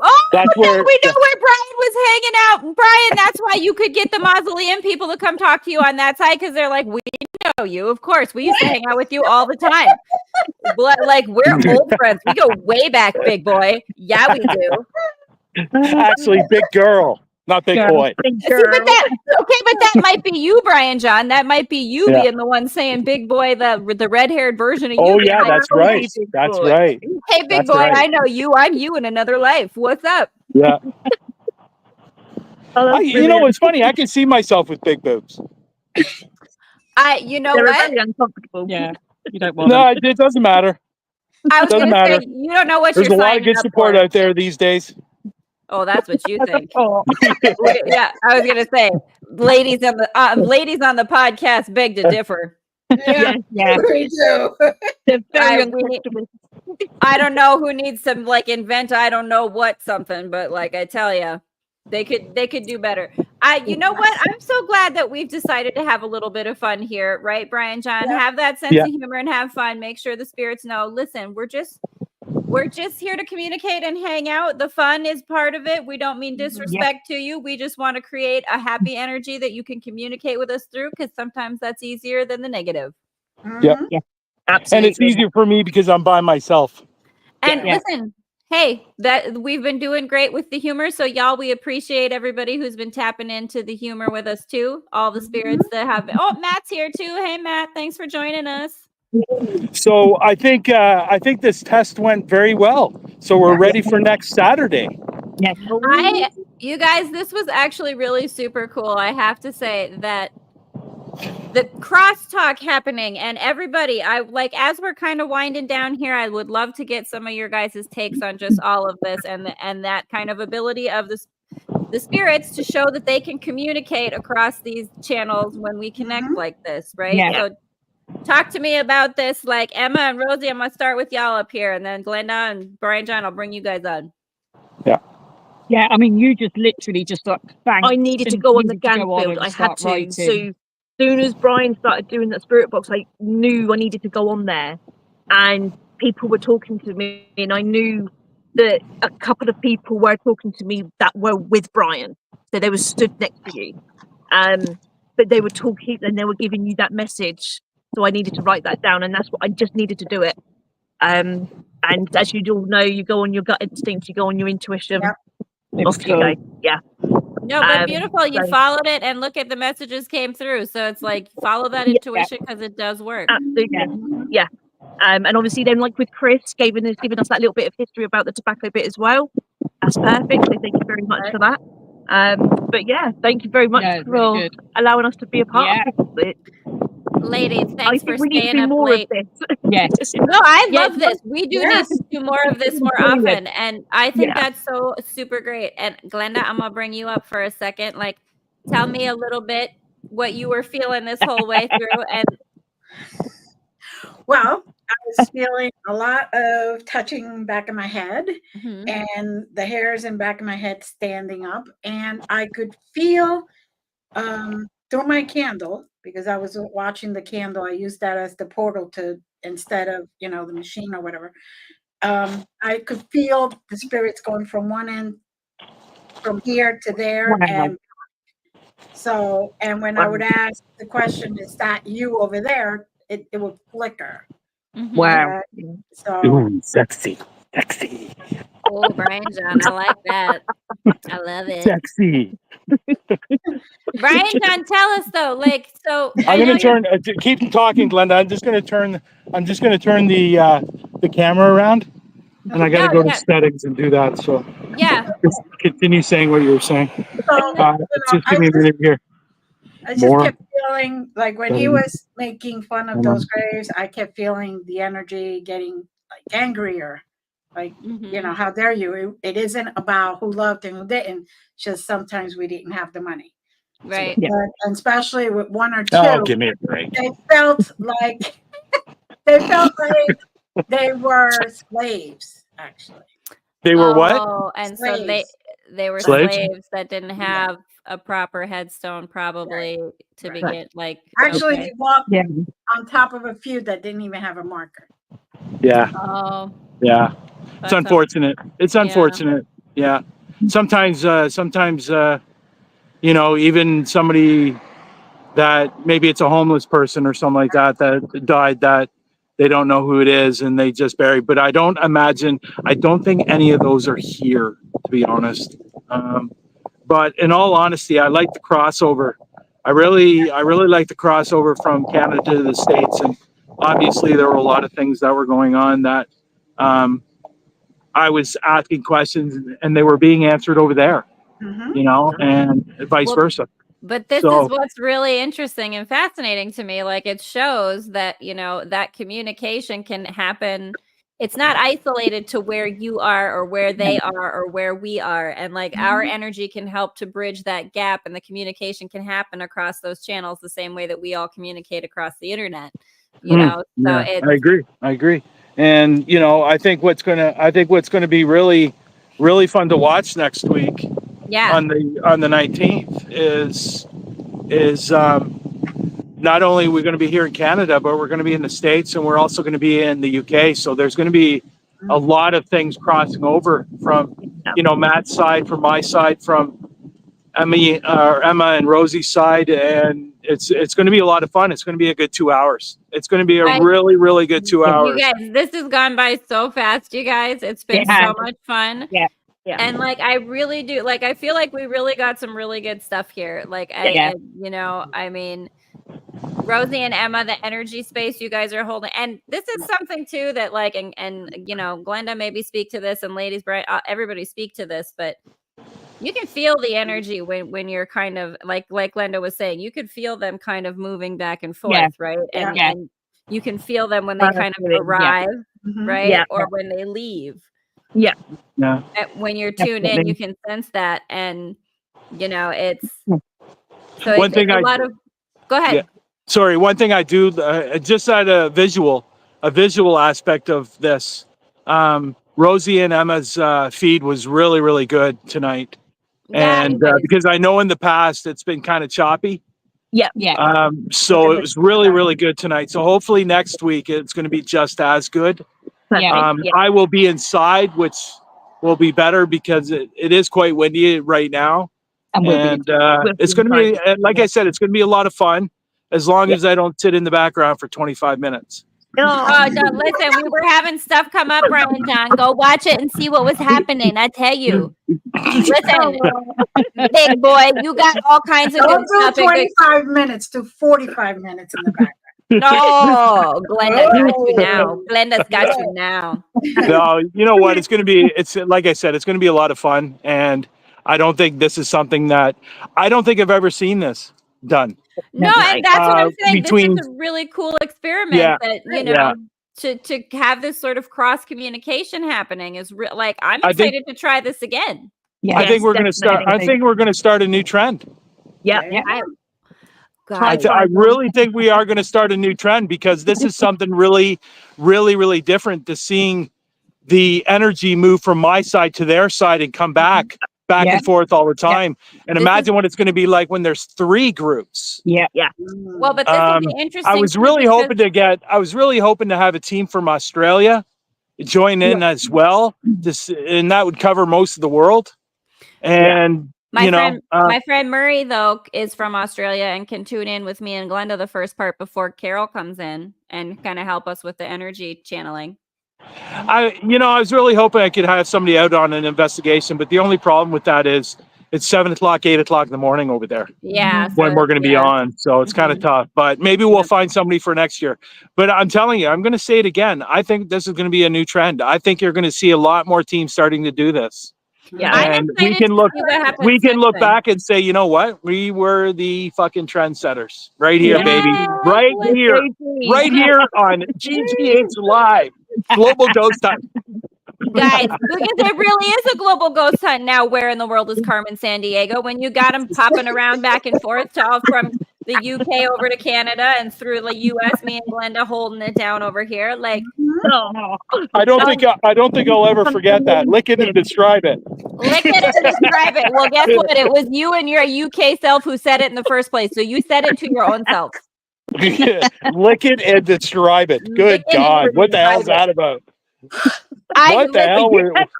S1: Oh,
S5: That's
S1: now
S5: where-
S1: we know where Brian was hanging out. Brian, that's why you could get the mausoleum people to come talk to you on that side, because they're like, we know you. Of course, we used to hang out with you all the time. Like, we're old friends. We go way back, big boy. Yeah, we do.
S5: Actually, big girl, not big
S3: Girl.
S5: boy.
S2: Big
S1: See, but
S2: girl.
S1: that might be you, Brian John. That might be you
S5: Yeah.
S1: being the one saying big boy, the red-haired version of you.
S5: Oh
S1: being
S5: yeah,
S1: like,
S5: that's
S2: told you,
S5: right.
S2: big
S5: That's
S2: boy.
S5: right.
S1: hey, big
S5: that's
S1: boy,
S5: right.
S1: I know you. I'm you in another life. What's up?
S5: Yeah.
S2: Oh, that's
S5: You know
S2: brilliant.
S5: what's funny? I can see myself with big boobs.
S1: You know
S2: They're
S1: what?
S2: very uncomfortable.
S3: Yeah, you don't want
S5: No,
S3: them.
S5: it doesn't matter.
S1: I was
S5: Doesn't
S1: gonna say
S5: matter.
S1: you don't know what
S5: There's
S1: you're
S5: a lot of
S1: signing
S5: good
S1: up
S5: support
S1: for.
S5: out there these days.
S1: Oh, that's what you think.
S3: Oh,
S1: Yeah, I was gonna say, ladies on the podcast beg to differ.
S4: Yeah,
S3: yeah.
S4: we do.
S2: They're very
S1: We need-
S2: uncomfortable.
S1: I don't know who needs some like invent I don't know what something, but like I tell you, they could do better. You know what? I'm so glad that we've decided to have a little bit of fun here, right, Brian John?
S4: Yeah.
S1: Have that sense
S5: Yeah.
S1: of humor and have fun. Make sure the spirits know. Listen, we're just here to communicate and hang out. The fun is part of it. We don't mean disrespect to you. We just want to create a happy energy that you can communicate with us through, because sometimes that's easier than the negative.
S5: Yeah.
S4: Mhm.
S2: Absolutely.
S5: And it's easier for me because I'm by myself.
S1: And
S3: Yeah.
S1: listen, hey, that we've been doing great with the humor. So y'all, we appreciate everybody who's been tapping into the humor with us too. All the spirits that have been. Oh, Matt's here too. Hey, Matt, thanks for joining us.
S5: So I think this test went very well. So we're ready for next Saturday.
S3: Yes.
S1: You guys, this was actually really super cool. I have to say that the crosstalk happening and everybody, I like, as we're kind of winding down here, I would love to get some of your guys' takes on just all of this and that kind of ability of the spirits to show that they can communicate across these channels when we connect like this, right?
S3: Yeah.
S1: So talk to me about this. Like Emma and Rosie, I'm gonna start with y'all up here, and then Glenda and Brian John, I'll bring you guys on.
S3: Yeah, I mean, you just literally just like bang.
S2: I needed to
S3: and
S2: go on the
S3: needed to
S2: gang
S3: go on
S2: field.
S3: and
S2: I had
S3: start
S2: to.
S3: writing.
S2: So soon as Brian started doing that spirit box, I knew I needed to go on there. And people were talking to me, and I knew that a couple of people were talking to me that were with Brian. So they were stood next to you. But they were talking and they were giving you that message. So I needed to write that down, and that's what I just needed to do it. And as you all know, you go on your gut instinct, you go on your intuition.
S4: Yep.
S2: Off you go. Yeah.
S1: No, but beautiful. You
S2: so-
S1: followed it, and look at the messages came through. So it's like follow that
S2: Yeah.
S1: intuition because it does work.
S2: Absolutely. Yeah. And obviously then like with Chris giving us that little bit of history about the tobacco bit as well. That's perfect. So thank you very much for that. But yeah, thank you very much
S3: Yeah,
S2: for
S3: really good.
S2: allowing us to be a part of it.
S1: Ladies,
S2: I
S1: thanks for
S2: think we need to
S1: staying
S2: do
S1: up
S2: more
S1: late.
S2: of this.
S3: Yes.
S1: No, I
S2: Yeah,
S1: love this. We do need to do more of this more
S2: Brilliant.
S1: often. And I think
S2: Yeah.
S1: that's so super great. And Glenda, I'm gonna bring you up for a second. Like, tell me a little bit what you were feeling this whole way through. And
S4: Well, I was feeling a lot of touching back of my head and the hairs in back of my head standing up. And I could feel through my candle, because I was watching the candle. I used that as the portal to, instead of, the machine or whatever. I could feel the spirits going from one end, from here to there.
S3: Wow.
S4: And so, and when I would ask the question, is that you over there? It would flicker.
S3: Wow.
S4: So
S5: Ooh, sexy.
S1: oh, Brian John, I like that. I love it.
S5: Sexy.
S1: Brian John, tell us though, like, so I
S5: I'm
S1: know
S5: gonna turn. Keep talking, Glenda. I'm just gonna turn the camera around, and I gotta
S1: No,
S5: go to
S1: yeah.
S5: settings and do that. So
S1: yeah.
S5: just continue saying what you were saying.
S4: So,
S5: Just give me a minute here.
S4: I just
S5: More.
S4: kept feeling like when he was making fun of those graves, I kept feeling the energy getting like angrier. Like, how dare you? It isn't about who loved and who didn't. Just sometimes we didn't have the money.
S1: Right.
S3: Yeah.
S4: And especially with one or two,
S5: Oh, give me a break.
S4: they felt like they were slaves, actually.
S5: They were what?
S1: Oh, and so
S4: Slaves.
S1: they were
S5: Slaves?
S1: slaves that didn't have a proper headstone, probably to
S4: Right.
S1: begin. Like,
S4: Actually,
S1: okay.
S4: they walked
S3: Yeah.
S4: on top of a few that didn't even have a marker.
S5: Yeah.
S1: Oh,
S5: Yeah. It's unfortunate. It's unfortunate. Yeah. Sometimes, you know, even somebody that maybe it's a homeless person or something like that that died, that they don't know who it is and they just bury. But I don't think any of those are here, to be honest. But in all honesty, I like the crossover. I really like the crossover from Canada to the States. And obviously there were a lot of things that were going on that I was asking questions and they were being answered over there, you know, and vice versa.
S1: But this is what's really interesting and fascinating to me. Like, it shows that, you know, that communication can happen. It's not isolated to where you are or where they are or where we are. And like our energy can help to bridge that gap, and the communication can happen across those channels the same way that we all communicate across the internet, you know? So
S5: I agree. And, you know, I think what's going to be really, really fun to watch next week on the 19th is not only are we going to be here in Canada, but we're going to be in the States, and we're also going to be in the UK. So there's going to be a lot of things crossing over from, you know, Matt's side, from my side, from Emma and Rosie's side, and it's going to be a lot of fun. It's going to be a good 2 hours. It's going to be a really, really good 2 hours.
S1: You guys, this has gone by so fast, you guys. It's been so much fun. Yeah. And like, I really do, like, I feel like we really got some really good stuff here. Like, you know, I mean, Rosie and Emma, the energy space you guys are holding. And this is something too that like, and you know, Glenda maybe speak to this, and ladies, everybody speak to this, but you can feel the energy when you're kind of like Glenda was saying, you could feel them kind of moving back and forth, right? And you can feel them when they kind of arrive, right? Or when they leave. When you're tuned in, you can sense that, and you know, it's so
S5: one thing
S1: a lot of. Go ahead.
S5: Sorry, one thing I do just at a visual aspect of this. Rosie and Emma's feed was really, really good tonight, and because I know in the past it's been kind of choppy. So it was really, really good tonight. So hopefully next week it's going to be just as good. I will be inside, which will be better because it is quite windy right now. And it's going to be, like I said, it's going to be a lot of fun as long as I don't sit in the background for 25 minutes.
S1: Oh, no, listen, we were having stuff come up, Brian John. Go watch it and see what was happening. I tell you. Listen, big boy, you got all kinds of good stuff.
S4: 25 minutes to 45 minutes in the background.
S1: No, Glenda got you now. Glenda's got you now.
S5: No, you know what? It's like I said, it's going to be a lot of fun. And I don't think this is something that I don't think I've ever seen this done.
S1: No, and that's what I'm saying. This is a really cool experiment that, you know, to have this sort of cross communication happening is like, I'm excited to try this again.
S5: I think we're going to start a new trend. I really think we are going to start a new trend, because this is something really, really, really different, to seeing the energy move from my side to their side and come back and forth all the time. And imagine what it's going to be like when there's 3 groups.
S1: Well, but this will be interesting.
S5: I was really hoping to have a team from Australia join in as well, and that would cover most of the world. And
S1: my friend Murray, though, is from Australia and can tune in with me and Glenda the first part before Carol comes in and kind of help us with the energy channeling.
S5: I was really hoping I could have somebody out on an investigation, but the only problem with that is it's 7 o'clock, 8 o'clock in the morning over there. When we're going to be on. So it's kind of tough, but maybe we'll find somebody for next year. But I'm telling you, I'm going to say it again. I think this is going to be a new trend. I think you're going to see a lot more teams starting to do this. And we can look back and say, you know what? We were the fucking trendsetters right here, baby. Right here on GGH Live. Global Ghost Hunt.
S1: Guys, because it really is a global ghost hunt now. Where in the world is Carmen Sandiego? When you got them popping around back and forth from the UK over to Canada and through the US, me and Glenda holding it down over here. Like,
S5: I don't think I'll ever forget that. Lick it and describe it.
S1: Lick it and describe it. Well, guess what? It was you and your UK self who said it in the first place. So you said it to your own self.
S5: Lick it and describe it. Good God. What the hell's that about? What the hell?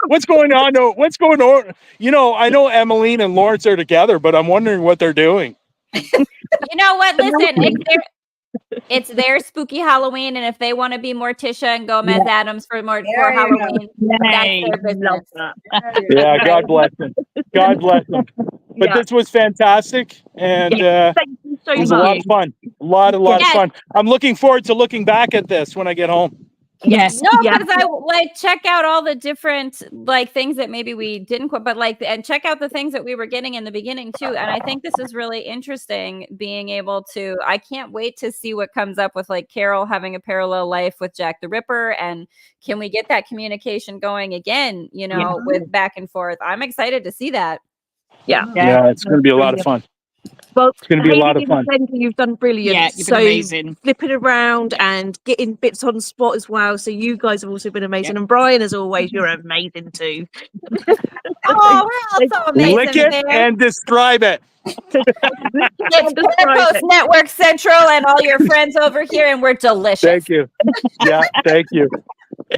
S5: What's going on? What's going on? You know, I know Emmeline and Lawrence are together, but I'm wondering what they're doing.
S1: You know what? Listen, it's their spooky Halloween, and if they want to be Morticia and Gomez Adams for Halloween, that's their business.
S5: Yeah, God bless them. God bless them. But this was fantastic, and
S2: Thank you so
S5: it was
S2: much.
S5: a lot of fun. A lot of fun. I'm looking forward to looking back at this when I get home.
S3: Yes.
S1: No, because I like check out all the different like things that maybe we didn't quit, but like and check out the things that we were getting in the beginning too. And I think this is really interesting being able to. I can't wait to see what comes up with like Carol having a parallel life with Jack the Ripper, and can we get that communication going again? You know, with back and forth. I'm excited to see that.
S2: Yeah,
S5: it's going to be a lot of fun.
S2: Well,
S5: It's going to be a lot of fun.
S2: You've done brilliant.
S3: Yeah, you've been amazing.
S2: Flipping around and getting bits on spot as well. So you guys have also been amazing. And Brian, as always, you're amazing too.
S1: Oh, we're all so amazing.
S5: Lick it and describe it.
S1: It's Parapost Network Central and all your friends over here, and we're delicious.
S5: Thank you. Yeah, thank you.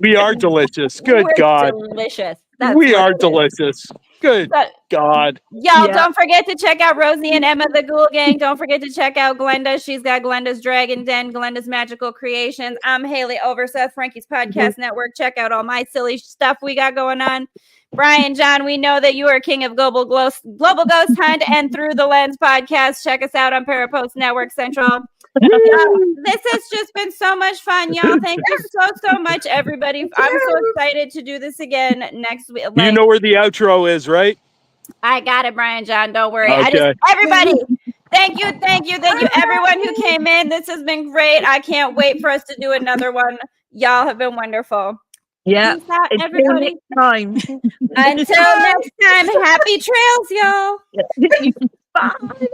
S5: We are delicious. Good
S1: We're
S5: God.
S1: delicious.
S5: We are delicious. Good God.
S1: Y'all, don't forget to check out Rosie and Emma, the Ghoul Gang. Don't forget to check out Glenda. She's got Glenda's Dragon Den, Glenda's Magical Creations. I'm Haleigh Overseth, Frankie's Podcast Network. Check out all my silly stuff we got going on. Brian, John, we know that you are king of Global Ghost Hunt and Through the Lens podcast. Check us out on Parapost Network Central. This has just been so much fun, y'all. Thank you so much, everybody. I'm so excited to do this again next week.
S5: You know where the outro is, right?
S1: I got it, Brian John. Don't worry.
S5: Okay.
S1: Everybody, thank you, everyone who came in. This has been great. I can't wait for us to do another one. Y'all have been wonderful.
S2: Yeah.
S1: Peace out, everybody.
S2: Next time.
S1: Until next time, happy trails, y'all.
S2: Bye.